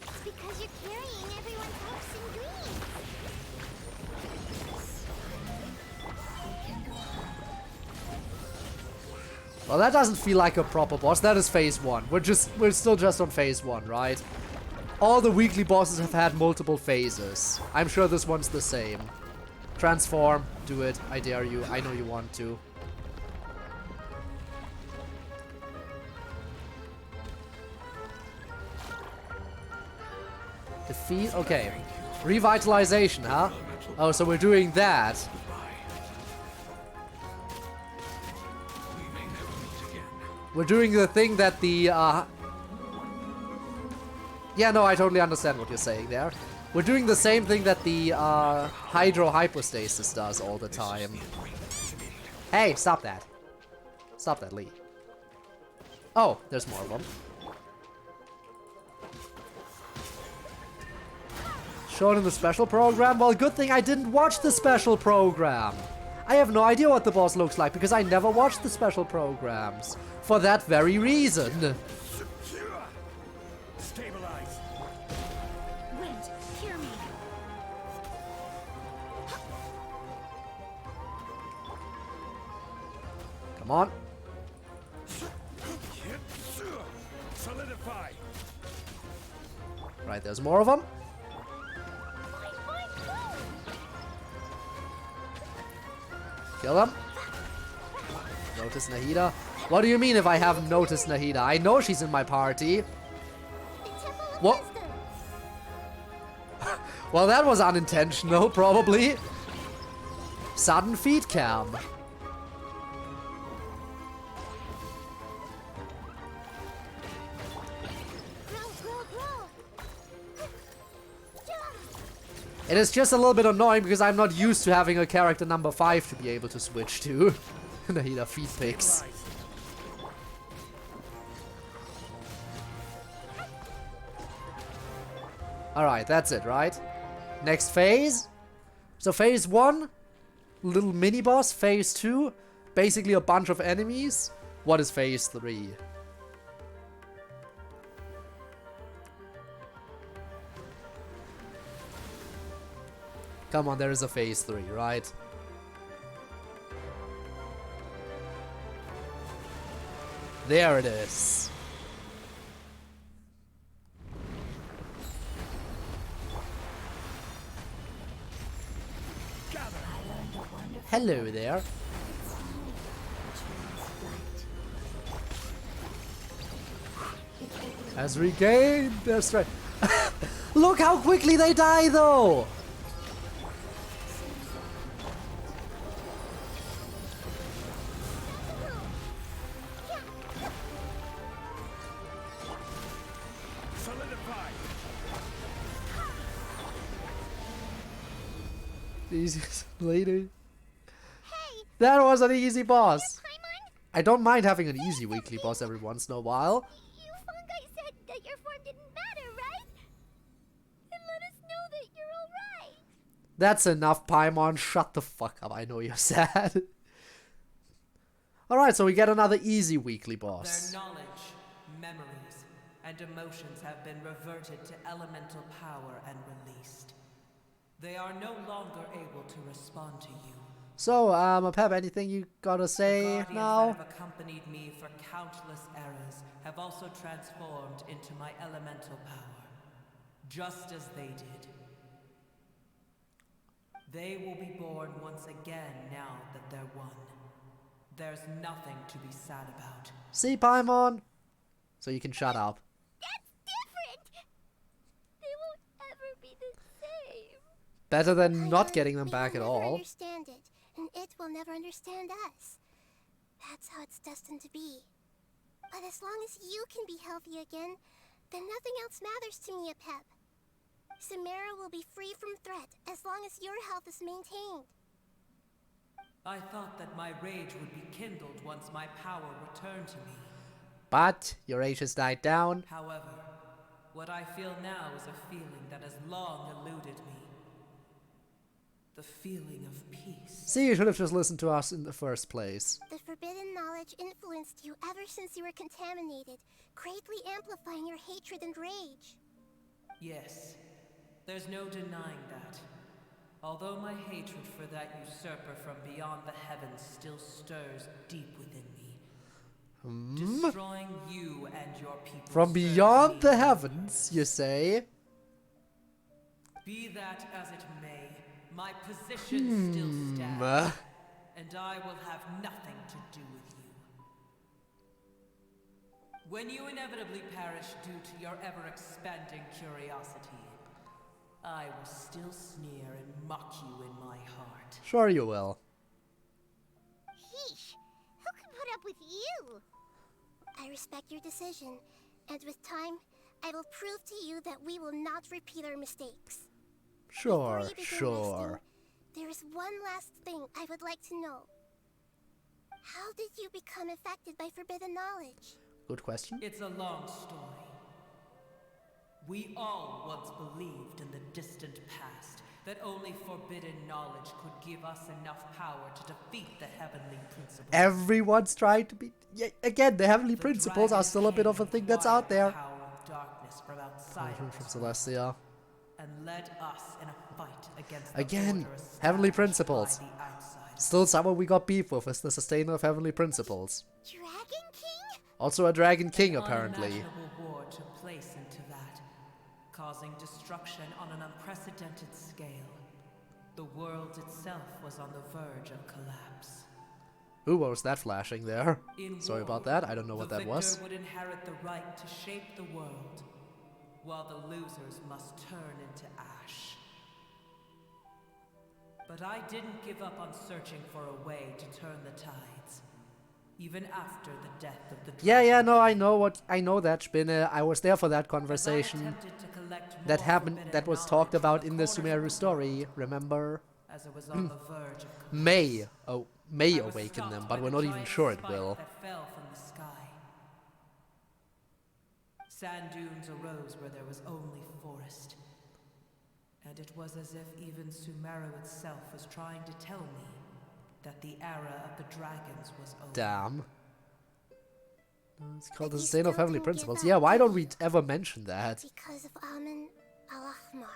It's because you're carrying everyone's hopes and dreams. Well, that doesn't feel like a proper boss. That is phase 1. We're still just on phase 1, right? All the weekly bosses have had multiple phases. I'm sure this one's the same. Transform, do it. I dare you. I know you want to. Defeat? Okay. Revitalization, huh? Oh, so we're doing that. We may never meet again. We're doing the thing that the, Yeah, no, I totally understand what you're saying there. We're doing the same thing that the, Hydro Hypostasis does all the time. Hey, stop that. Stop that, Lee. Oh, there's more of them. Shown in the special program? Well, good thing I didn't watch the special program. I have no idea what the boss looks like because I never watched the special programs. For that very reason. Stabilize. Wait, hear me. Come on. Solidify. Right, there's more of them. Kill him. Notice Nahida. What do you mean if I haven't noticed Nahida? I know she's in my party. The Temple of What? Wisdom. Well, that was unintentional, probably. Sudden feed cam. It is just a little bit annoying because I'm not used to having a character number 5 to be able to switch to. Nahida feed picks. Alright, that's it, right? Next phase. So phase 1, little mini boss. Phase 2, basically a bunch of enemies. What is phase 3? Come on, there is a phase 3, right? There it is. Hello there. Has regained their strength. Look how quickly they die, though! Jesus, lady. Hey, that was an easy boss. Paimon? I don't mind having an easy weekly boss every once in a while. You fungi said that your form didn't matter, right? And let us know that you're alright. That's enough, Paimon. Shut the fuck up. I know you're sad. Alright, so we get another easy weekly boss. Their knowledge, memories, and emotions have been reverted to elemental power and released. They are no longer able to respond to you. So, Pep, anything you gotta say The guardians now? that have accompanied me for countless eras have also transformed into my elemental power, just as they did. They will be born once again now that they're one. There's nothing to be sad about. See, Paimon? So you can shut up. That's different! They won't ever be the same. Better than not Paimon, getting them we back will at never all. understand it, and it will never understand us. That's how it's destined to be. But as long as you can be healthy again, then nothing else matters to me, Apep. Sumeru will be free from threat as long as your health is maintained. I thought that my rage would be kindled once my power returned to me. But your rage has died down. However, what I feel now is a feeling that has long eluded me. The feeling of peace. See, you should have just listened to us in the first place. The forbidden knowledge influenced you ever since you were contaminated, greatly amplifying your hatred and rage. Yes, there's no denying that. Although my hatred for that usurper from beyond the heavens still stirs deep within me. Destroying you and your people. From serves beyond me the no heavens, you say? purpose. Be that as it may, my position still stands, and I will have nothing to do with you. When you inevitably perish due to your ever-expanding curiosity, I will still sneer and mock you in my heart. Sure you will. Yeesh, who can put up with you? I respect your decision, and with time, I will prove to you that we will not repeat our mistakes. Sure, Before you begin sure. resting, there is one last thing I would like to know. How did you become affected by forbidden knowledge? Good question. It's a long story. We all once believed in the distant past that only forbidden knowledge could give us enough power to defeat the heavenly principles. Everyone's trying to be... Yeah, again, the heavenly principles are still a bit of a thing that's out there. The power of darkness from outside From of Celestia. and led us in a fight against the Again, order established heavenly by principles. the outside. Still someone we got beef with is the sustainer of heavenly principles. Dragon King? Also a Dragon King, apparently. Unimaginable war took place into that, causing destruction on an unprecedented scale. The world itself was on the verge of collapse. Who was that flashing there? In Sorry war, about that, I don't know what the that was. victor would inherit the right to shape the world, while the losers must turn into ash. But I didn't give up on searching for a way to turn the tides. Even after the death of the dragon. Yeah, no, I know that, Spinne. I was there for that conversation. That happened, that was talked about in the Sumeru story, remember? As it was on the verge of May awaken them, but we're not even sure it will. That fell from the sky. Sand dunes arose where there was only forest. And it was as if even Sumeru itself was trying to tell me that the era of the dragons was over. Damn. It's called the Sustainable Family Principles. Yeah, why don't we ever mention that? Because of Amun Al-Ahmar.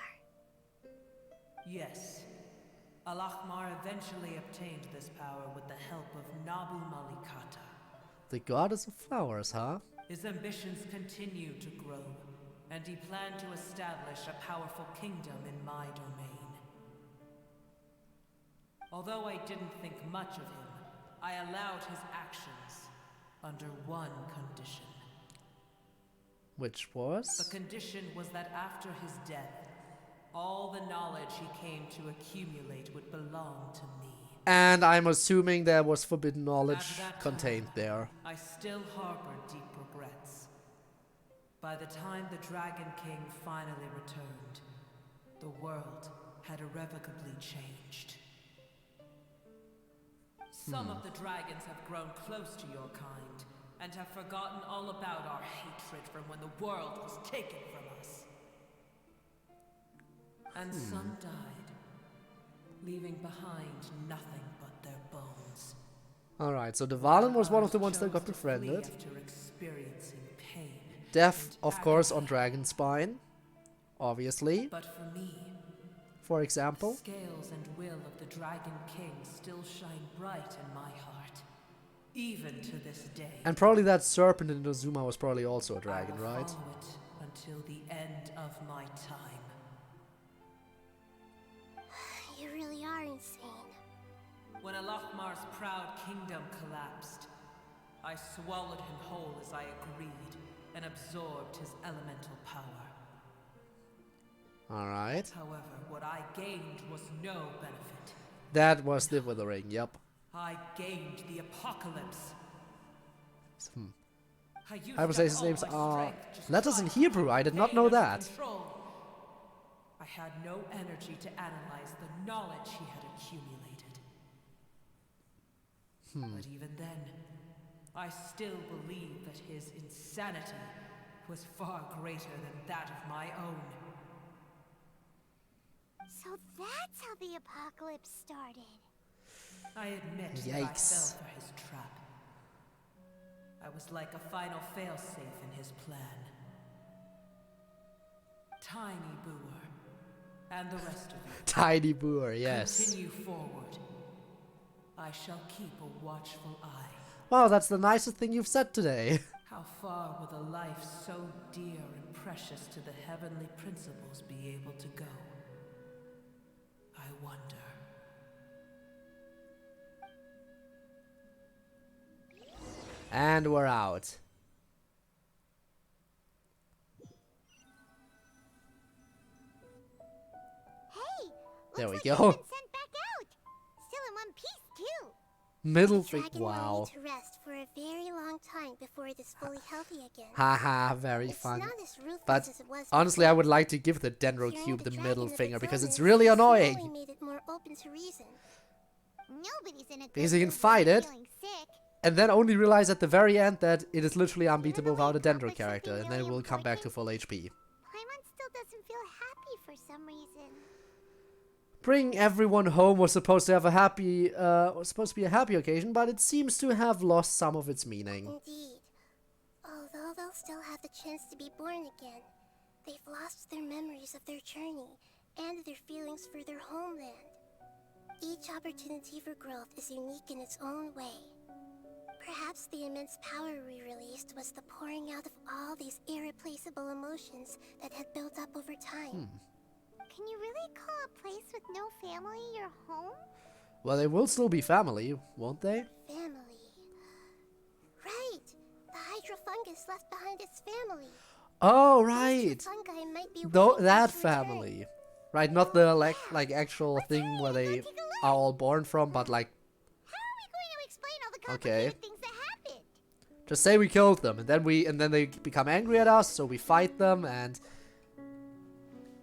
Yes. Al-Ahmar eventually obtained this power with the help of Nabu Malikata. The goddess of flowers, huh? His ambitions continue to grow, and he planned to establish a powerful kingdom in my domain. Although I didn't think much of him, I allowed his actions under one condition. Which was? The condition was that after his death, all the knowledge he came to accumulate would belong to me. And I'm assuming there was forbidden knowledge contained there. I still harbored deep regrets. By the time the Dragon King finally returned, the world had irrevocably changed. Some of the dragons have grown close to your kind, and have forgotten all about our hatred from when the world was taken from us. And some died, leaving behind nothing but their bones. Alright, so the Valen was one of the ones that got befriended. After experiencing pain. Death, of course, on Dragonspine. Obviously. But for me, for example. the scales and will of the Dragon King still shine bright in my heart, even to this day. And probably that serpent in Inazuma was probably also a dragon, I will right? follow it until the end of my time. You really are insane. When Al-Ahmar's proud kingdom collapsed, I swallowed him whole as I agreed, and absorbed his elemental power. Alright. However, what I gained was no benefit. That was the Withering, yep. I gained the apocalypse. I would say his names are letters in Hebrew. I did not know that. I had no energy to analyze the knowledge he had accumulated. But even then, I still believe that his insanity was far greater than that of my own. So that's how the apocalypse started. I admit that I fell for his trap. I was like a final failsafe in his plan. Tiny Boer, and the rest of you. Tiny Boer, yes. Continue forward. I shall keep a watchful eye. Wow, that's the nicest thing you've said today. How far will a life so dear and precious to the heavenly principles be able to go? I wonder. And we're out. Hey, there we like go. Sent back out. Still in one piece too. Middle The finger, dragon will wow. need to rest for a very long time before it is fully healthy again. Haha, very It's fun. not as ruthless But as it was honestly, before. I would like to give the Dendro Curing Cube the dragon middle of its finger because it's illness really slowly annoying. made it more open to reason. Nobody's in a good Because you can mood when fight they're it, feeling sick. and then only realize at the very end that it is literally unbeatable without a Dendro Something character, and then it really will come back to important. full HP. Paimon still doesn't feel happy for some reason. Bring everyone home was supposed to have a happy, was supposed to be a happy occasion, but it seems to have lost some of its meaning. Indeed. Although they'll still have the chance to be born again, they've lost their memories of their journey and their feelings for their homeland. Each opportunity for growth is unique in its own way. Perhaps the immense power we released was the pouring out of all these irreplaceable emotions that had built up over time. Can you really call a place with no family your home? Well, they will still be family, won't they? Family. Right! The Hydra fungus left behind its family. Oh, Those two right! fungi might be Though waiting that for its return. family. Right, not the like actual thing where they are all born from, but like, How are we going to explain all the okay, complicated things that happened? just say we killed them, and then they become angry at us, so we fight them, and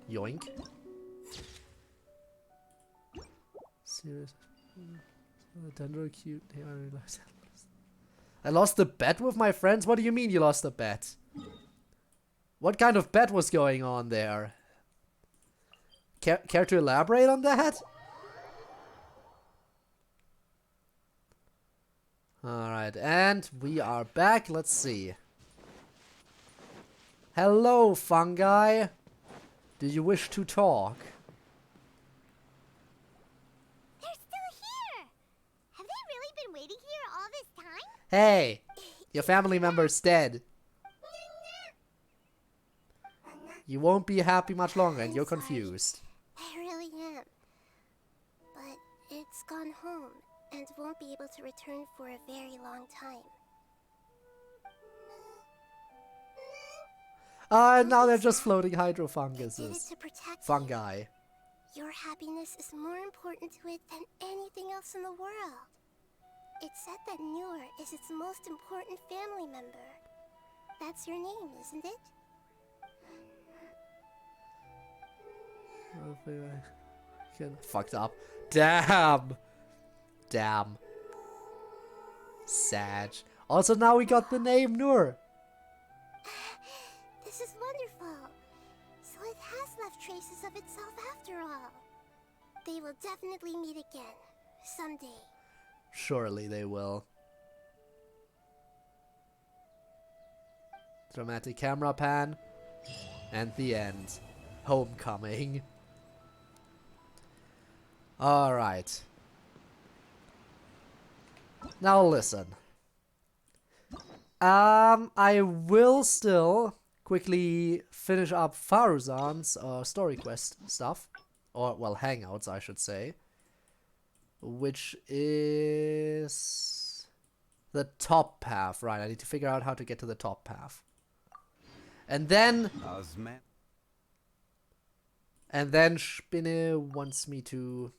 yoink. Serious. Tender cute. I lost the bet with my friends. What do you mean you lost the bet? What kind of bet was going on there? Care to elaborate on that? Alright, and we are back. Let's see. Hello, fungi. Do you wish to talk? They're still here! Have they really been waiting here all this time? Hey, your family member's dead. You won't be happy much longer and you're confused. I really am. But it's gone home and won't be able to return for a very long time. Now they're just floating I did it hydrofunguses. to protect Fungi. you. Your happiness is more important to it than anything else in the world. It's said that Noor is its most important family member. That's your name, isn't it? Fucked up. Damn. Damn. Sag. Also, now we got the name Noor. This is wonderful. So it has left traces of itself after all. They will definitely meet again. Someday. Surely they will. Dramatic camera pan. And the end. Homecoming. Alright. Now listen. I will still quickly finish up Faruzan's story quest stuff. Or, well, hangouts, I should say. Which is the top path. Right, I need to figure out how to get to the top path. And then... And then Spinne wants me to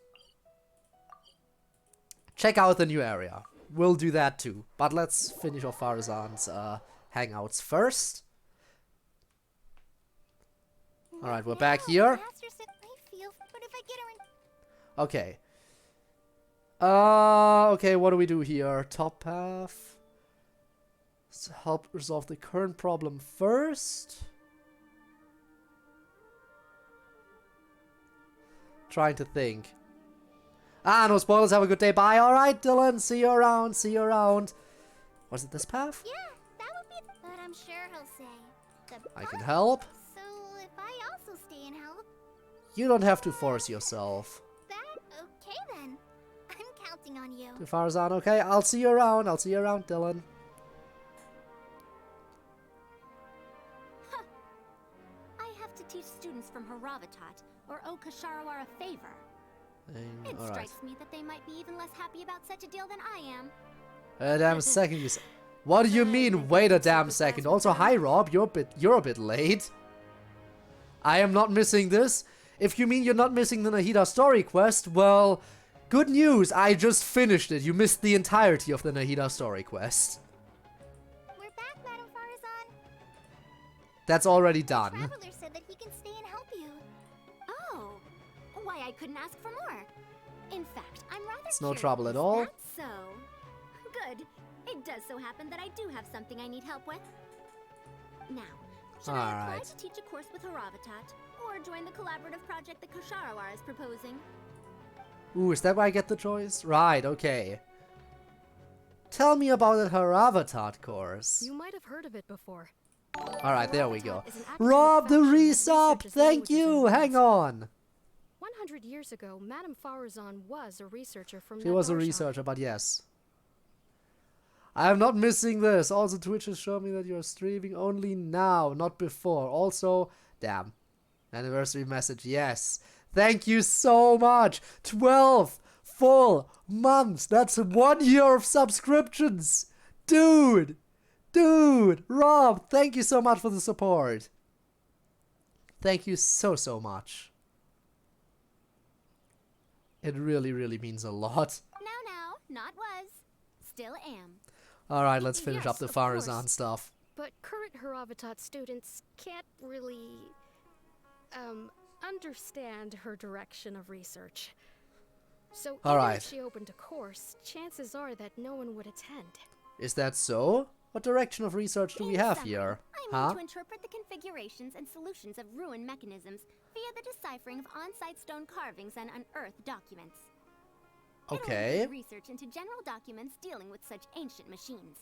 check out the new area. We'll do that too. But let's finish off Farazan's hangouts first. Alright, we're back here. Okay. Okay, what do we do here? Top path. Let's help resolve the current problem first. Trying to think. No spoilers, have a good day, bye. Alright, Dylan, see you around, see you around. Was it this path? Yeah, that would be... But I'm sure he'll say... I can help. So if I also stay and help... You don't have to force yourself. Okay then. I'm counting on you. To Farzan, okay? I'll see you around, Dylan. I have to teach students from Haravatat or owe Kasharawar a favor. It strikes me that they might be even less happy about such a deal than I am. A damn second, you What do you mean, wait a damn second? Also, hi Rob, you're a bit late. I am not missing this. If you mean you're not missing the Nahida story quest, well, good news, I just finished it. You missed the entirety of the Nahida story quest. We're back, Madam Farazan. That's already done. The traveler said that he can stay and help you. Oh, why I couldn't ask for more. In fact, I'm rather It's no curious. trouble at all. That's so. Good. It does so happen that I do have something I need help with. Now, should I apply to teach a course with Haravatat, or join the collaborative project that Kosharawar is proposing? Ooh, is that where I get the choice? Right, okay. Tell me about the Haravatat course. You might have heard of it before. Alright, there we go. Rob the resub! Thank you! Hang on! 100 years ago, Madame Farazan was a researcher from She was a researcher, but yes. I am not missing this. Also, Twitch has shown me that you are streaming only now, not before. Also, damn. Anniversary message, yes. Thank you so much. 12 full months. That's 1 year of subscriptions. Dude. Rob, thank you so much for the support. Thank you so much. It really, really means a lot. Now, not was. Still am. Alright, let's finish Yes, up the of course. Farazan stuff. But current Haravatat students can't really, understand her direction of research. So even Alright. if she opened a course, chances are that no one would attend. Is that so? What direction of research do we have summary, here? I Huh? mean to interpret the configurations and solutions of ruin mechanisms via the deciphering of on-site stone carvings and unearthed documents. Okay. It'll include research into general documents dealing with such ancient machines.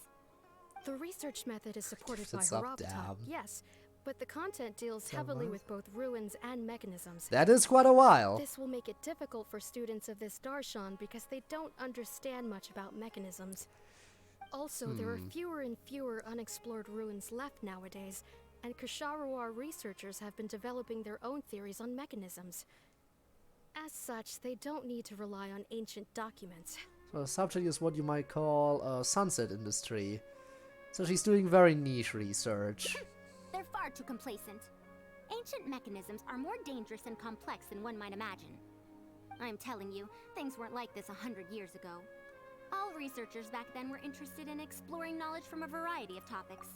The research method is supported by It's up, Haravatat, damn. yes, but the content deals heavily with both ruins and mechanisms. That is quite a while. This will make it difficult for students of this darshan because they don't understand much about mechanisms. Also, there are fewer and fewer unexplored ruins left nowadays, and Ksharawar researchers have been developing their own theories on mechanisms. As such, they don't need to rely on ancient documents. So the subject is what you might call a sunset industry. So she's doing very niche research. They're far too complacent. Ancient mechanisms are more dangerous and complex than one might imagine. I'm telling you, things weren't like this 100 years ago. All researchers back then were interested in exploring knowledge from a variety of topics.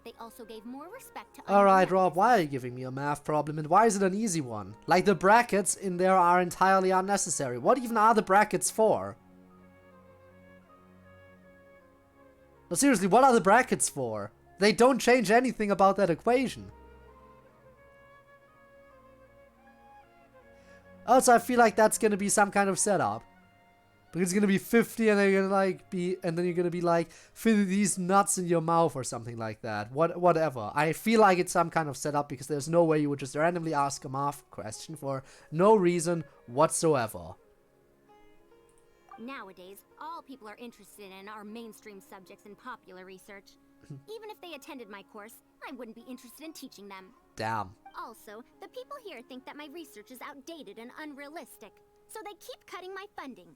They also gave more respect to Alright, unknown Rob, why are you giving me a math problem, and why is it an easy one? Like, the brackets in there are entirely unnecessary. What even are the brackets for? No, seriously, what are the brackets for? They don't change anything about that equation. Also, I feel like that's gonna be some kind of setup. Because it's gonna be 50 and then you're gonna like you're gonna be like, fit these nuts in your mouth or something like that. Whatever. I feel like it's some kind of setup because there's no way you would just randomly ask a math question for no reason whatsoever. Nowadays, all people are interested in are mainstream subjects in popular research. Even if they attended my course, I wouldn't be interested in teaching them. Damn. Also, the people here think that my research is outdated and unrealistic, so they keep cutting my funding.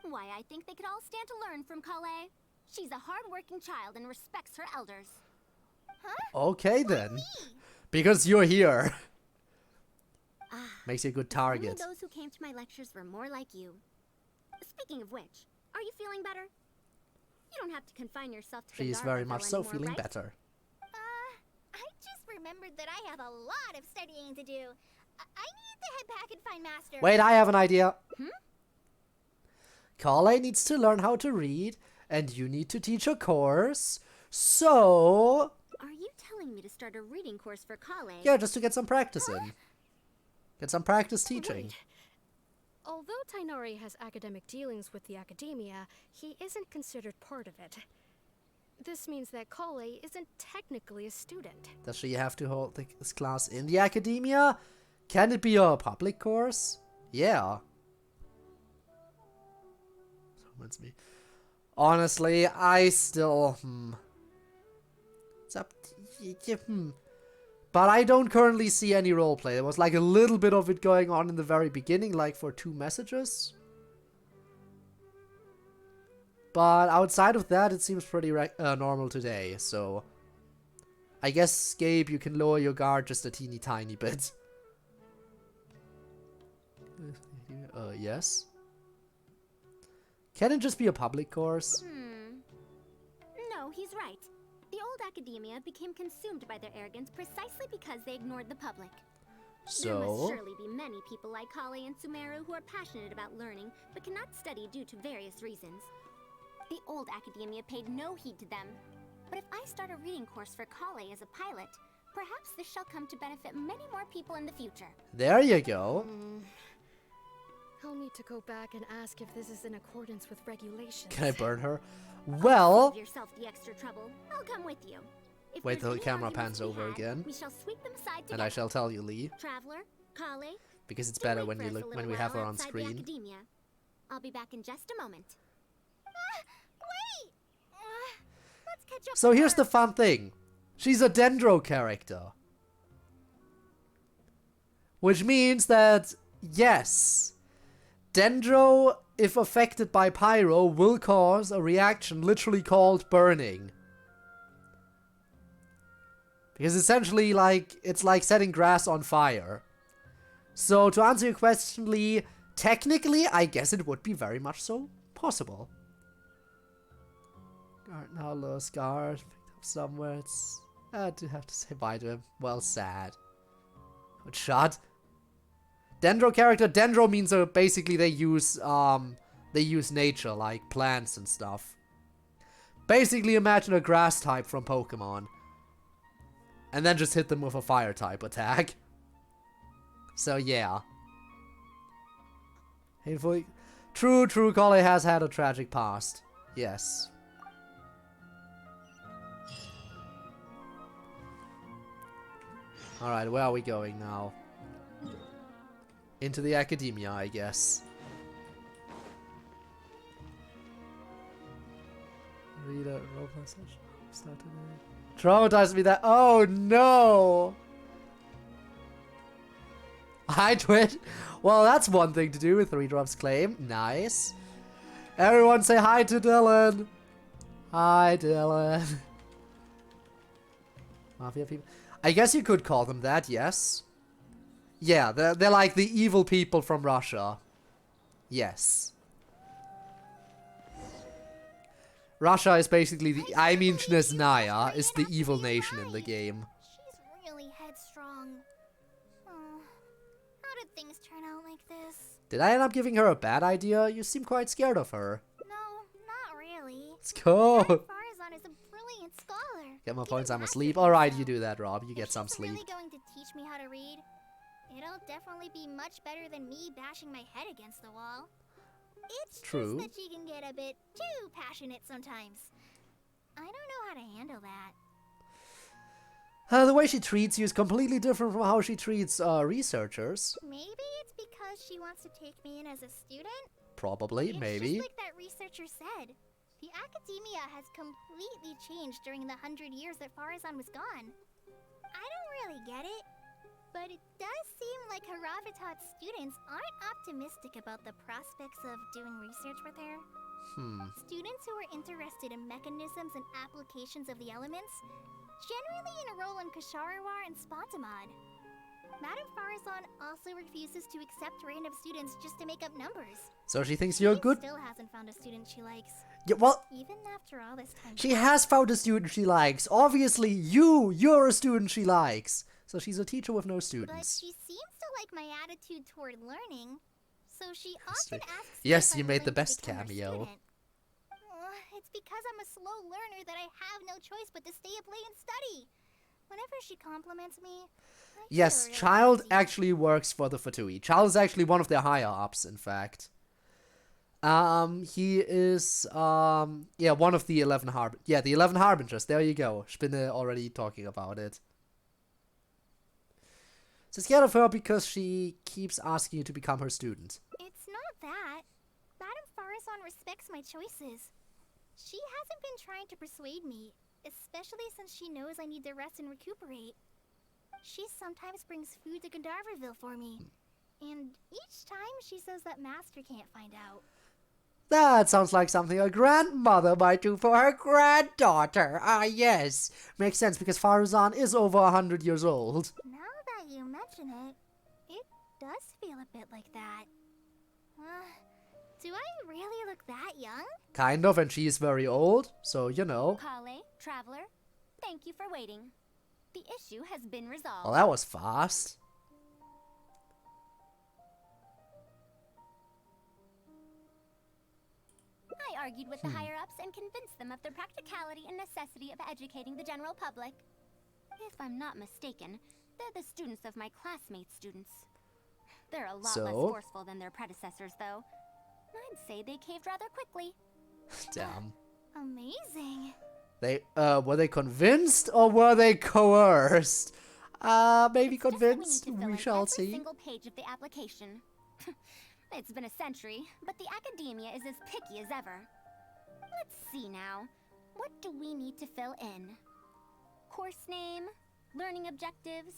Why, I think they could all stand to learn from Kale. She's a hard-working child and respects her elders. Huh? Okay then. Because you're here. Makes you a good If only target. those who came to my lectures were more like you. Speaking of which, are you feeling better? You don't have to confine yourself to the She's Gargoyle very much so anymore, feeling right? better. I just remembered that I have a lot of studying to do. I need to head back and find Master. Wait, I have an idea. Carly needs to learn how to read, and you need to teach a course. So... Are you telling me to start a reading course for Kale? yeah, just to get some practice in. Get some practice teaching. Wait. Although Tainari has academic dealings with the academia, he isn't considered part of it. This means that Kale isn't technically a student. Does she have to hold this class in the academia? Can it be a public course? Yeah. Reminds me. Honestly, I still... It's up to... But I don't currently see any roleplay. There was like a little bit of it going on in the very beginning, like for 2 messages. But outside of that, it seems pretty normal today, so... I guess, Gabe, you can lower your guard just a teeny tiny bit. Yes? Can it just be a public course? No, he's right. The old academia became consumed by their arrogance precisely because they ignored the public. There must So... surely be many people like Kale and Sumeru who are passionate about learning, but cannot study due to various reasons. The old academia paid no heed to them. But if I start a reading course for Kale as a pilot, perhaps this shall come to benefit many more people in the future. There you go. I'll need to go back and ask if this is in accordance with regulations. Can I burn her? Well... Save yourself the extra trouble. I'll come with you. If Wait till there's the any camera arguments pans to be over had, again. We shall sweep them aside together. And I shall tell you, Lee. Traveler, Kale, Because it's do better wait when for you us a look little when we have her while on outside the screen. academia. I'll be back in just a moment. Wait! Let's catch up. So with here's her. the fun thing. She's a Dendro character. Which means that, yes, Dendro, if affected by Pyro, will cause a reaction literally called burning. Because essentially, like, it's like setting grass on fire. So to answer your question, Lee, technically, I guess it would be very much so possible. Guard now lost guard. Picked up somewhere. It's... I do have to say bye to him. Well, sad. Good shot. Dendro character. Dendro means basically they use nature, like plants and stuff. Basically, imagine a grass type from Pokemon. And then just hit them with a fire type attack. So, yeah. True, Collie has had a tragic past. Yes. Alright, where are we going now? Into the academia, I guess. Read a roleplay session. Start today. Traumatized me that. Oh no! Hi, Twitch. Well, that's one thing to do with 3 drops claim. Nice. Everyone say hi to Dylan. Hi, Dylan. Mafia people. I guess you could call them that, yes. Yeah, they're like the evil people from Russia. Yes. Russia is basically the... I mean, Snezhnaya is the evil nation in the game. She's really headstrong. Oh, how did things turn out like this? Did I end up giving her a bad idea? You seem quite scared of her. No, not really. Let's go. Farazan is a brilliant scholar. Get my points, I'm asleep. Alright, you do that, Rob. You get some sleep. If she's really going to teach me how to read, it'll definitely be much better than me bashing my head against the wall. It's true. Just that she can get a bit too passionate sometimes. I don't know how to handle that. The way she treats you is completely different from how she treats researchers. Maybe it's because she wants to take me in as a student? Probably, maybe. Just like that researcher said. The academia has completely changed during the 100 years that Farazan was gone. I don't really get it. But it does seem like Haravatat's students aren't optimistic about the prospects of doing research with her. Students who are interested in mechanisms and applications of the elements generally enroll in Ksharawar and Spontamod. Madame Farazan also refuses to accept random students just to make up numbers. So she thinks you're good? Still hasn't found a student she likes. Yeah, well, even after all this time. She has found a student she likes. Obviously, you're a student she likes. So she's a teacher with no students. But she seems to like my attitude toward learning, so she often asks. Yes, you made the best cameo. It's because I'm a slow learner that I have no choice but to stay up late and study. Whenever she compliments me. Yes, really Child easy. actually works for the Fatui. Child is actually one of their higher ups, in fact. He is yeah, one of the 11 the 11 Harbingers. There you go. Spinne already talking about it. So scared of her because she keeps asking you to become her student. It's not that. Madame Farazan respects my choices. She hasn't been trying to persuade me, especially since she knows I need to rest and recuperate. She sometimes brings food to Gandharvaville for me. And each time she says that Master can't find out. That sounds like something a grandmother might do for her granddaughter. Ah, yes. Makes sense because Farazan is over 100 years old. Now that you mention it, it does feel a bit like that. Do I really look that young? Kind of, and she is very old, so you know. Kale, traveler, thank you for waiting. The issue has been resolved. Well, that was fast. I argued with the higher-ups and convinced them of the practicality and necessity of educating the general public. If I'm not mistaken, they're the students of my classmates' students. They're a lot less forceful than their predecessors, though. I'd say they caved rather quickly. Damn. Amazing. They, were they convinced or were they coerced? Maybe convinced. We shall see. Every single page of the application. It's been a century, but the academia is as picky as ever. Let's see now. What do we need to fill in? Course name, learning objectives,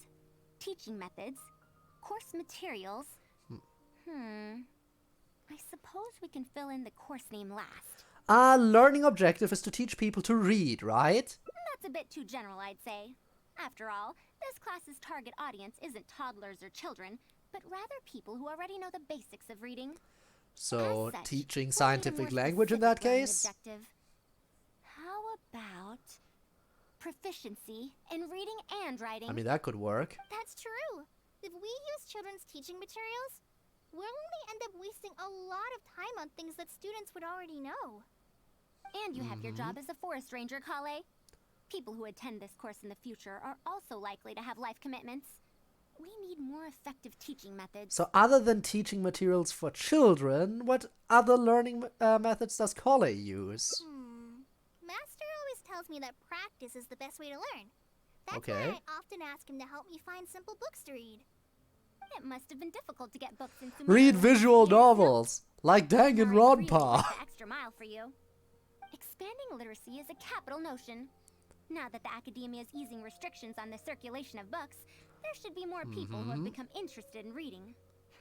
teaching methods, course materials. I suppose we can fill in the course name last. Learning objective is to teach people to read, right? That's a bit too general, I'd say. After all, this class's target audience isn't toddlers or children, but rather people who already know the basics of reading. So, As such, teaching we'll need a scientific more language in that specific learning case? objective. How about proficiency in reading and writing? I mean, that could work. That's true. If we use children's teaching materials, we'll only end up wasting a lot of time on things that students would already know. And you have your job as a forest ranger, Kale. People who attend this course in the future are also likely to have life commitments. We need more effective teaching methods. So other than teaching materials for children, what other learning methods does Kale use? Master always tells me that practice is the best way to learn. That's Okay. why I often ask him to help me find simple books to read. It must have been difficult to get books in Sumeru. Read in visual recent years, no? novels, like Danganronpa. The extra mile for you. Expanding literacy is a capital notion. Now that the academia is easing restrictions on the circulation of books, there should be more people who have become interested in reading.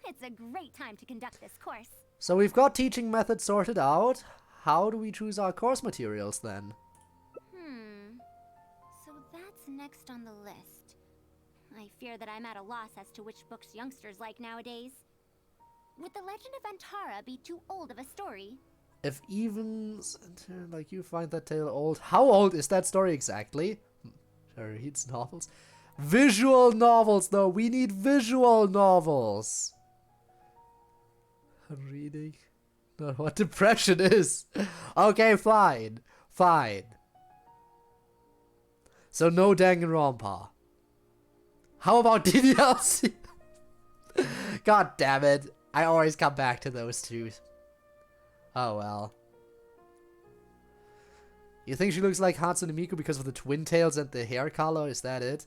It's a great time to conduct this course. So we've got teaching methods sorted out. How do we choose our course materials then? So that's next on the list. I fear that I'm at a loss as to which books youngsters like nowadays. Would The Legend of Antara be too old of a story? If even like you find that tale old, how old is that story exactly? Sure, reads novels. Visual novels, though. We need visual novels. I'm reading. Not what depression is. Okay, fine. Fine. So no Danganronpa. How about DDLC? God damn it. I always come back to those two. Oh well. You think she looks like Hatsune Miku because of the twin tails and the hair color? Is that it?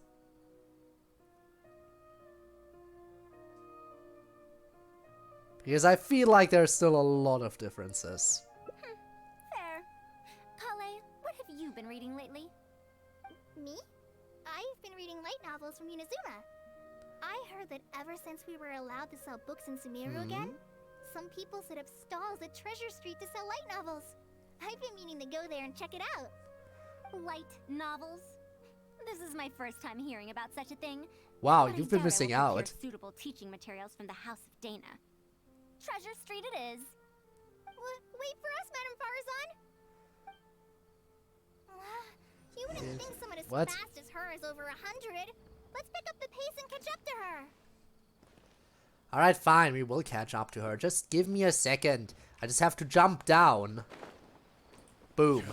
Because I feel like there's still a lot of differences. Fair. Kale, what have you been reading lately? Me? I've been reading light novels from Inazuma. I heard that ever since we were allowed to sell books in Sumeru again, some people set up stalls at Treasure Street to sell light novels. I've been meaning to go there and check it out. Light novels? This is my first time hearing about such a thing. Wow, but I you've been doubt I missing will procure out. Suitable teaching materials from the House of Dana. Treasure Street it is. Wait for us, Madame Farazan. You wouldn't think someone as What? fast as her is over 100. Let's pick up the pace and catch up to her. Alright, fine, we will catch up to her. Just give me a second. I just have to jump down. Boom.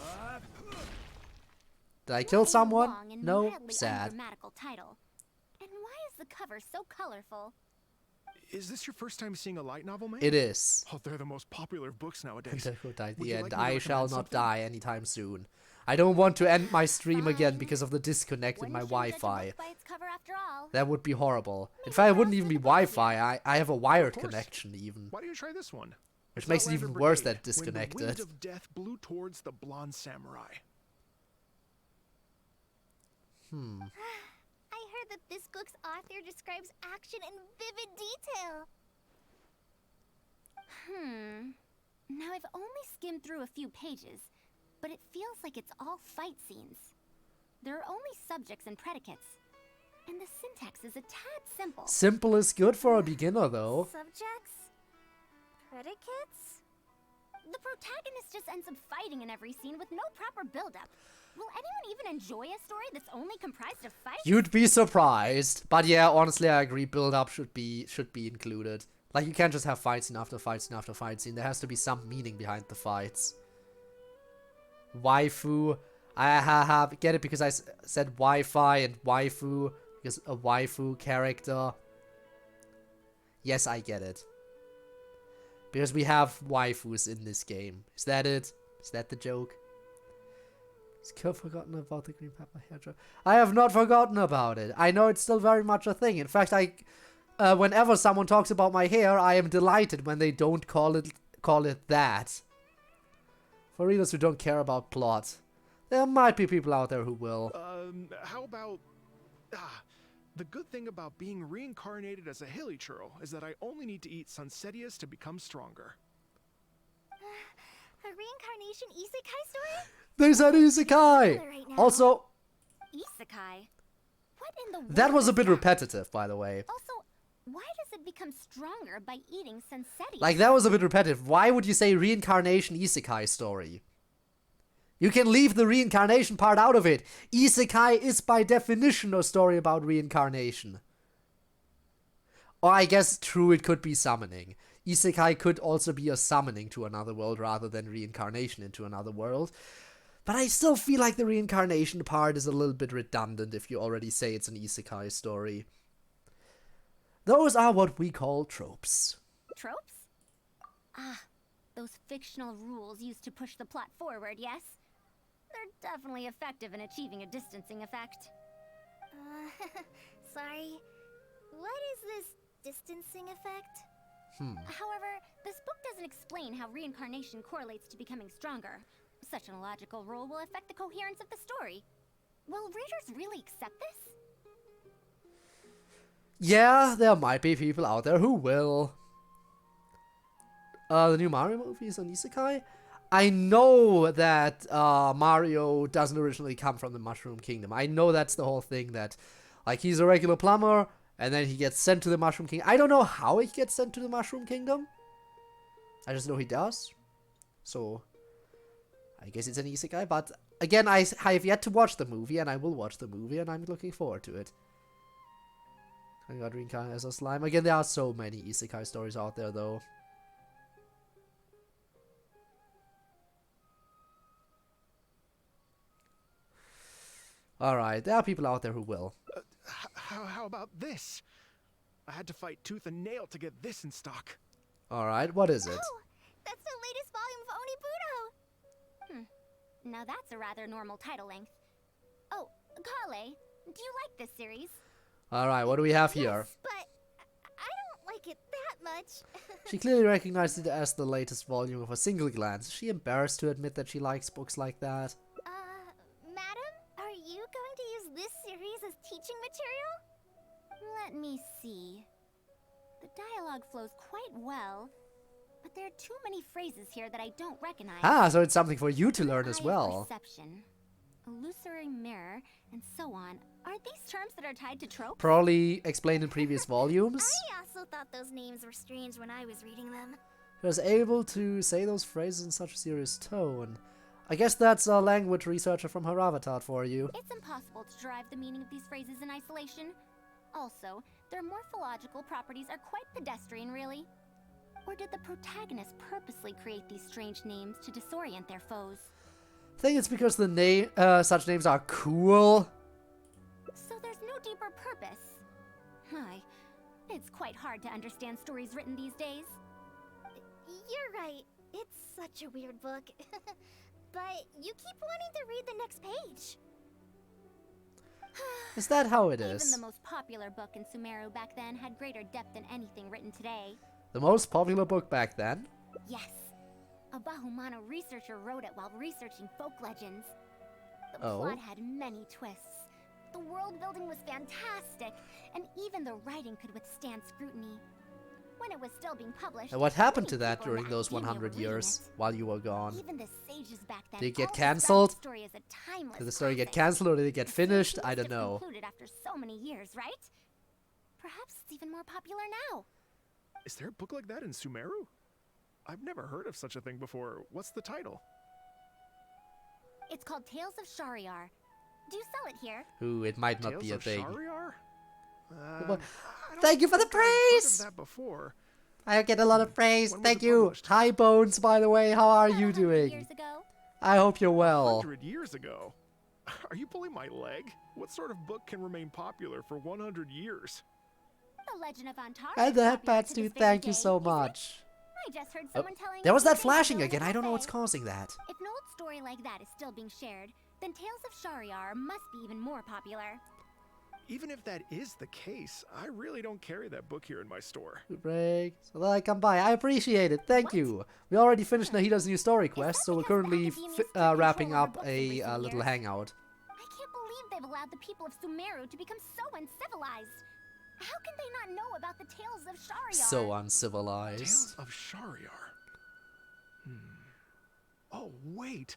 Did I kill someone? Long and No? mildly Sad. ungrammatical title. And why is the cover so colorful? Is this your first time seeing a light novel, man? It is. Oh, they're the most popular books nowadays. Who died at Would the you end. like me to I shall recommend not something? die anytime soon. I don't want to end my stream again because of the disconnect in my One shouldn't judge a Wi-Fi. book by its cover after all. That would be horrible. In fact, it wouldn't even be Wi-Fi. I have a wired course. connection even. Why don't you try this one? Which makes it Outlander even worse Brigade, that disconnected. When the wind of death blew towards the blonde samurai. I heard that this book's author describes action in vivid detail. Now I've only skimmed through a few pages, but it feels like it's all fight scenes. There are only subjects and predicates, and the syntax is a tad simple. Simple is good for a beginner, though. Subjects? Predicates? The protagonist just ends up fighting in every scene with no proper build-up. Will anyone even enjoy a story that's only comprised of fights? You'd be surprised. But yeah, honestly, I agree. Build-up should be included. Like, you can't just have fight scene after fight scene after fight scene. There has to be some meaning behind the fights. Waifu. I get it because I said Wi-Fi and waifu. Because a waifu character. Yes, I get it. Because we have waifus in this game. Is that it? Is that the joke? Has Kill forgotten about the green pepper hair dryer? I have not forgotten about it. I know it's still very much a thing. In fact, whenever someone talks about my hair, I am delighted when they don't call it that. For readers who don't care about plot, there might be people out there who will. How about... the good thing about being reincarnated as a hilly churl is that I only need to eat Sunsetias to become stronger. A reincarnation isekai story? There's an isekai! Right now. Also, Isekai? What in the world that was a is bit that? repetitive, by the way. Also, Why does it become stronger by eating Sensetti? Like, that was a bit repetitive. Why would you say reincarnation isekai story? You can leave the reincarnation part out of it. Isekai is by definition a story about reincarnation. Or I guess, true, it could be summoning. Isekai could also be a summoning to another world rather than reincarnation into another world. But I still feel like the reincarnation part is a little bit redundant if you already say it's an isekai story. Those are what we call tropes. Tropes? Ah, those fictional rules used to push the plot forward, yes? They're definitely effective in achieving a distancing effect. Sorry. What is this distancing effect? However, this book doesn't explain how reincarnation correlates to becoming stronger. Such an illogical rule will affect the coherence of the story. Will readers really accept this? Yeah, there might be people out there who will. The new Mario movie is an isekai? I know that Mario doesn't originally come from the Mushroom Kingdom. I know that's the whole thing, that like he's a regular plumber and then he gets sent to the Mushroom Kingdom. I don't know how he gets sent to the Mushroom Kingdom. I just know he does. So I guess it's an isekai, but again, I have yet to watch the movie, and I will watch the movie, and I'm looking forward to it. I got reincarnated as a slime. Again, there are so many isekai stories out there, though. Alright, there are people out there who will. How about this? I had to fight tooth and nail to get this in stock. Alright, what is it? Oh, that's the latest volume of Onibudo! Now that's a rather normal title length. Oh, Kale, do you like this series? Alright, what do we have here? Yes, but I don't like it that much. She clearly recognized it as the latest volume of a single glance. Is she embarrassed to admit that she likes books like that? Madam, are you going to use this series as teaching material? Let me see. The dialogue flows quite well, but there are too many phrases here that I don't recognize. Ah, so it's something for you to learn as well. Perception, illusory mirror, and so on. Are these terms that are tied to tropes? Probably explained in previous volumes. I also thought those names were strange when I was reading them. She was able to say those phrases in such a serious tone. I guess that's a language researcher from her avatar for you. It's impossible to derive the meaning of these phrases in isolation. Also, their morphological properties are quite pedestrian, really. Or did the protagonist purposely create these strange names to disorient their foes? I think it's because the name, such names are cool. So there's no deeper purpose. It's quite hard to understand stories written these days. You're right. It's such a weird book. But you keep wanting to read the next page. Is that how it is? Even the most popular book in Sumeru back then had greater depth than anything written today. The most popular book back then? Yes. A Bahumano researcher wrote it while researching folk legends. The plot had many twists. The world building was fantastic, and even the writing could withstand scrutiny. When it was still being published, And what happened to that during those 100 years while you were gone? Even the sages back then Did it get always cancelled? described the story as a timeless Did the story get classic. cancelled or did it get The series finished? must I don't have know. concluded after so many years, right? Perhaps it's even more popular now. Is there a book like that in Sumeru? I've never heard of such a thing before. What's the title? It's called Tales of Shariar. Do you sell it here? Ooh, it might not Tales be a of thing. Shariar? Well, I don't thank you for the think I've heard praise! of that before. I get a lot of praise. When was Thank it you. published? Hi, Bones, by the way. How are you 100 doing? years ago. I hope you're well. 100 years ago? Are you pulling my leg? What sort of book can remain popular for 100 years? The Legend of Antara. And is the popular headbats to too. this very Thank you day, so isn't it? much. I just heard Oh, someone telling there was me that they flashing were going again. I don't know what's cafe. causing that. If an old story like that is still being shared, then Tales of Shariar must be even more popular. Even if that is the case, I really don't carry that book here in my store. Good break. So that I come by. I appreciate it. Thank What? you. We already finished Nahida's new story quest, that so we're because currently academians took wrapping control over up books in a recent little years? hangout. I can't believe they've allowed the people of Sumeru to become so uncivilized. How can they not know about the Tales of Shariar? So uncivilized. Tales of Shariar. Oh, wait.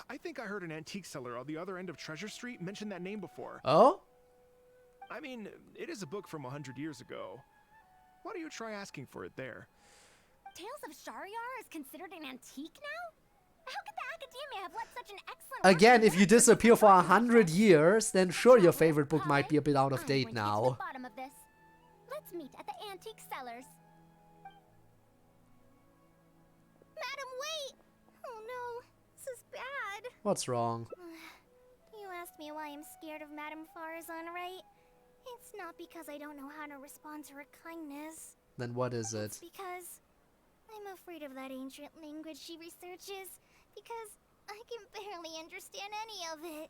I think I heard an antique seller on the other end of Treasure Street mention that name before. Oh? I mean, it is a book from 100 years ago. Why don't you try asking for it there? Tales of Shariar is considered an antique now? How could the Academia have let such an excellent Again, if you work disappear for slip 100 years, then sure your favorite book might be a bit out of I'm date going to get to now. the bottom of this. Let's meet at the antique sellers. Madam, wait! Oh no, this is bad. What's wrong? You asked me why I'm scared of Madame Farazan, right? It's not because I don't know how to respond to her kindness. Then what is it? It's because I'm afraid of that ancient language she researches, because I can barely understand any of it.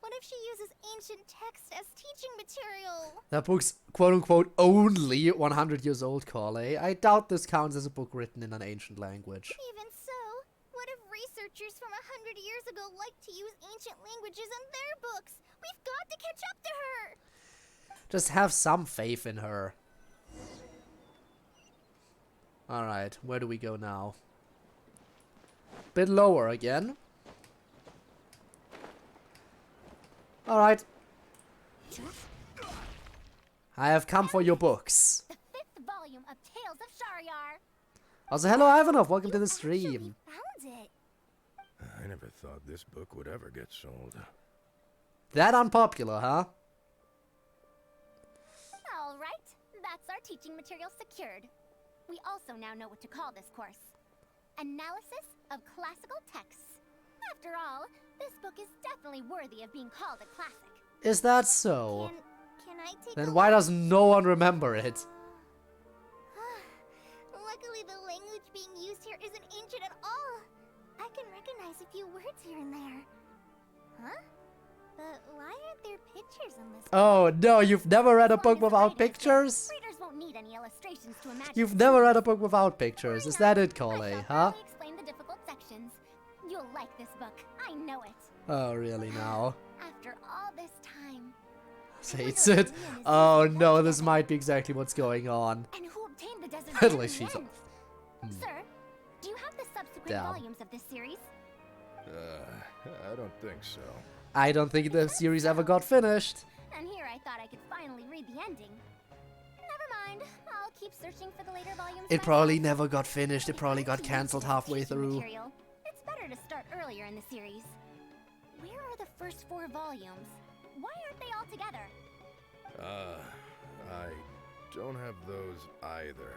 What if she uses ancient text as teaching material? That book's quote-unquote only 100 years old, Corley. I doubt this counts as a book written in an ancient language. Even so, what if researchers from 100 years ago like to use ancient languages in their books? We've got to catch up to her! Just have some faith in her. Alright, where do we go now? Bit lower again. Alright. I have come for your books. The 5th volume of Tales of Shariar. Also, hello Ivanov, welcome to the stream. Found it. I never thought this book would ever get sold. That unpopular, huh? All right, that's our teaching material secured. We also now know what to call this course. Analysis of classical texts. After all, this book is definitely worthy of being called a classic. Is that so? Can I take Then a why look? does no one remember it? Luckily, the language being used here isn't ancient at all. I can recognize a few words here and there. Huh? But why aren't there pictures in this? Oh no, you've never read a book without pictures? Readers won't need any illustrations to imagine. You've never read a book without pictures. Is that it, Corley, I shall huh? thoroughly explain the difficult sections. You'll like this book. I know it. Oh, really now? After all this time. Hates it. Oh no, this might be exactly what's going on. And who obtained the desert At gem least in she's the end? off. Sir, do you have the subsequent Damn. volumes of this series? I don't think so. I don't think the series ever got finished. And here I thought I could finally read the ending. Never mind. I'll keep searching for the later volumes. It myself. probably never got finished. It probably got cancelled halfway Teaching through. material. It's better to start earlier in the series. Where are the first 4 volumes? Why aren't they all together? I don't have those either.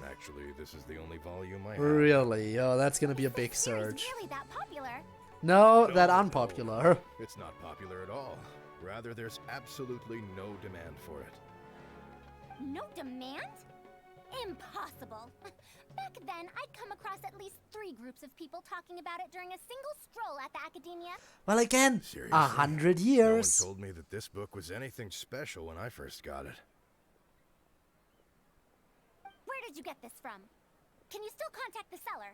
Actually, this is the only volume I have. Really? Oh, that's gonna be a big Is the series surge. really that popular? No, that No, unpopular. It's not popular at all. Rather, there's absolutely no demand for it. No demand? Impossible. Back then, I'd come across at least 3 groups of people talking about it during a single stroll at the Academia. Well, again, Seriously, 100 No years. one told me that this book was anything special when I first got it. Where did you get this from? Can you still contact the seller?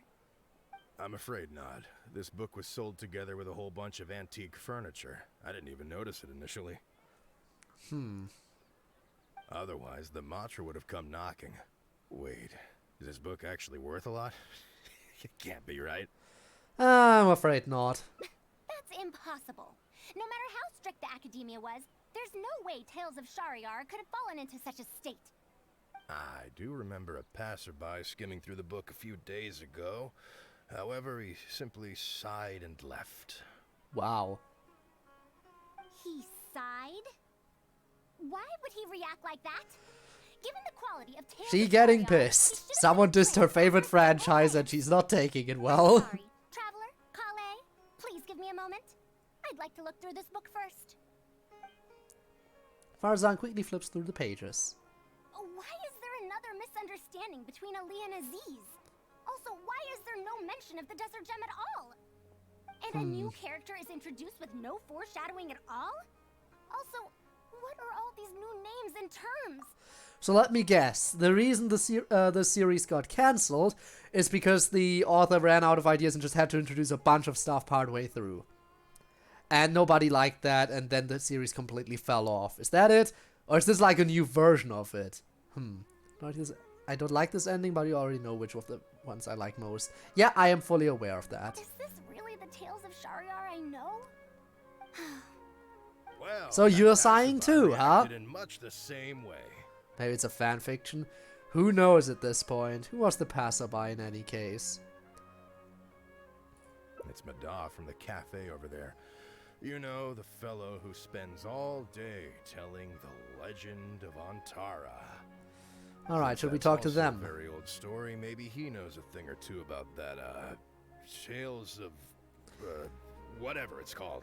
I'm afraid not. This book was sold together with a whole bunch of antique furniture. I didn't even notice it initially. Otherwise, the Matra would have come knocking. Wait, is this book actually worth a lot? It can't be, right? I'm afraid not. That's impossible. No matter how strict the Academia was, there's no way Tales of Shariar could have fallen into such a state. I do remember a passerby skimming through the book a few days ago. However, he simply sighed and left. Wow. He sighed? Why would he react like that? Given the quality of Tales She of getting Shariar, he pissed. should have Someone been dissed her praised for favorite his efforts franchise and already. she's not taking it well. Sorry. Traveler, Kale, please give me a moment. I'd like to look through this book first. Farzan quickly flips through the pages. Why is there another misunderstanding between Ali and Aziz? Also, why is there no mention of the Desert Gem at all? And a new character is introduced with no foreshadowing at all? Also, what are all these new names and terms? So let me guess. The reason the series got cancelled is because the author ran out of ideas and just had to introduce a bunch of stuff partway through. And nobody liked that, and then the series completely fell off. Is that it? Or is this like a new version of it? I don't like this ending, but you already know which of the ones I like most. Yeah, I am fully aware of that. Is this really the Tales of Shariar I know? Well, So you're that sighing passerby too, huh? reacted in much the same way. Maybe it's a fan fiction. Who knows at this point? Who was the passerby in any case? It's Madar from the cafe over there. You know, the fellow who spends all day telling the legend of Antara. Alright, should we talk to them? A very old story. Maybe he knows a thing or two about that, Tales of, whatever it's called.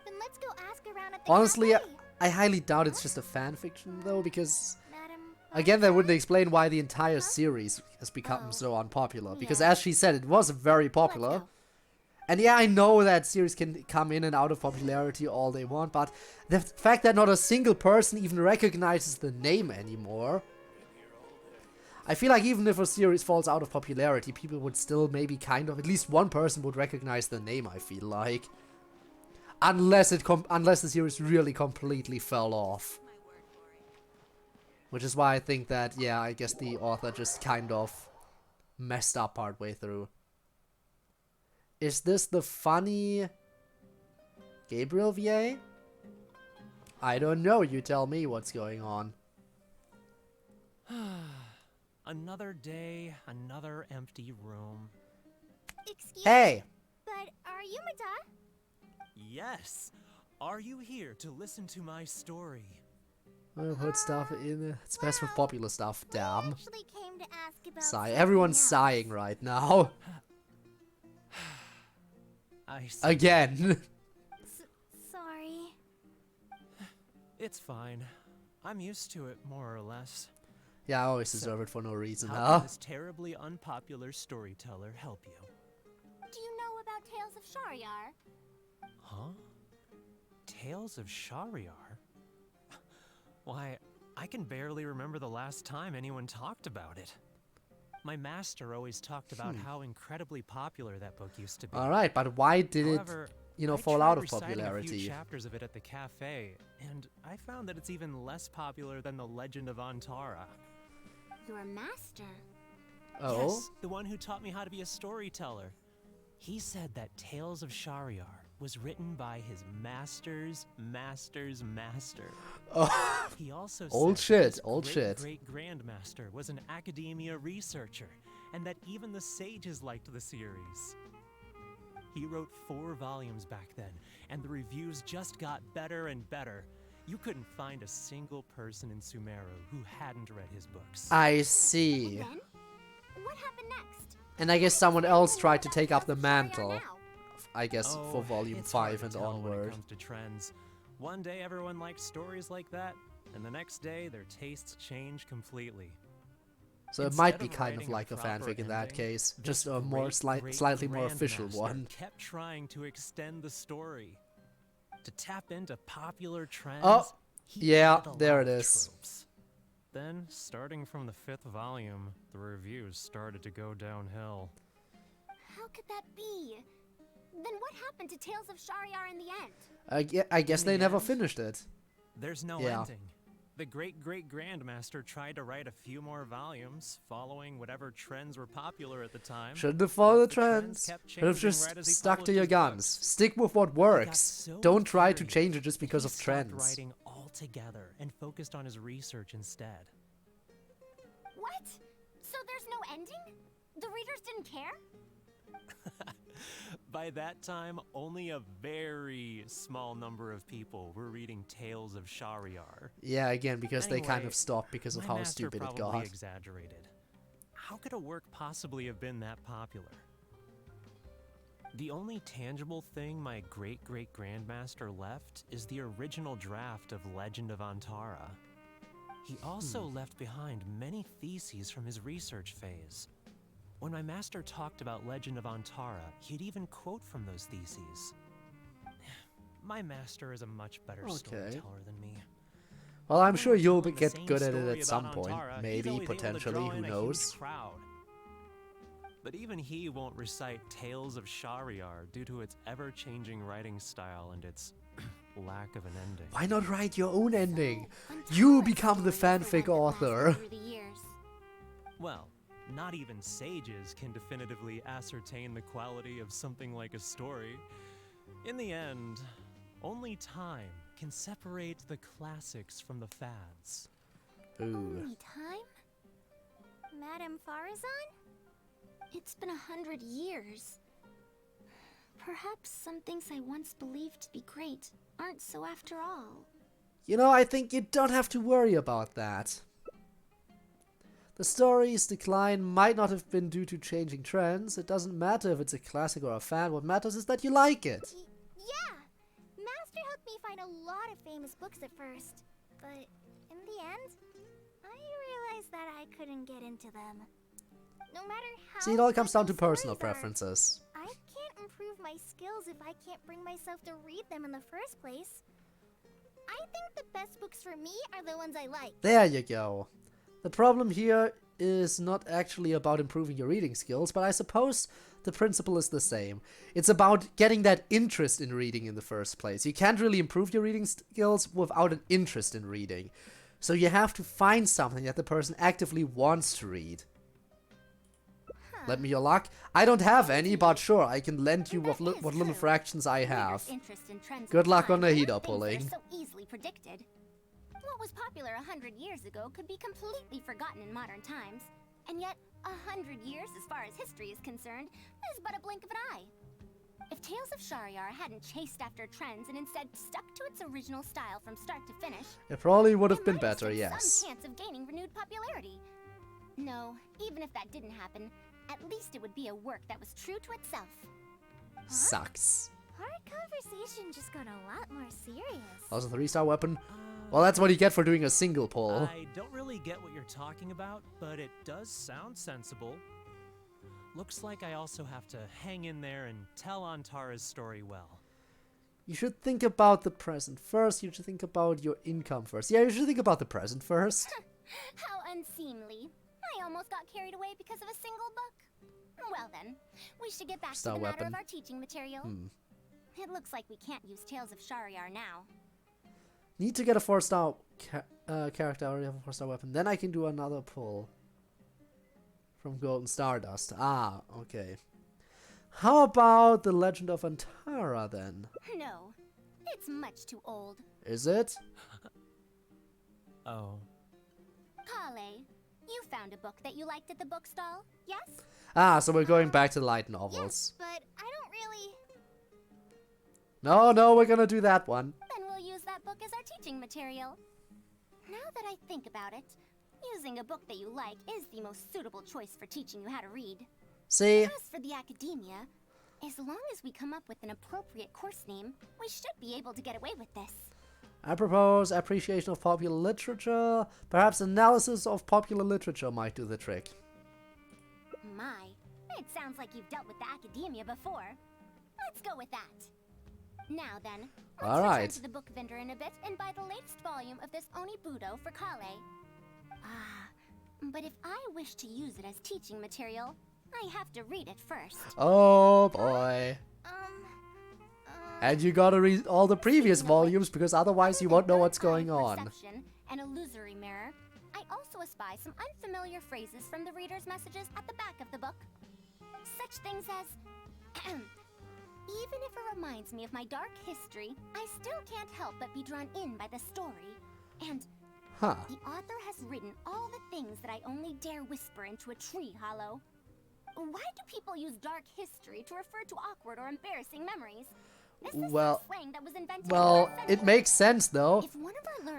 Then let's go ask around at the Honestly, cafe. I highly doubt it's just a fan fiction, though, because... Madam, Again, that wouldn't explain why the entire series has become so unpopular. Because as she said, it was very popular. And yeah, I know that series can come in and out of popularity all they want, but the fact that not a single person even recognizes the name anymore... I feel like even if a series falls out of popularity, people would still maybe kind of... At least one person would recognize the name, I feel like. Unless the series really completely fell off. Which is why I think that, yeah, I guess the author just kind of messed up partway through. Is this the funny Gabriel VA? I don't know, you tell me what's going on. Another day, another empty room. Excuse Hey! me, but are you Madar? Yes! Are you here to listen to my story? I'll put stuff in. It's best with popular stuff, damn. Actually came to ask about Sigh. something Everyone's else. sighing right now. I see. Again. Sorry. It's fine. I'm used to it, more or less. Yeah, I always deserve it for no reason, How huh? can this terribly unpopular storyteller help you? Do you know about Tales of Shariar? Huh? Tales of Shariar? Why, I can barely remember the last time anyone talked about it. My master always talked about how incredibly popular that book used to be. Alright, but why did However, it, you know, I fall tried out of reciting a popularity? few chapters of it at the cafe, and I found that it's even less popular than the Legend of Antara. Your master? Oh? Yes, the one who taught me how to be a storyteller. He said that Tales of Shariar was written by his master's master's master. Oh. He also Old said shit, that his old shit. great-grandmaster was an academia researcher, and that even the sages liked the series. He wrote 4 volumes back then, and the reviews just got better and better. You couldn't find a single person in Sumeru who hadn't read his books. I see. Then, what happened next? And I guess someone else tried to take up the mantle. I guess for Oh, volume it's hard 5 to and tell when it onward. comes to trends. One day everyone likes stories like that, and the next day their tastes change completely. So it Instead might be kind of writing like a proper fanfic in that ending, case. this Just a more slightly more official grandmaster one. kept trying to extend the story. To tap into popular trends, Oh, he yeah, added a there lot it of is. tropes. Then, starting from the 5th volume, the reviews started to go downhill. How could that be? Then what happened to Tales of Shariar in the end? I guess In they the never end, finished it. There's no Yeah. ending. The great-great-grandmaster tried to write a few more volumes, following whatever trends were popular at the time. Shouldn't have followed the The trends. kept Should have changing just right as he stuck to published your his guns. books. Stick with what He got works. so Don't try to infuriated change it just that because he of stopped trends. writing altogether and focused on his research instead. What? So there's no ending? The readers didn't care? By that time, only a very small number of people were reading Tales of Shariar. Yeah, again, because they kind Anyway, of stopped because of my how master stupid it probably got. exaggerated. How could a work possibly have been that popular? The only tangible thing my great-great-grandmaster left is the original draft of Legend of Antara. He also left behind many theses from his research phase. When my master talked about Legend of Antara, he'd even quote from those theses. My master is a much better storyteller than me. Well, I'm When sure we're you'll telling the get same good at it story at some about point. Antara, he's Maybe, always able to potentially, draw who in a knows? huge crowd. But even he won't recite Tales of Shariar due to its ever-changing writing style and its lack of an ending. Why not write your own ending? You become the fanfic author. Through the years. Well, not even sages can definitively ascertain the quality of something like a story. In the end, only time can separate the classics from the fads. Ooh. Only time? Madame Farazan? It's been 100 years. Perhaps some things I once believed to be great aren't so after all. You know, I think you don't have to worry about that. The story's decline might not have been due to changing trends. It doesn't matter if it's a classic or a fan. What matters is that you like it. Yeah! Master helped me find a lot of famous books at first. But in the end, I realized that I couldn't get into them. No matter how... See, it all comes down to good personal stories are, preferences. I can't improve my skills if I can't bring myself to read them in the first place. I think the best books for me are the ones I like. There you go. The problem here is not actually about improving your reading skills, but I suppose the principle is the same. It's about getting that interest in reading in the first place. You can't really improve your reading skills without an interest in reading. So you have to find something that the person actively wants to read. Let me your luck. I don't have any, but sure, I can lend you what little fractions I have. Good luck on Nahida pulling. So easily predicted. What was popular 100 years ago could be completely forgotten in modern times. And yet, 100 years as far as history is concerned is but a blink of an eye. If Tales of Shahryar hadn't chased after trends and instead stuck to its original style from start to finish, it probably would have been better, yes. Some chance of gaining renewed popularity. No, even if that didn't happen, at least it would be a work that was true to itself. Sucks. Our conversation just got a lot more serious. Also, 3-star weapon. Well, that's what you get for doing a single pull. I don't really get what you're talking about, but it does sound sensible. Looks like I also have to hang in there and tell Antara's story well. You should think about the present first. You should think about your income first. Yeah, you should think about the present first. How unseemly. I almost got carried away because of a single book. Well then, we should get back to the matter of our teaching material. It looks like we can't use Tales of Shahryar now. Need to get a 4-star character. I already have a 4-star weapon. Then I can do another pull. From Golden Stardust. Ah, okay. How about the Legend of Antara then? No, it's much too old. Is it? Oh. Kale, you found a book that you liked at the bookstall, yes? Ah, so we're going back to the light novels. Yes, but I don't really... No, we're gonna do that one. Then we'll use that book as our teaching material. Now that I think about it, using a book that you like is the most suitable choice for teaching you how to read. See? As for the academia, as long as we come up with an appropriate course name, we should be able to get away with this. I propose appreciation of popular literature. Perhaps analysis of popular literature might do the trick. My, it sounds like you've dealt with the academia before. Let's go with that. Now then, let's return to the book vendor in a bit and buy the latest volume of this Onibudo for Kale. Ah, but if I wish to use it as teaching material, I have to read it first. Oh boy. And you gotta read all the previous volumes because otherwise you won't know what's going on. Perception, an illusory mirror. I also espy some unfamiliar phrases from the reader's messages at the back of the book. Such things as, even if it reminds me of my dark history, I still can't help but be drawn in by the story. And the author has written all the things that I only dare whisper into a tree hollow. Why do people use dark history to refer to awkward or embarrassing memories? Well, it makes sense though.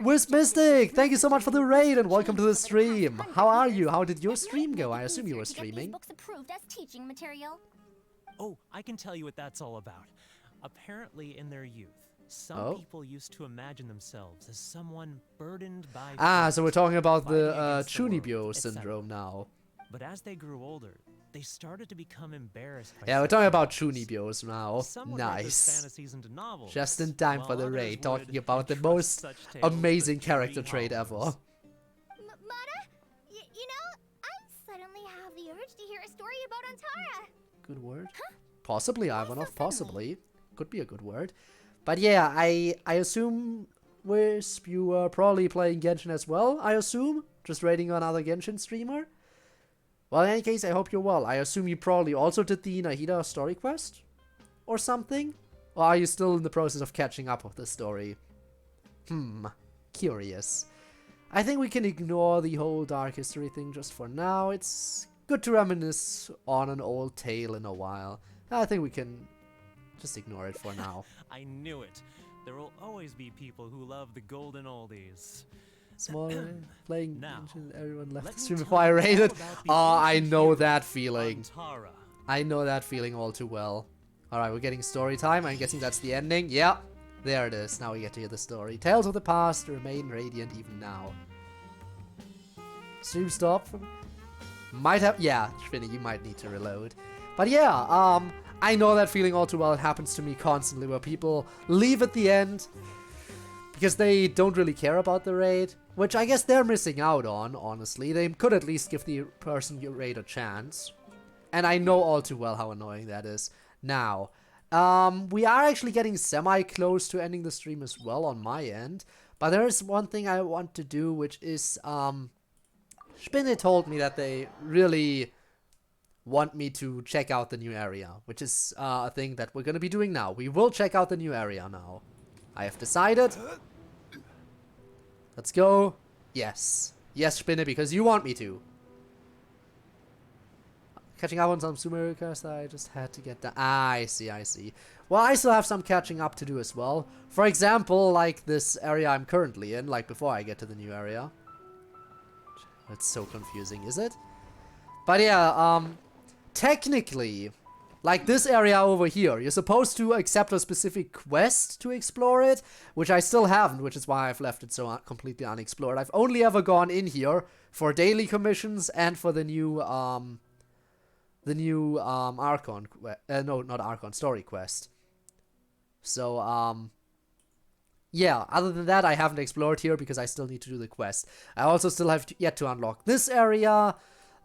Wiz Mystic, thank you so much for the raid and welcome to the stream. How are you? How did your stream go? I assume you were streaming. Books approved as teaching material. Oh, I can tell you what that's all about. Apparently, in their youth, some people used to imagine themselves as someone burdened by... Ah, so we're talking about the Chunibyo syndrome now. But as they grew older, they started to become embarrassed by... Yeah, we're talking about Chunibyos now. Nice. Fantasies into novels, just in time for the raid, talking about the most amazing character trait ever. Mata, you know, I suddenly have the urge to hear a story about Antara. Good word. Huh? Possibly, Ivanov, possibly. Could be a good word. But yeah, I assume Wisp, you were probably playing Genshin as well, I assume? Just raiding another Genshin streamer? Well, in any case, I hope you're well. I assume you probably also did the Nahida story quest? Or something? Or are you still in the process of catching up with the story? Curious. I think we can ignore the whole dark history thing just for now. It's good to reminisce on an old tale in a while. I think we can just ignore it for now. I knew it. There will always be people who love the golden oldies. Small playing Now, Genshin, everyone left let the me stream tell before I you all raided. about the Oh, I ancient know hero, that feeling. Antara. I know that feeling all too well. Alright, we're getting story time. I'm guessing that's the ending. Yeah, there it is. Now we get to hear the story. Tales of the past remain radiant even now. Stream stop. Might have... Yeah, Shvinny, you might need to reload. But yeah, I know that feeling all too well. It happens to me constantly where people leave at the end because they don't really care about the raid, which I guess they're missing out on, honestly. They could at least give the person you raid a chance. And I know all too well how annoying that is. Now, we are actually getting semi-close to ending the stream as well on my end. But there is one thing I want to do, which is, Spinne told me that they really want me to check out the new area, which is a thing that we're going to be doing now. We will check out the new area now. I have decided. Let's go. Yes. Yes, Spinne, because you want me to. Catching up on some Sumeru quests that I just had to get done. Ah, I see, I see. Well, I still have some catching up to do as well. For example, like this area I'm currently in, like before I get to the new area. It's so confusing, is it? But yeah, technically, like this area over here, you're supposed to accept a specific quest to explore it, which I still haven't, which is why I've left it so completely unexplored. I've only ever gone in here for daily commissions and for the new, Archon, no, not Archon, story quest. So, yeah, other than that, I haven't explored here because I still need to do the quest. I also still have yet to unlock this area.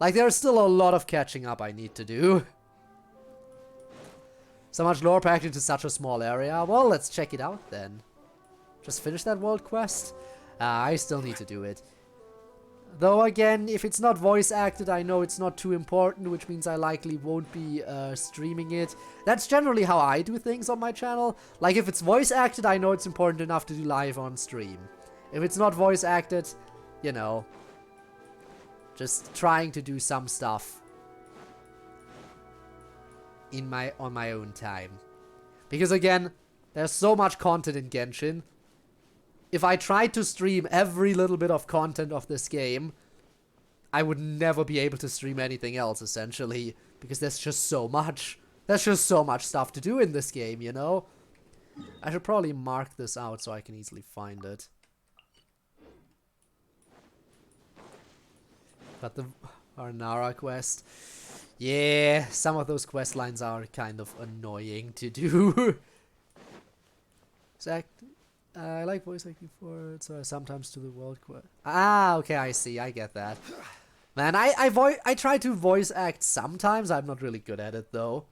Like, there's still a lot of catching up I need to do. So much lore packed into such a small area. Well, let's check it out then. Just finish that world quest? I still need to do it. Though again, if it's not voice acted, I know it's not too important, which means I likely won't be streaming it. That's generally how I do things on my channel. Like, if it's voice acted, I know it's important enough to do live on stream. If it's not voice acted, you know, just trying to do some stuff on my own time. Because again, there's so much content in Genshin. If I tried to stream every little bit of content of this game, I would never be able to stream anything else, essentially. Because there's just so much. There's just so much stuff to do in this game, you know? I should probably mark this out so I can easily find it. Got the Arnara quest. Yeah, some of those quest lines are kind of annoying to do. Zach, I like voice acting for it, so I sometimes do the world quest. Ah, okay, I see, I get that. Man, I try to voice act sometimes. I'm not really good at it though.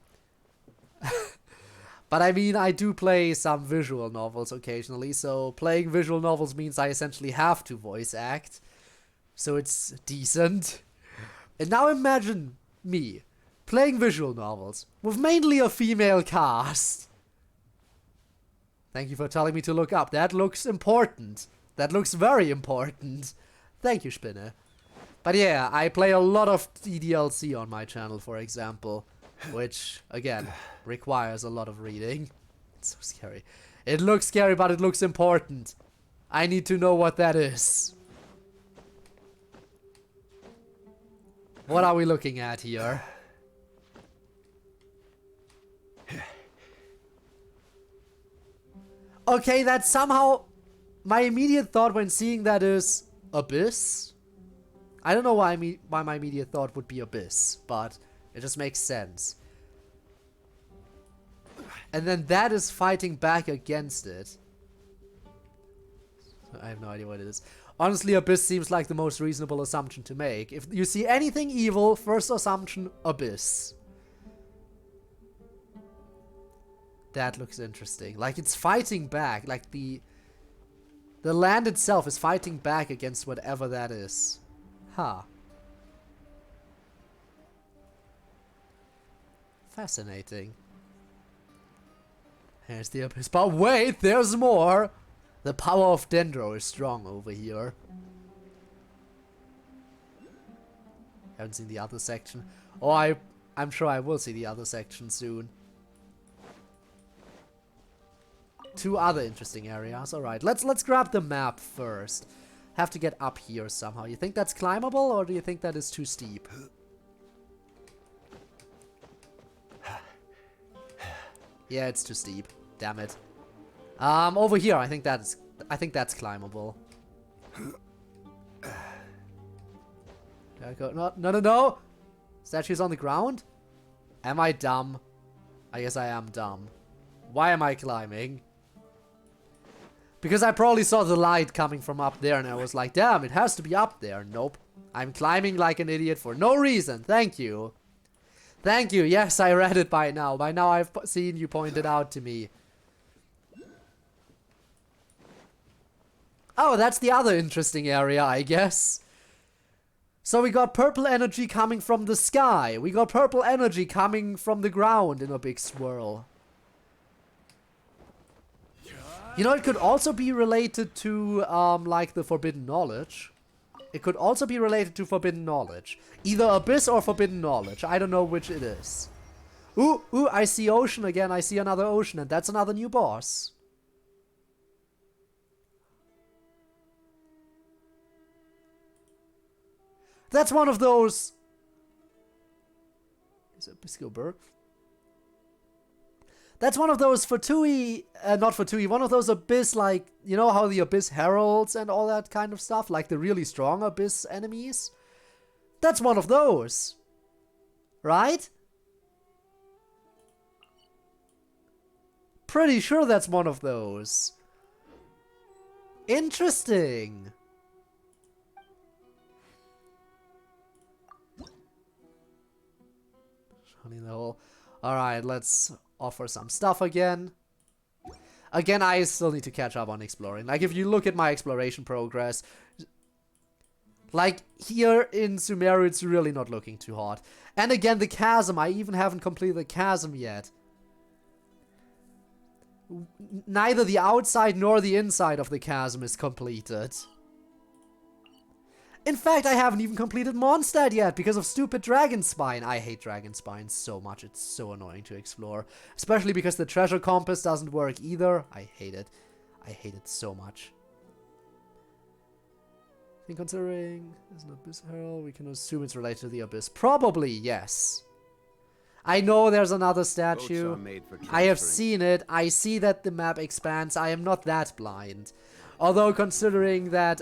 But I mean, I do play some visual novels occasionally, so playing visual novels means I essentially have to voice act. So it's decent. And now imagine me playing visual novels with mainly a female cast. Thank you for telling me to look up. That looks important. That looks very important. Thank you, Spinne. But yeah, I play a lot of DDLC on my channel, for example, which, again, requires a lot of reading. It's so scary. It looks scary, but it looks important. I need to know what that is. What are we looking at here? Okay, that somehow... My immediate thought when seeing that is... Abyss? I don't know why my immediate thought would be Abyss, but it just makes sense. And then that is fighting back against it. I have no idea what it is. Honestly, Abyss seems like the most reasonable assumption to make. If you see anything evil, first assumption, Abyss. That looks interesting. Like, it's fighting back. Like, the land itself is fighting back against whatever that is. Huh. Fascinating. Here's the Abyss. But wait, there's more! The power of Dendro is strong over here. Haven't seen the other section. Oh, I'm sure I will see the other section soon. 2 other interesting areas. Alright, let's grab the map first. Have to get up here somehow. You think that's climbable, or do you think that is too steep? Yeah, it's too steep. Damn it. Over here, I think that's climbable. No. Statue's on the ground? Am I dumb? I guess I am dumb. Why am I climbing? Because I probably saw the light coming from up there and I was like, damn, it has to be up there. Nope. I'm climbing like an idiot for no reason. Thank you. Thank you. Yes, I read it by now. By now I've seen you point it out to me. Oh, that's the other interesting area, I guess. So we got purple energy coming from the sky. We got purple energy coming from the ground in a big swirl. You know, it could also be related to, like, the forbidden knowledge. It could also be related to forbidden knowledge. Either abyss or forbidden knowledge. I don't know which it is. Ooh, I see ocean again. I see another ocean, and that's another new boss. That's one of those... Is it Bisco Burr? That's one of those F2P, not F2P, one of those Abyss, like, you know how the Abyss heralds and all that kind of stuff? Like the really strong Abyss enemies? That's one of those. Right? Pretty sure that's one of those. Interesting. Alright, let's offer some stuff again. Again, I still need to catch up on exploring. Like, if you look at my exploration progress, like, here in Sumeru, it's really not looking too hot. And again, the chasm, I even haven't completed the chasm yet. Neither the outside nor the inside of the chasm is completed. In fact, I haven't even completed Mondstadt yet because of stupid Dragon Spine. I hate Dragon Spine so much. It's so annoying to explore. Especially because the treasure compass doesn't work either. I hate it. I hate it so much. I think considering it's an Abyss Herald, we can assume it's related to the Abyss. Probably, yes. I know there's another statue. I have seen it. I see that the map expands. I am not that blind. Although, considering that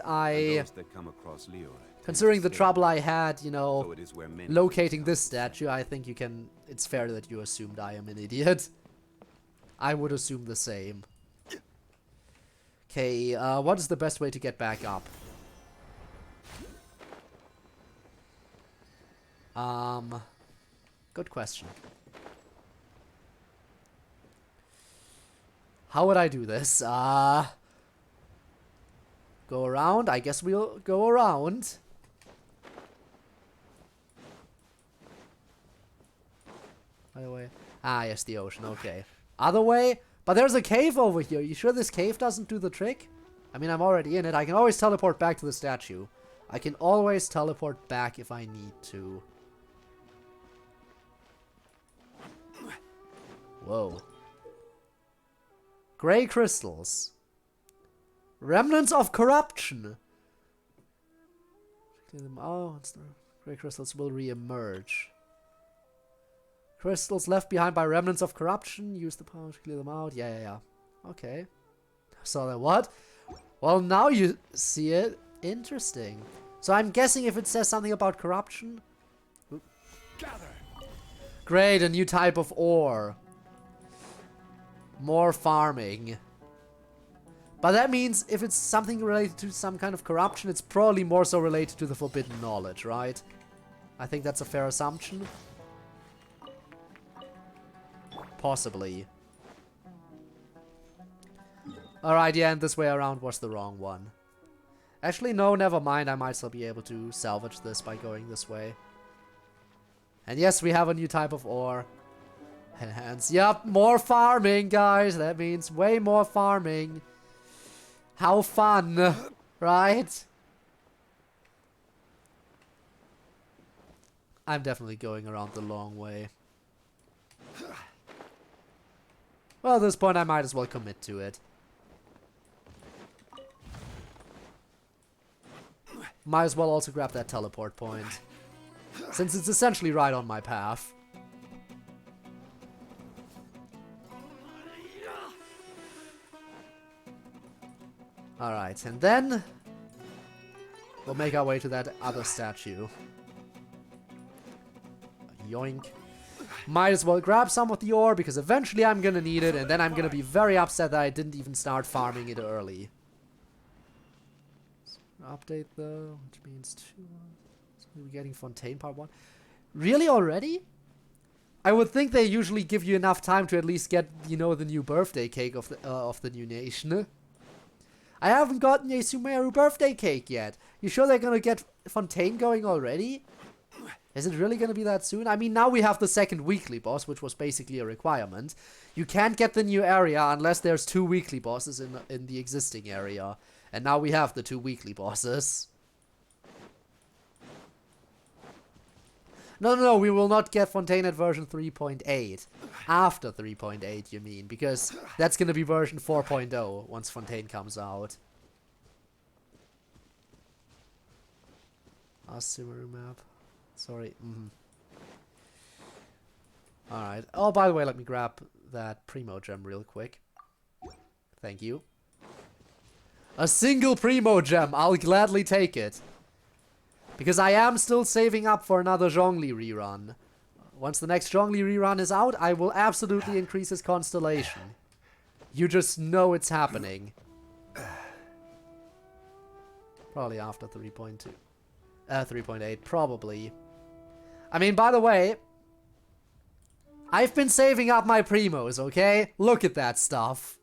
considering the trouble I had, you know, locating this statue, I think you can, it's fair that you assumed I am an idiot. I would assume the same. Okay, what is the best way to get back up? Good question. How would I do this? Go around? I guess we'll go around. By the way. Ah, yes, the ocean. Okay. Other way? But there's a cave over here. You sure this cave doesn't do the trick? I mean, I'm already in it. I can always teleport back to the statue. I can always teleport back if I need to. Whoa. Gray crystals. Remnants of corruption. Clear them out. The gray crystals will re-emerge. Crystals left behind by remnants of corruption. Use the power to clear them out. Yeah. Okay. So then what? Well, now you see it. Interesting. So I'm guessing if it says something about corruption. Gather. Great, a new type of ore. More farming. But that means if it's something related to some kind of corruption, it's probably more so related to the forbidden knowledge, right? I think that's a fair assumption. Possibly. Alright, yeah, and this way around was the wrong one. Actually, no, never mind. I might still be able to salvage this by going this way. And yes, we have a new type of ore. Hence, yep, more farming, guys. That means way more farming. How fun, right? I'm definitely going around the long way. Well, at this point, I might as well commit to it. Might as well also grab that teleport point, since it's essentially right on my path. Alright, and then we'll make our way to that other statue. Yoink. Might as well grab some of the ore, because eventually I'm gonna need it, and then I'm gonna be very upset that I didn't even start farming it early. Update though, which means 2. So we're getting Fontaine Part 1. Really already? I would think they usually give you enough time to at least get, you know, the new birthday cake of the new nation. I haven't gotten a Sumeru birthday cake yet. You sure they're gonna get Fontaine going already? Is it really gonna be that soon? I mean, now we have the second weekly boss, which was basically a requirement. You can't get the new area unless there's 2 weekly bosses in the existing area. And now we have the 2 weekly bosses. No, we will not get Fontaine at version 3.8. After 3.8, you mean, because that's gonna be version 4.0 once Fontaine comes out. Sumeru map. Sorry. Alright. Oh, by the way, let me grab that Primo gem real quick. Thank you. A single Primo gem. I'll gladly take it. Because I am still saving up for another Zhongli rerun. Once the next Zhongli rerun is out, I will absolutely increase his constellation. You just know it's happening. Probably after 3.2. 3.8, probably. I mean, by the way, I've been saving up my Primos, okay? Look at that stuff.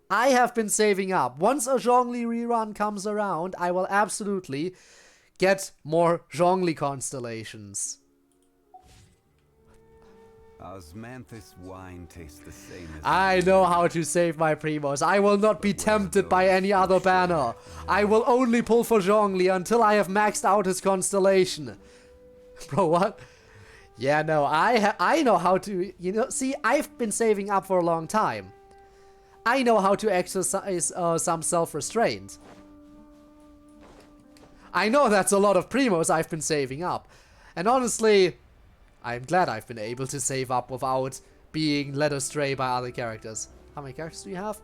I have been saving up. Once a Zhongli rerun comes around, I will absolutely get more Zhongli constellations. Osmanthus wine tastes the same as I know how to save my Primos. I will not be tempted by any other banner. I will only pull for Zhongli until I have maxed out his constellation. Bro, what? Yeah, no, I know how to, you know, see, I've been saving up for a long time. I know how to exercise some self-restraint. I know that's a lot of Primos I've been saving up. And honestly, I'm glad I've been able to save up without being led astray by other characters. How many characters do you have?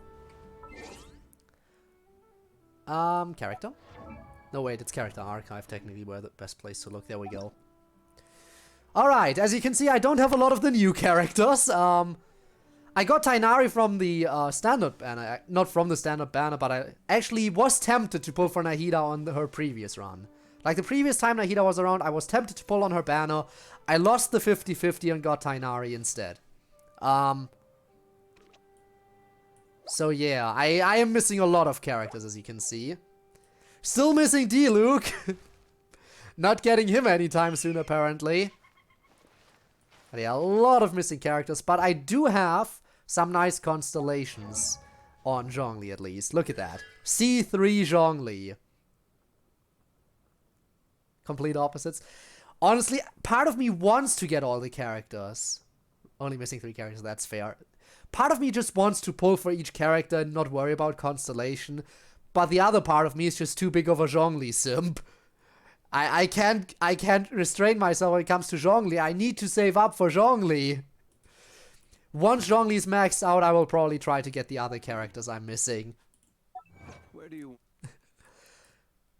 Character? No, wait, it's character archive, technically, where the best place to look. There we go. Alright, as you can see, I don't have a lot of the new characters. I got Tainari from the standard banner. Not from the standard banner, but I actually was tempted to pull for Nahida on her previous run. Like the previous time Nahida was around, I was tempted to pull on her banner. I lost the 50-50 and got Tainari instead. So yeah, I am missing a lot of characters, as you can see. Still missing D-Luke. Not getting him anytime soon, apparently. But yeah, a lot of missing characters, but I do have some nice constellations on Zhongli, at least. Look at that. C3 Zhongli. Complete opposites. Honestly, part of me wants to get all the characters. Only missing 3 characters, that's fair. Part of me just wants to pull for each character and not worry about constellation. But the other part of me is just too big of a Zhongli simp. I can't restrain myself when it comes to Zhongli. I need to save up for Zhongli. Once Zhongli is maxed out, I will probably try to get the other characters I'm missing. Where do you...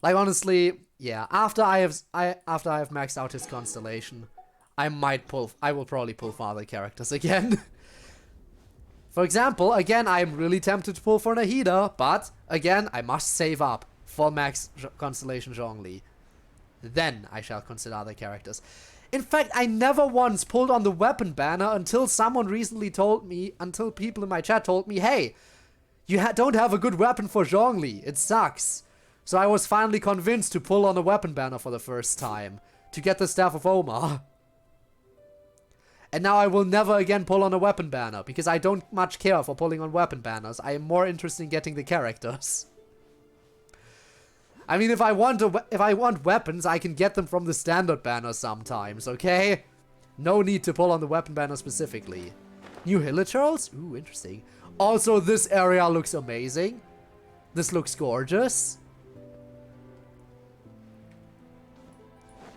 Like, honestly, yeah, after I have maxed out his constellation, I will probably pull for other characters again. For example, again, I'm really tempted to pull for Nahida, but again, I must save up for max constellation Zhongli. Then I shall consider other characters. In fact, I never once pulled on the weapon banner until someone recently told me, until people in my chat told me, hey, you don't have a good weapon for Zhongli, it sucks. So I was finally convinced to pull on a weapon banner for the first time, to get the Staff of Omar. And now I will never again pull on a weapon banner, because I don't much care for pulling on weapon banners. I am more interested in getting the characters. I mean, if I want weapons, I can get them from the standard banner sometimes, okay? No need to pull on the weapon banner specifically. New hillagers? Ooh, interesting. Also, this area looks amazing. This looks gorgeous.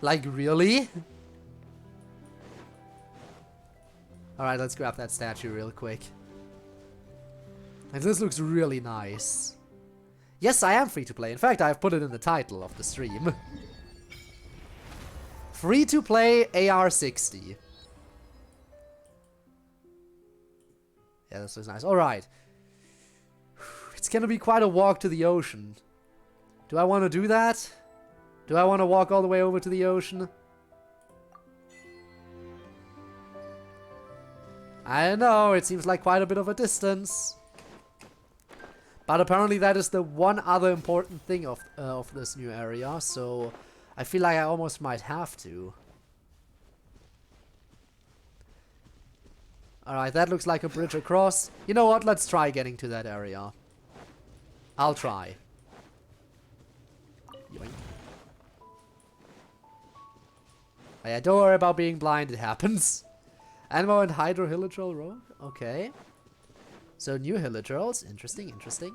Like, really? Alright, let's grab that statue real quick. And this looks really nice. Yes, I am free to play. In fact, I've put it in the title of the stream. Free to play AR60. Yeah, this looks nice. Alright. It's gonna be quite a walk to the ocean. Do I want to do that? Do I want to walk all the way over to the ocean? I know, it seems like quite a bit of a distance. But apparently that is the one other important thing of this new area, so I feel like I almost might have to. Alright, that looks like a bridge across. You know what, let's try getting to that area. I'll try. Yoink. Oh yeah, don't worry about being blind, it happens. Anemo and Hydro Hilichurl Rogue? Okay. So new Hilichurls, interesting, interesting.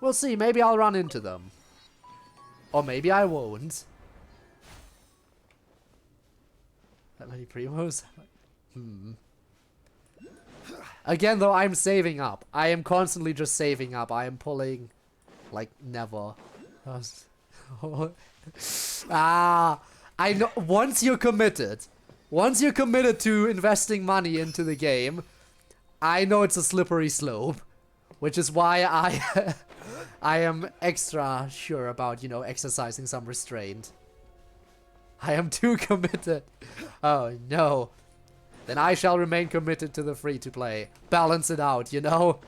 We'll see, maybe I'll run into them. Or maybe I won't. That many primos? Again though, I'm saving up. I am constantly just saving up. I am pulling like never. I know once you're committed to investing money into the game, I know it's a slippery slope, which is why I am extra sure about, you know, exercising some restraint. I am too committed. Oh no. Then I shall remain committed to the free to play. Balance it out, you know?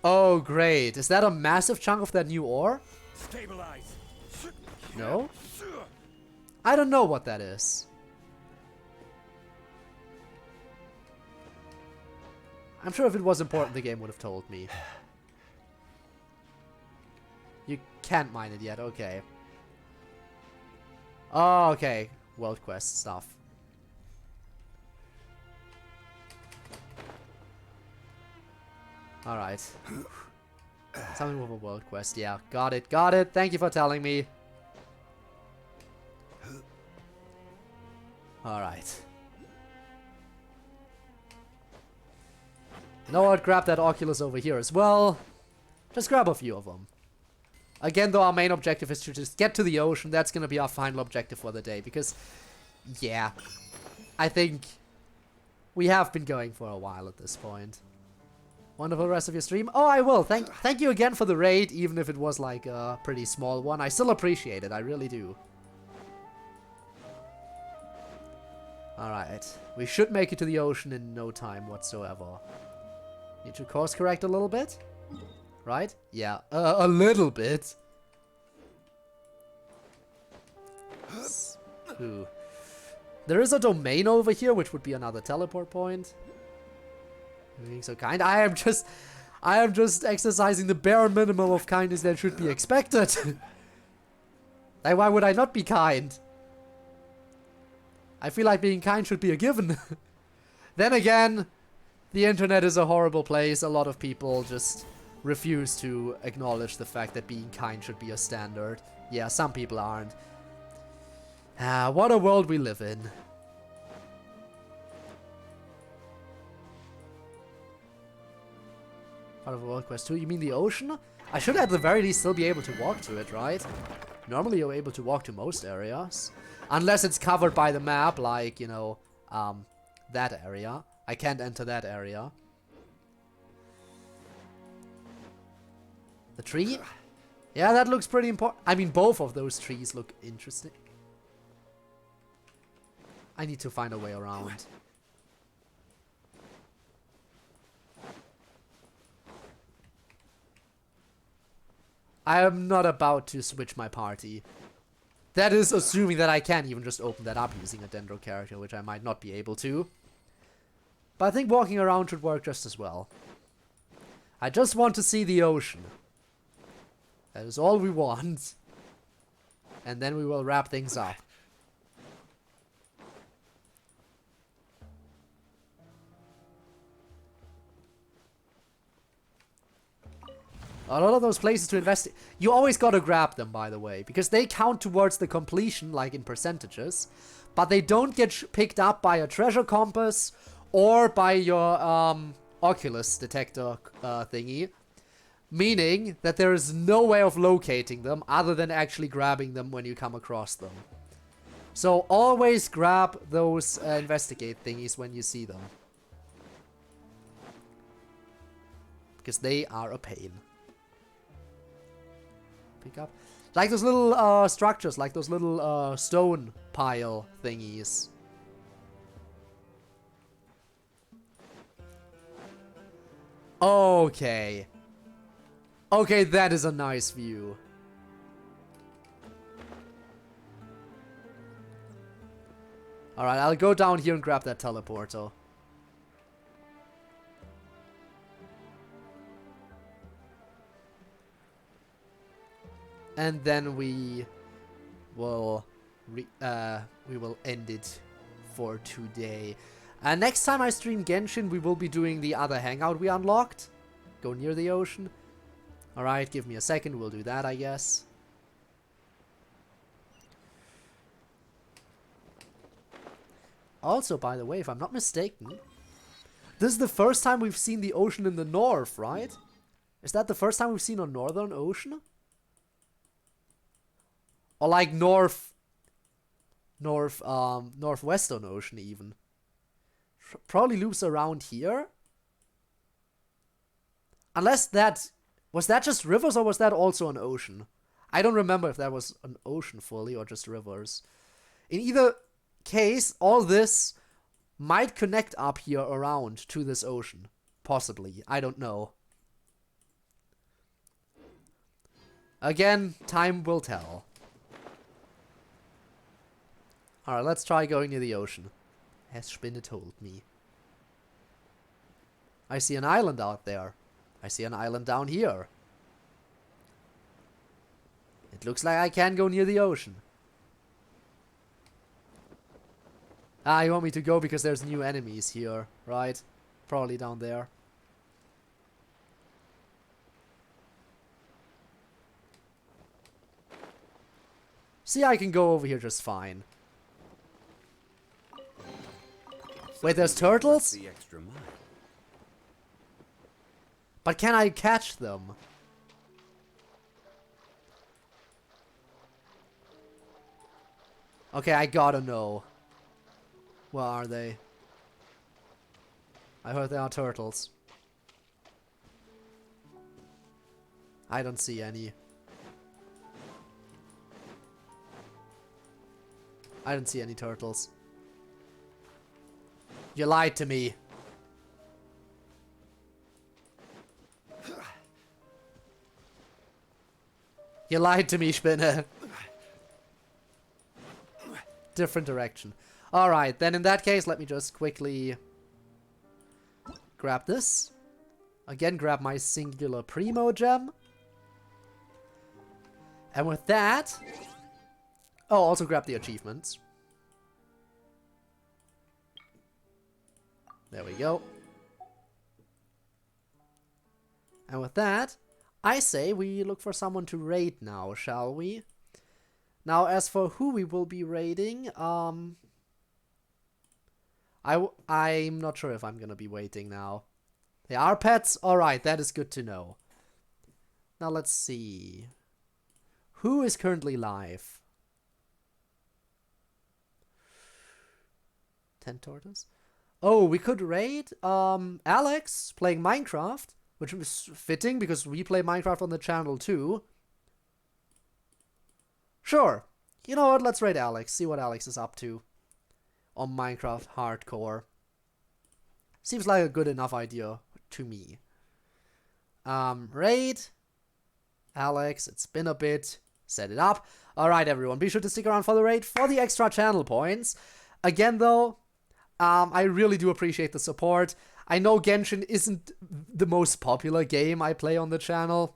Oh great. Is that a massive chunk of that new ore? Stabilize. No? I don't know what that is. I'm sure if it was important, the game would have told me. You can't mine it yet, okay. Oh, okay. World quest stuff. Alright. Something with a world quest, yeah. Got it, got it. Thank you for telling me. Alright. You know what? Grab that Oculus over here as well. Just grab a few of them. Again, though, our main objective is to just get to the ocean. That's going to be our final objective for the day. Because, yeah, I think we have been going for a while at this point. Wonderful rest of your stream. Oh, I will. Thank you again for the raid, even if it was like a pretty small one. I still appreciate it. I really do. Alright. We should make it to the ocean in no time whatsoever. Need to course correct a little bit. Right? Yeah, a little bit. Ooh. There is a domain over here, which would be another teleport point. Being so kind. I am just exercising the bare minimum of kindness that should be expected. Like, why would I not be kind? I feel like being kind should be a given. Then again, the internet is a horrible place. A lot of people just refuse to acknowledge the fact that being kind should be a standard. Yeah, some people aren't. What a world we live in. Part of World Quest 2? You mean the ocean? I should at the very least still be able to walk to it, right? Normally you're able to walk to most areas. Unless it's covered by the map, like, you know, that area. I can't enter that area. The tree? Yeah, that looks pretty important. I mean, both of those trees look interesting. I need to find a way around. I am not about to switch my party. That is assuming that I can even just open that up using a Dendro character, which I might not be able to. But I think walking around should work just as well. I just want to see the ocean. That is all we want. And then we will wrap things up. A lot of those places to investigate. You always gotta grab them, by the way, because they count towards the completion, like in percentages, but they don't get picked up by a treasure compass or by your Oculus detector thingy, meaning that there is no way of locating them other than actually grabbing them when you come across them. So always grab those investigate thingies when you see them, because they are a pain. Pick up. Like those little structures, like those little stone pile thingies. Okay. Okay, that is a nice view. Alright, I'll go down here and grab that teleporter. And then we will end it for today. Next time I stream Genshin, we will be doing the other hangout we unlocked. Go near the ocean. Alright, give me a second, we'll do that, I guess. Also, by the way, if I'm not mistaken, this is the first time we've seen the ocean in the north, right? Is that the first time we've seen a northern ocean? Or like northwestern ocean even. Probably loops around here. Unless that... Was that just rivers or was that also an ocean? I don't remember if that was an ocean fully or just rivers. In either case, all this might connect up here around to this ocean. Possibly. I don't know. Again, time will tell. Alright, let's try going near the ocean. As Spinne told me. I see an island out there. I see an island down here. It looks like I can go near the ocean. Ah, you want me to go because there's new enemies here, right? Probably down there. See, I can go over here just fine. Wait, there's turtles? But can I catch them? Okay, I gotta know. Where are they? I heard there are turtles. I don't see any. I don't see any turtles. You lied to me. You lied to me, Spinne. Different direction. Alright, then in that case, let me just quickly grab this. Again, grab my singular primo gem. And with that... Oh, also grab the achievements. There we go. And with that, I say we look for someone to raid now, shall we? Now, as for who we will be raiding, I'm not sure if I'm gonna be waiting now. They are pets? Alright, that is good to know. Now let's see. Who is currently live? 10 tortoise? Oh, we could raid Alex playing Minecraft, which is fitting because we play Minecraft on the channel too. Sure. You know what? Let's raid Alex. See what Alex is up to on Minecraft Hardcore. Seems like a good enough idea to me. Raid Alex. It's been a bit. Set it up. Alright, everyone. Be sure to stick around for the raid for the extra channel points. Again, though, I really do appreciate the support. I know Genshin isn't the most popular game I play on the channel.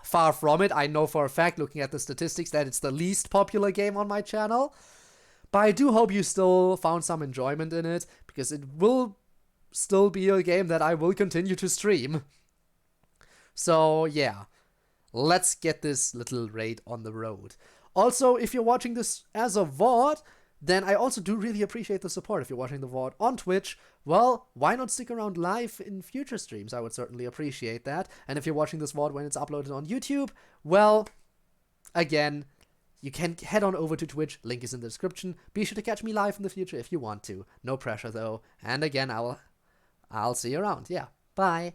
Far from it. I know for a fact, looking at the statistics, that it's the least popular game on my channel. But I do hope you still found some enjoyment in it, because it will still be a game that I will continue to stream. So yeah, let's get this little raid on the road. Also, if you're watching this as a VOD, then I also do really appreciate the support. If you're watching the VOD on Twitch, well, why not stick around live in future streams? I would certainly appreciate that. And if you're watching this VOD when it's uploaded on YouTube, well, again, you can head on over to Twitch. Link is in the description. Be sure to catch me live in the future if you want to. No pressure though. And again, I'll see you around. Yeah. Bye.